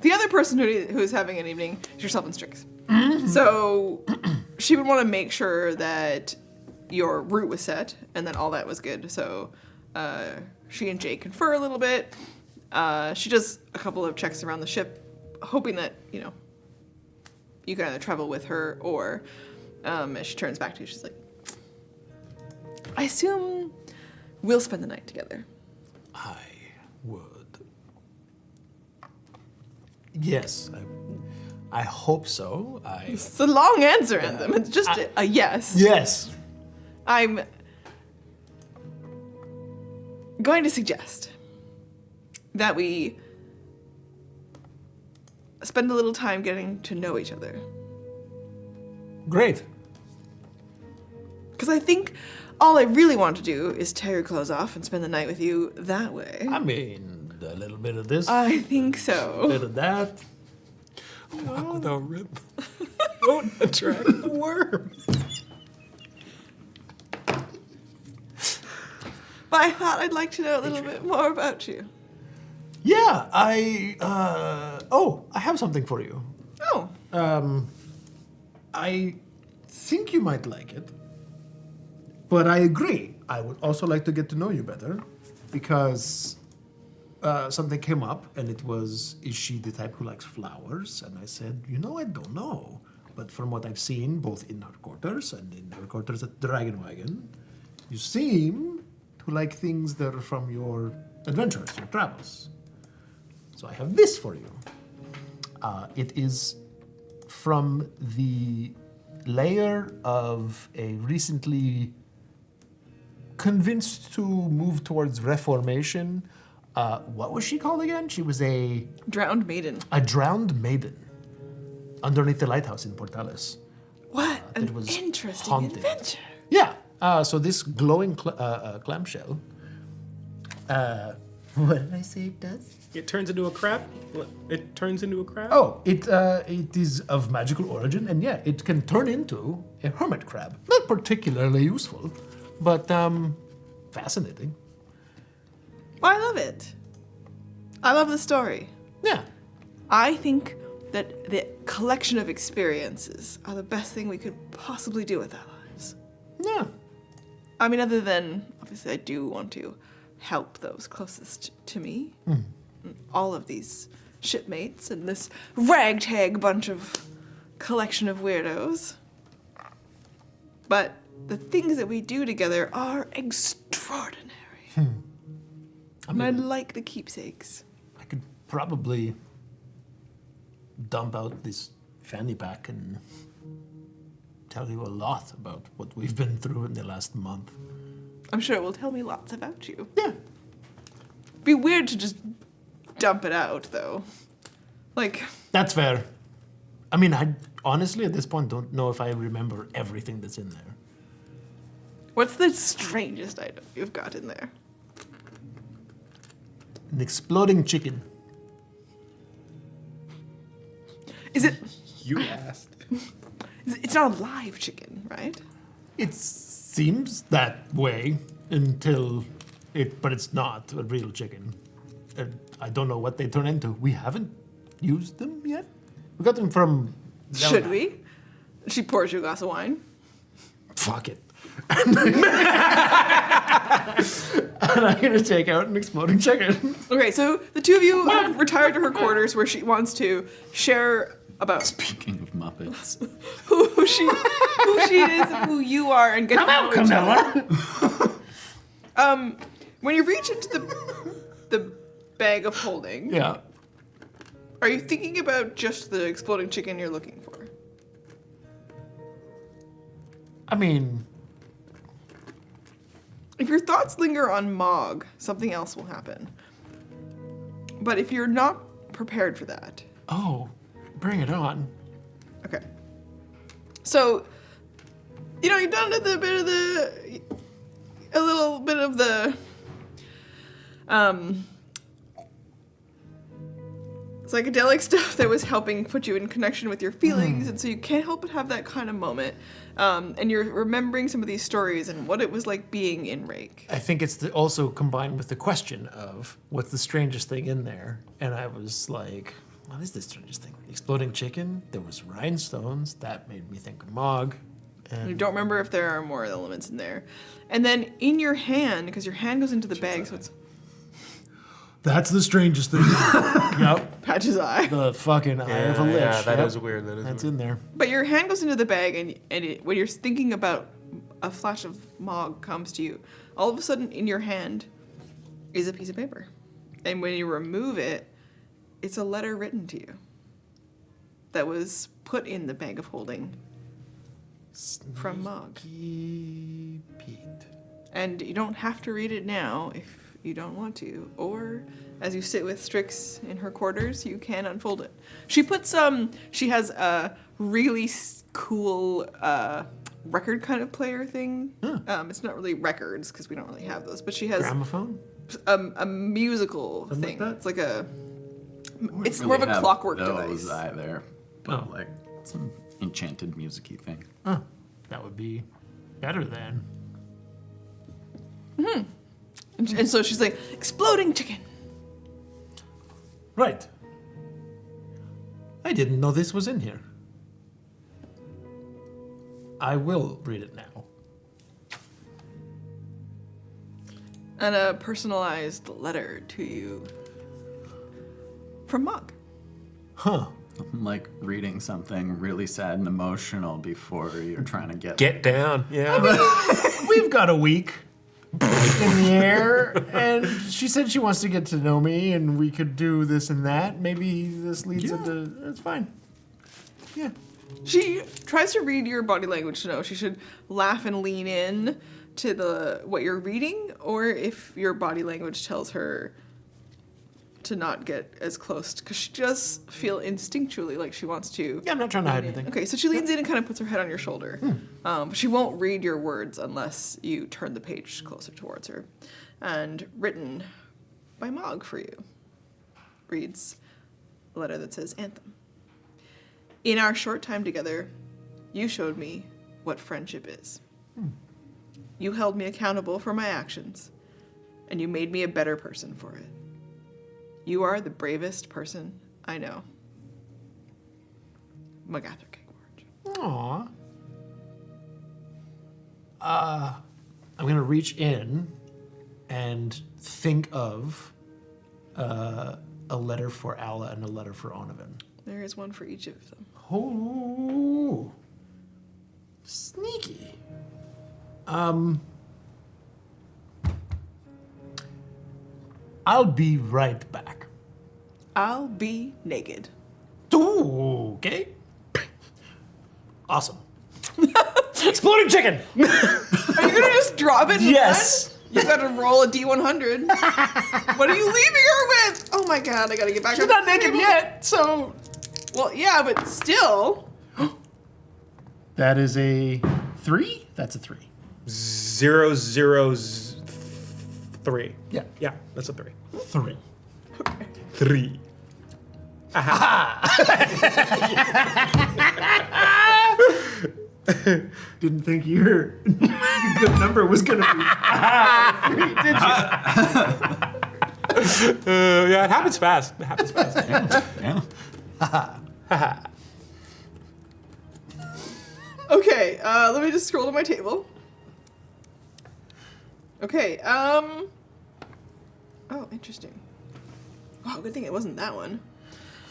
the other person who's having an evening is yourself and Strix. So she would want to make sure that your route was set and that all that was good. So she and Jay confer a little bit. She does a couple of checks around the ship, hoping that, you can either travel with her or as she turns back to you, she's like, I assume we'll spend the night together. I would. Yes, I hope so. It's a long answer, Anthem. It's just a yes. Yes. I'm going to suggest that we spend a little time getting to know each other. Great. Because I think all I really want to do is tear your clothes off and spend the night with you that way. I mean, a little bit of this. I think so. A bit of that. Walk without rib. Don't attract the worm. But I thought I'd like to know a little bit more about you. Yeah, I have something for you. Oh. I think you might like it. But I agree. I would also like to get to know you better because something came up and it was, is she the type who likes flowers? And I said, I don't know. But from what I've seen, both in our quarters and in our quarters at Dragon Wagon, you seem to like things that are from your adventures, your travels. So I have this for you. It is from the layer of a recently convinced to move towards reformation. What was she called again? She was a... Drowned maiden. A drowned maiden. Underneath the lighthouse in Portales. What an was interesting haunted. adventure. Yeah. So this glowing clamshell... what did I say it does? It turns into a crab? It turns into a crab? Oh, it is of magical origin, and yeah, it can turn into a hermit crab. Not particularly useful, but fascinating. Well, I love it. I love the story. Yeah. I think that the collection of experiences are the best thing we could possibly do with our lives. Yeah. I mean, other than, obviously, I do want to help those closest to me. All of these shipmates and this ragtag bunch of collection of weirdos. But the things that we do together are extraordinary. And I like the keepsakes. I could probably dump out this fanny pack and tell you a lot about what we've been through in the last month. I'm sure it will tell me lots about you. Yeah. Be weird to just dump it out, though. Like... That's fair. I mean, I honestly, at this point, don't know if I remember everything that's in there. What's the strangest item you've got in there? An exploding chicken. Is it... You asked. It's not a live chicken, right? It seems that way until but it's not a real chicken. And I don't know what they turn into. We haven't used them yet. We got them from. Should we? She pours you a glass of wine. Fuck it. And I'm gonna take out an exploding chicken. Okay, so the two of you have retired to her quarters where she wants to share about Speaking of Muppets. who she is, and who you are, and get to know each other. When you reach into the bag of holding, Yeah. are you thinking about just the exploding chicken you're looking for? I mean, if your thoughts linger on Mogg, something else will happen. But if you're not prepared for that, bring it on. okay. So, you've done a little bit of the psychedelic stuff that was helping put you in connection with your feelings, and so you can't help but have that kind of moment. And you're remembering some of these stories and what it was like being in Rake. I think it's also combined with the question of what's the strangest thing in there, and I was like, what is the strangest thing? Exploding chicken. There was rhinestones. That made me think of Mogg. And You don't remember if there are more elements in there. And then in your hand, because your hand goes into the bag, so it's that's the strangest thing. Yep. Patch's eye. The fucking eye of a lich. Yeah, that Yep. is weird. That's in there. But your hand goes into the bag, and when you're thinking about a flash of Mogg comes to you, all of a sudden in your hand is a piece of paper. And when you remove it, it's a letter written to you that was put in the bag of holding from Mogg. Pete. And you don't have to read it now if you don't want to. Or as you sit with Strix in her quarters, you can unfold it. She has a really cool record kind of player thing. It's not really records because we don't really have those, but she has Gramophone? a musical Something thing. like that? It's like it's Really more of a have clockwork those device. either, but like some enchanted music-y thing. Oh, that would be better then. And so she's like, exploding chicken. Right. I didn't know this was in here. I will read it now. And a personalized letter to you from Mogg. Huh. Like reading something really sad and emotional before you're trying to Get down. Yeah. We've got a week in the air, and she said she wants to get to know me, and we could do this and that. Maybe this leads into. It's fine. Yeah. She tries to read your body language to know if she should laugh and lean in to what you're reading, or if your body language tells her to not get as close, because she does feel instinctually like she wants to. Yeah, I'm not trying to hide lean in. anything. Okay, so she leans in and kind of puts her head on your shoulder. But she won't read your words unless you turn the page closer towards her. And written by Mogg for you reads a letter that says, Anthem. In our short time together, you showed me what friendship is. You held me accountable for my actions, and you made me a better person for it. You are the bravest person I know. MacArthur Kingforge. Aww. I'm gonna reach in and think of a letter for Alla and a letter for Onavan. There is one for each of them. Oh, sneaky. I'll be right back. I'll be naked. Okay. Awesome. Exploding chicken! Are you gonna just drop it? Yes. You gotta roll a D100. What are you leaving her with? Oh my god, I gotta get back. She's not naked yet, so. Well, yeah, but still. That is a 3? That's a 3. 0, 0, 3. Yeah. Yeah, that's a 3. 3. 3. Didn't think your good number was gonna be 3, did you? Yeah, it happens fast. It happens fast. Yeah. Okay, let me just scroll to my table. Okay, oh, interesting. Wow, good thing it wasn't that one.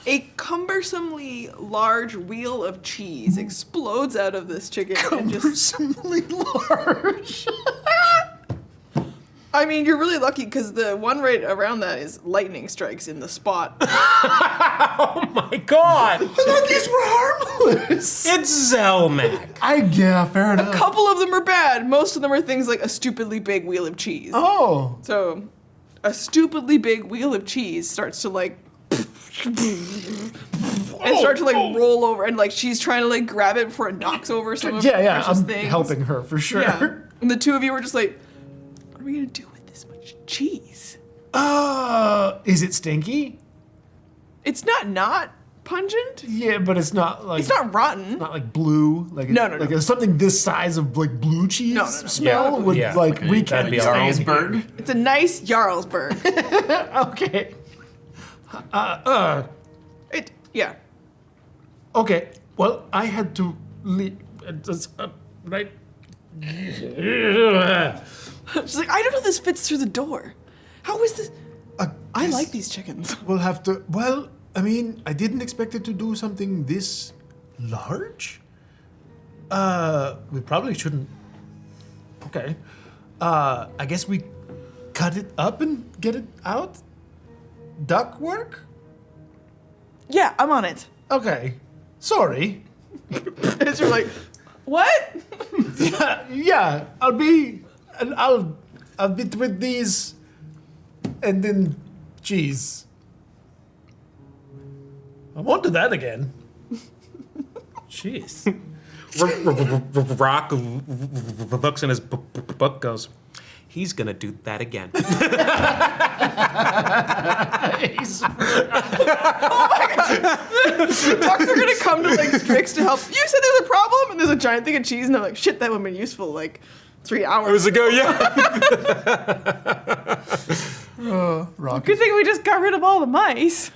A cumbersomely large wheel of cheese explodes out of this chicken. Cumbersomely large. I mean, you're really lucky because the one right around that is lightning strikes in the spot. Oh my god! I thought these were harmless. It's Zelmac. Yeah, fair enough. A couple of them are bad. Most of them are things like a stupidly big wheel of cheese. Oh. So, a stupidly big wheel of cheese starts to like and start to like roll over, and like she's trying to like grab it before it knocks over some of her precious I'm things. helping her for sure. Yeah. And the two of you were just like, what are we gonna do with this much cheese? Is it stinky? It's not pungent. Yeah, but it's not like It's not rotten. not like blue. Like No, like it's something this size of like blue cheese smell Yeah, would yeah. like Okay, wreak that'd be Jarlsberg. It's a nice Jarlsberg. Okay. Yeah. Okay. Well, I had to leave. Right. She's like, I don't know if this fits through the door. How is this? I like these chickens. We'll have to. Well, I mean, I didn't expect it to do something this large. We probably shouldn't. Okay. I guess we cut it up and get it out. Duck work? Yeah, I'm on it. Okay. Sorry. And you're like, what? Yeah. I'll be with these, and then cheese. I won't do that again. Jeez. Rock looks in his book, goes, he's gonna do that again. Oh my god! The ducks are gonna come to like Strix to help. You said there's a problem, and there's a giant thing of cheese, and they're like, shit, that would have been useful like 3 hours ago. Yeah. Rock. Good thing we just got rid of all the mice.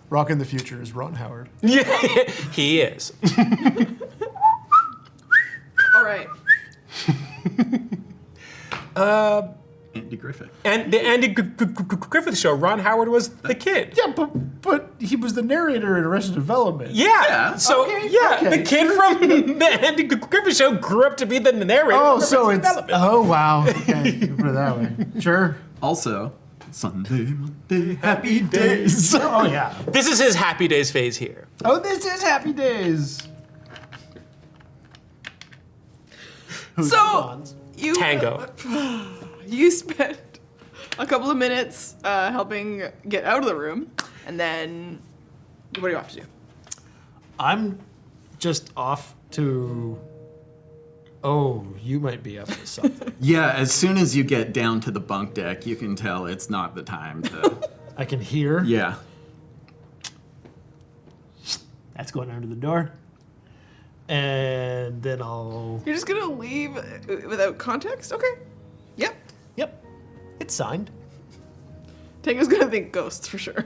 Rock in the future is Ron Howard. Yeah, he is. All right. Andy Griffith. And the Andy Griffith show, Ron Howard was the kid. Yeah, but he was the narrator in Arrested Development. Yeah. So Okay, yeah, okay. the kid from the Andy Griffith show grew up to be the narrator. Oh, for so Arrested it's Development. oh wow. Okay, you put it that way. Sure. Also, Sunday, Monday, happy days. Oh yeah. This is his Happy Days phase here. Oh, this is Happy Days. So you Tango. You spent a couple of minutes helping get out of the room, and then what do you have to do? I'm just off to. Oh, you might be up to something. Yeah, as soon as you get down to the bunk deck, you can tell it's not the time to. I can hear. Yeah. That's going under the door. And then I'll. You're just gonna leave without context? Okay. Yep. Yep. It's signed. Tango's gonna think ghosts for sure.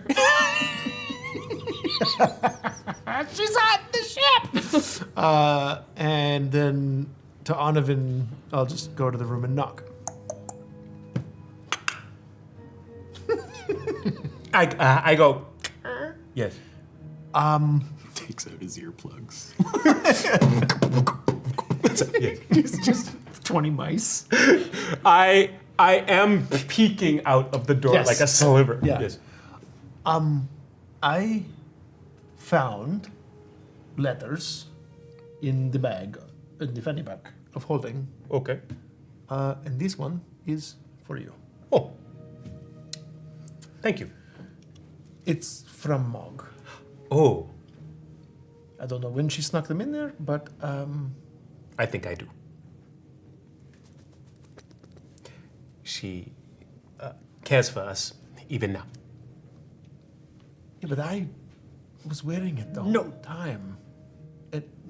She's on the ship! And then to Onavin, I'll just go to the room and knock. I go, yes. Takes out his earplugs. just 20 mice. I am peeking out of the door Yes. like a sliver. Yeah. Yes. I found letters in the bag, in the fanny bag of holding. Okay. And this one is for you. Oh. Thank you. It's from Mogg. Oh. I don't know when she snuck them in there, but I think I do. She cares for us even now. yeah, but I was wearing it the whole time.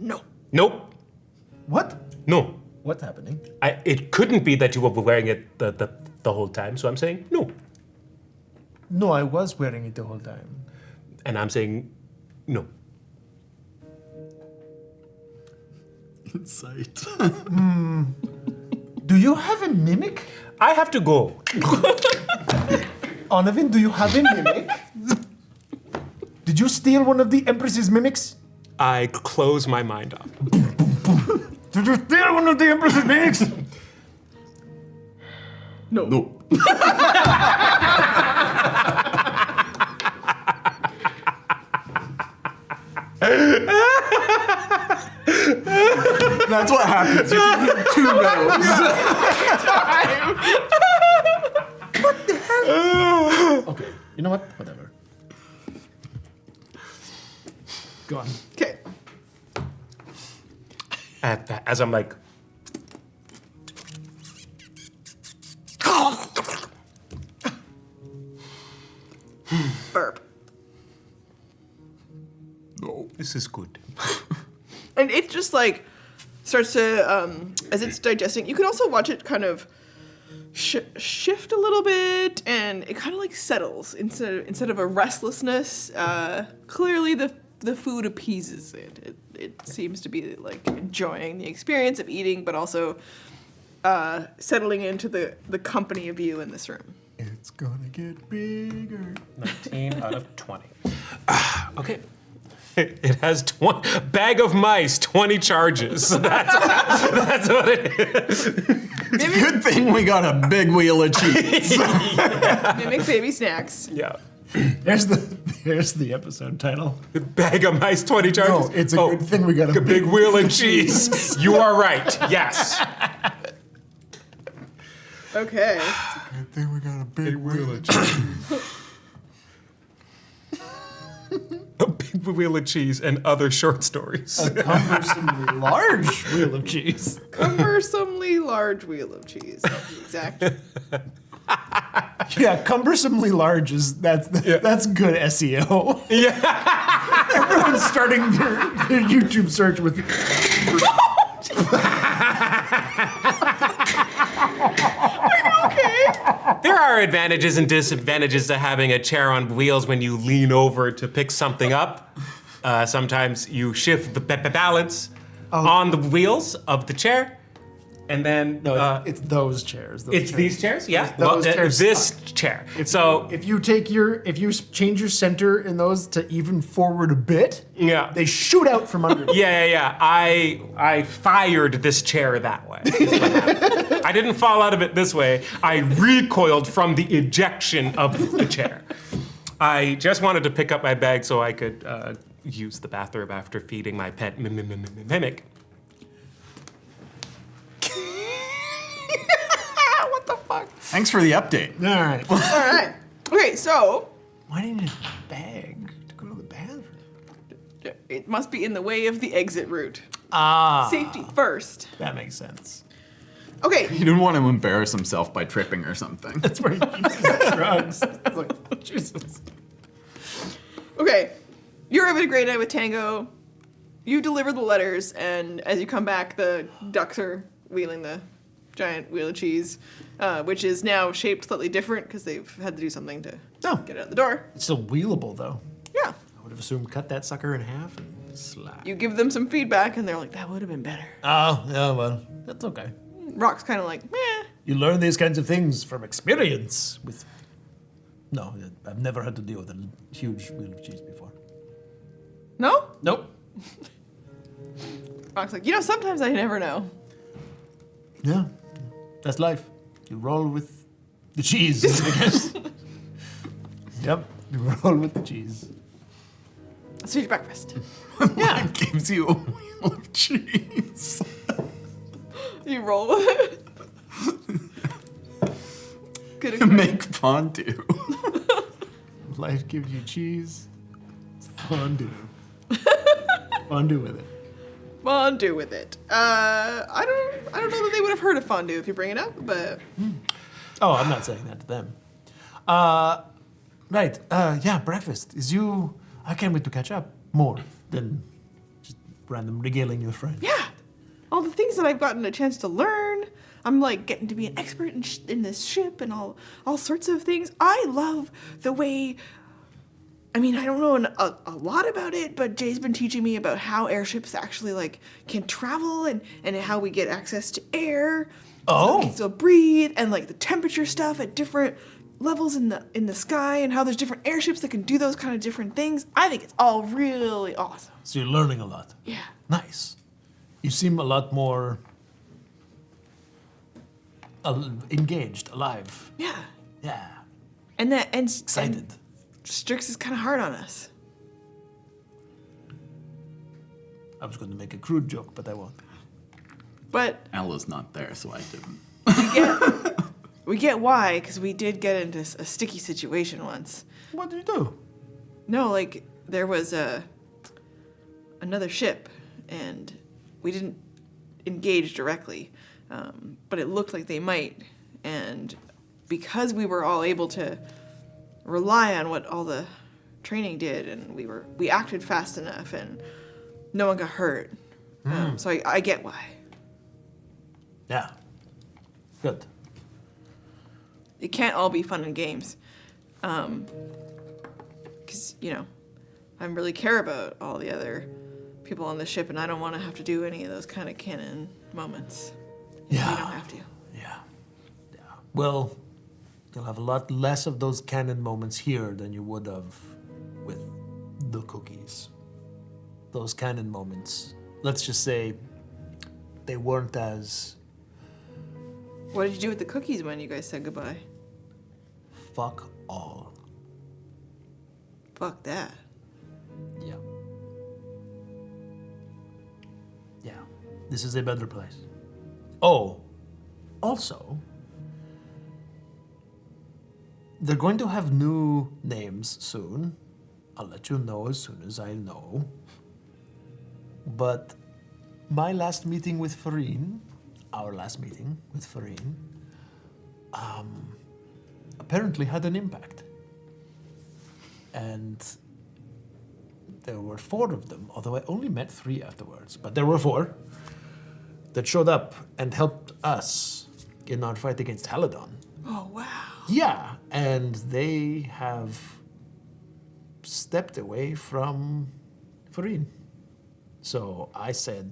No. Nope. What? No. What's happening? It couldn't be that you were wearing it the whole time, so I'm saying no. No, I was wearing it the whole time. And I'm saying no. Insight. Do you have a mimic? I have to go. Onavin, do you have a mimic? Did you steal one of the Empress's mimics? I close my mind up. Did you steal one of the Empress's mimics? No. No. That's what happens. You can hear 2 no's. What the hell? Okay, you know what? Whatever. Go on. Okay. As I'm like, Burp. no, this is good. And it just like starts to, as it's digesting, you can also watch it kind of shift a little bit, and it kind of like settles instead of a restlessness. Clearly, the food appeases it. It seems to be like enjoying the experience of eating, but also settling into the company of you in this room. It's gonna get bigger. 19 out of 20. Okay. It has bag of mice, 20 charges. That's what it is. It's a good thing we got a big wheel of cheese. Mimic baby snacks. Yeah. There's the episode title. Bag of mice, 20 charges. No, it's a good thing we got a big wheel of cheese. You are right. Yes. Okay. It's a good thing we got a big wheel of cheese. A big wheel of cheese and other short stories. A cumbersomely large wheel of cheese. Cumbersomely large wheel of cheese. That's the exact. Yeah, cumbersomely large that's good SEO. Yeah. Everyone's starting their YouTube search with. There are advantages and disadvantages to having a chair on wheels when you lean over to pick something up. Sometimes you shift the balance on the wheels of the chair. And then it's those chairs. These chairs, yeah. Those chairs this suck. chair. If you change your center in those to even forward a bit, yeah, they shoot out from under. Yeah. I fired this chair that way. I didn't fall out of it this way. I recoiled from the ejection of the chair. I just wanted to pick up my bag so I could use the bathroom after feeding my pet mimic. What the fuck? Thanks for the update. All right. All right. Okay, so why do you need a bag to go to the bathroom? It must be in the way of the exit route. Safety first. That makes sense. Okay. He didn't want to embarrass himself by tripping or something. That's where he keeps his drugs. It's like, Jesus. Okay. You're having a great night with Tango. You deliver the letters, and as you come back, the ducks are wheeling the giant wheel of cheese, which is now shaped slightly different because they've had to do something to get it out the door. It's still wheelable, though. Yeah. I would have assumed cut that sucker in half and slide. You give them some feedback, and they're like, that would have been better. Oh, yeah, well, that's okay. Rock's kind of like, meh. You learn these kinds of things from experience with... No, I've never had to deal with a huge wheel of cheese before. No? Nope. Rock's like, sometimes I never know. Yeah, that's life. You roll with the cheese, I guess. Yep, you roll with the cheese. Let's eat your breakfast. Yeah. It gives you a wheel of cheese. You roll with it. Good Make fondue. Life gives you cheese. It's fondue. Fondue with it. Fondue with it. I don't know that they would have heard of fondue if you bring it up, but. Oh, I'm not saying that to them. Right. Yeah, breakfast. I can't wait to catch up more than just random regaling your friend. Yeah. all the things that I've gotten a chance to learn. I'm like getting to be an expert in this ship and all sorts of things. I love the way, I mean, I don't know a lot about it, but Jay's been teaching me about how airships actually like can travel and how we get access to air. So we can still breathe, and like the temperature stuff at different levels in the sky, and how there's different airships that can do those kind of different things. I think it's all really awesome. So you're learning a lot. Yeah. Nice. You seem a lot more engaged, alive. Yeah. Yeah. And Excited. And Strix is kind of hard on us. I was going to make a crude joke, but I won't. But Ella's not there, so I didn't. we get why, because we did get into a sticky situation once. What did you do? No, like there was another ship, and we didn't engage directly, but it looked like they might. And because we were all able to rely on what all the training did, and we acted fast enough, and no one got hurt. So I get why. Yeah. Good. It can't all be fun and games. Because, I really care about all the other people on the ship, and I don't want to have to do any of those kind of canon moments. Yeah. You don't have to. Yeah. Well, you'll have a lot less of those canon moments here than you would have with the cookies. Those canon moments, let's just say, they weren't as... What did you do with the cookies when you guys said goodbye? Fuck all. Fuck that. Yeah. Yeah. This is a better place. Oh, also, they're going to have new names soon. I'll let you know as soon as I know. But my last meeting with Farine, our last meeting with Farine, apparently had an impact. And there were 4 of them, although I only met 3 afterwards. But there were 4 that showed up and helped us in our fight against Haladon. Oh, wow. Yeah, and they have stepped away from Farine. So I said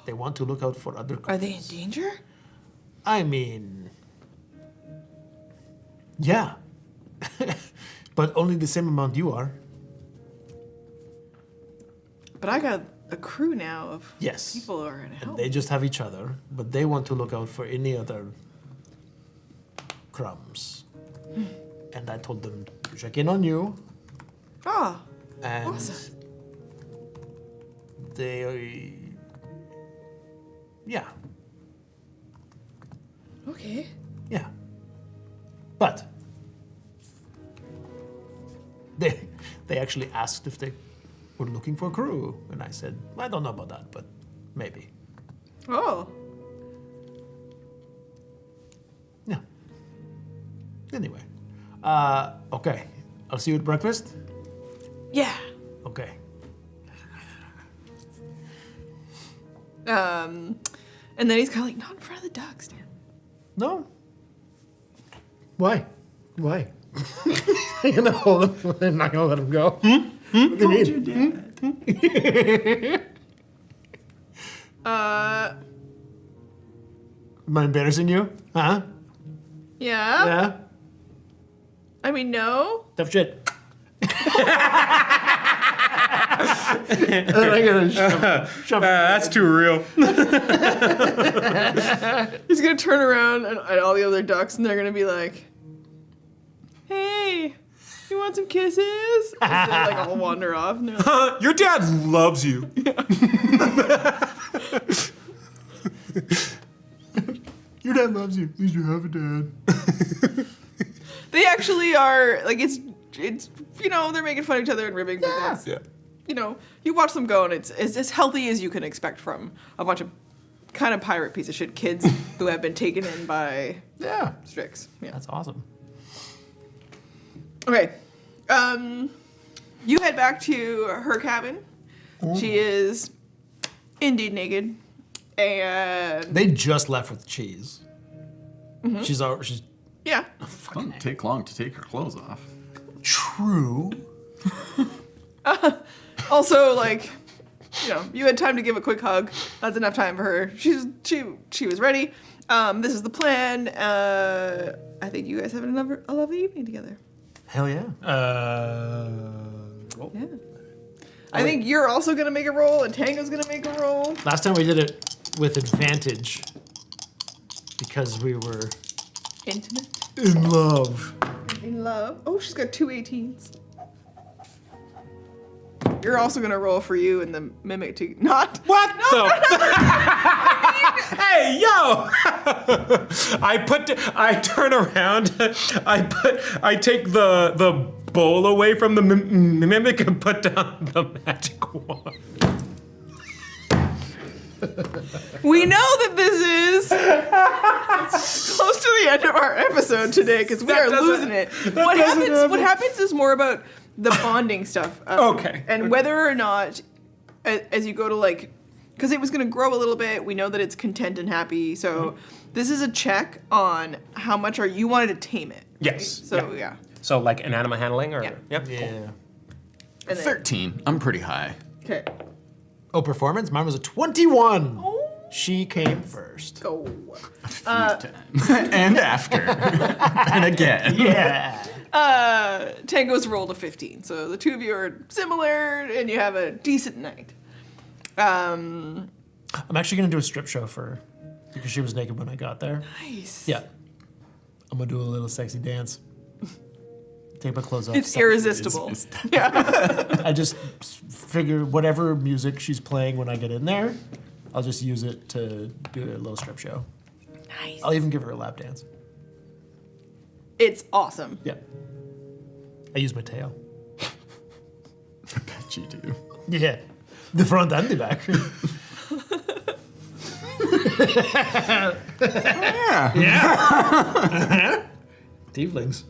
they want to look out for other cookies. Are they in danger? I mean, yeah. But only the same amount you are. But I got a crew now of Yes. people who are going to help. And they just have each other, but they want to look out for any other crumbs. And I told them to check in on you. Oh, And awesome. they, yeah, Okay. yeah. But they actually asked if they were looking for crew, and I said, I don't know about that, but maybe. Oh. Yeah. Anyway, okay. I'll see you at breakfast. Yeah. Okay. And then he's kind of like, not in front of the ducks, Dan. No. Why? Why? You're gonna hold him. I'm not gonna let him go. What do you mean? Am I embarrassing you? Huh? Yeah? Yeah. I mean, no. Tough shit. And then I gotta shove That's too real. He's going to turn around at all the other ducks, and they're going to be like, hey, you want some kisses? And they like all wander off. And they're like, Your dad loves you. Your dad loves you. At least you have a dad. they actually are, like, it's they're making fun of each other and ribbing. But that's, you watch them go, and it's as healthy as you can expect from a bunch of kind of pirate piece of shit kids who have been taken in by Strix. Yeah. That's awesome. Okay. You head back to her cabin. She is indeed naked And They just left with cheese. Mhm. She's yeah. Doesn't take long to take her clothes off. True. Also, like, you know, you had time to give a quick hug. That's enough time for her. She was ready. This is the plan. I think you guys have a lovely evening together. Hell yeah. Yeah. I think you're also gonna make a roll, and Tango's gonna make a roll. Last time we did it with advantage because we were Intimate. in love. In love. Oh, she's got 2 18s. You're also gonna roll for you and the mimic to not. What Hey, yo! I turn around. I take the bowl away from the mimic and put down the magic wand. We know that this is close to the end of our episode today because we are losing it. What happens is more about the bonding stuff. Okay. And whether or not, as you go to like, because it was going to grow a little bit, we know that it's content and happy. So this is a check on how much you wanted to tame it. Yes. Right? So yeah. So like an animal handling or? Yeah. Yep. Yeah. Cool. And then, 13. I'm pretty high. okay. Oh, performance? Mine was a 21. She came first. Go. And after. And again. Yeah. Tango's rolled a 15, so the two of you are similar, and you have a decent night. I'm actually gonna do a strip show for her because she was naked when I got there. Nice. Yeah. I'm gonna do a little sexy dance. Take my clothes off. It's irresistible. Yeah. I just figure whatever music she's playing when I get in there, I'll just use it to do a little strip show. Nice. I'll even give her a lap dance. It's awesome. Yeah. I use my tail. I bet you do. Yeah. The front and the back. Yeah. Tieflings.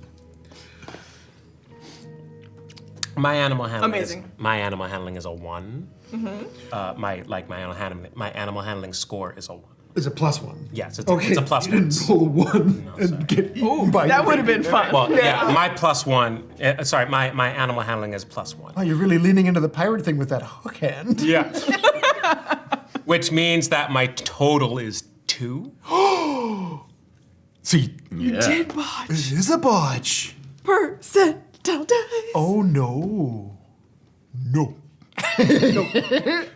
My animal handling. Amazing. My animal handling is a 1. Mm-hmm. My animal handling score is a 1. It's a +1. Yes, it's a +1. You didn't roll a 1 and get eaten by That would have been fun. Well, yeah, my +1. Sorry, my animal handling is +1. Oh, you're really leaning into the pirate thing with that hook hand. Yeah. Which means that my total is 2. See, You did botch. It is a botch. Percentile dice. Oh no. No.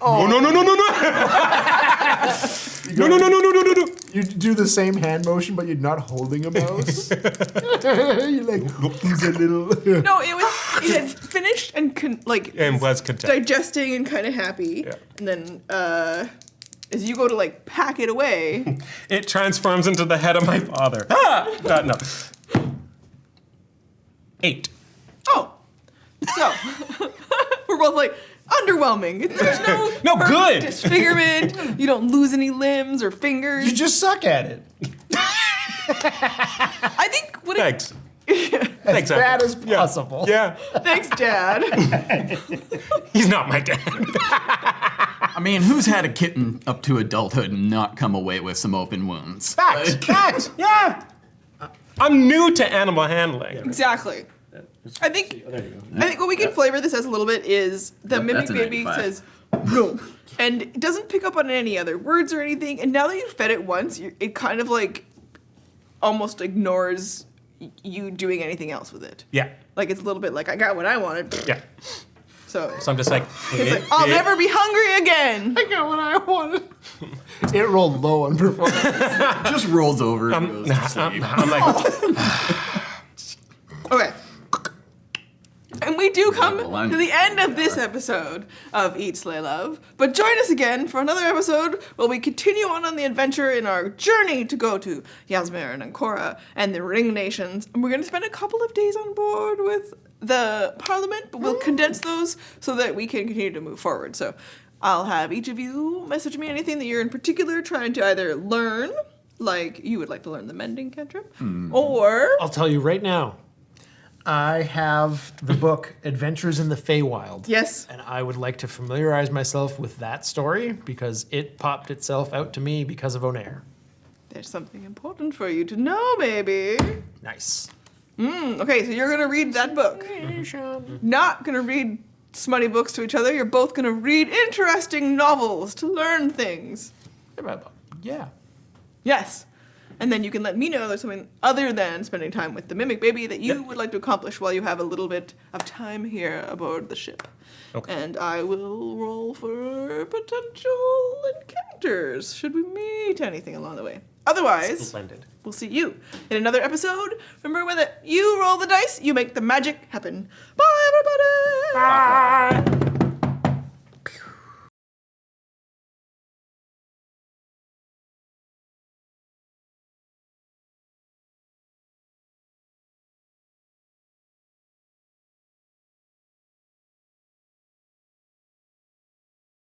Oh. No. No. You do the same hand motion, but you're not holding a mouse. You're like, he's a little. No, it had finished and was content. digesting and kind of happy. Yeah. And then as you go to like pack it away, It transforms into the head of my father. No. 8. oh, so we're both like underwhelming. There's no No, good. disfigurement. You don't lose any limbs or fingers. You just suck at it. I think what it, Thanks. Thanks, Bad Apple. as possible. Yeah. thanks, Dad. He's not my dad. I mean, who's had a kitten up to adulthood and not come away with some open wounds? Facts. Yeah. I'm new to animal handling. Exactly. I think what we can flavor this as a little bit is the Yep, mimic that's a baby 95. says no, and it doesn't pick up on any other words or anything. And now that you've fed it once, it kind of like almost ignores you doing anything else with it. Yeah. Like it's a little bit like I got what I wanted. Yeah. So I'm just like, it's like I'll never be hungry again. I got what I wanted. It rolled low on performance. Just rolls over and goes to sleep. I'm like, Okay. And we do come Well, I'm- to the end of this episode of Eat, Slay, Love. But join us again for another episode where we continue on the adventure in our journey to go to Yasmir and Ancora and the Ring Nations. And we're going to spend a couple of days on board with the Parliament, but we'll condense those so that we can continue to move forward. So I'll have each of you message me anything that you're in particular trying to either learn, like you would like to learn the mending cantrip, or... I'll tell you right now. I have the book Adventures in the Feywild. Yes. And I would like to familiarize myself with that story because it popped itself out to me because of Onair. There's something important for you to know, maybe. Nice. Okay, so you're going to read that book. Not going to read smutty books to each other. You're both going to read interesting novels to learn things. Yeah. Yes. And then you can let me know there's something other than spending time with the mimic baby that you would like to accomplish while you have a little bit of time here aboard the ship. Okay. And I will roll for potential encounters should we meet anything along the way. Otherwise, Splendid. we'll see you in another episode. Remember, when you roll the dice, you make the magic happen. Bye, everybody! Bye.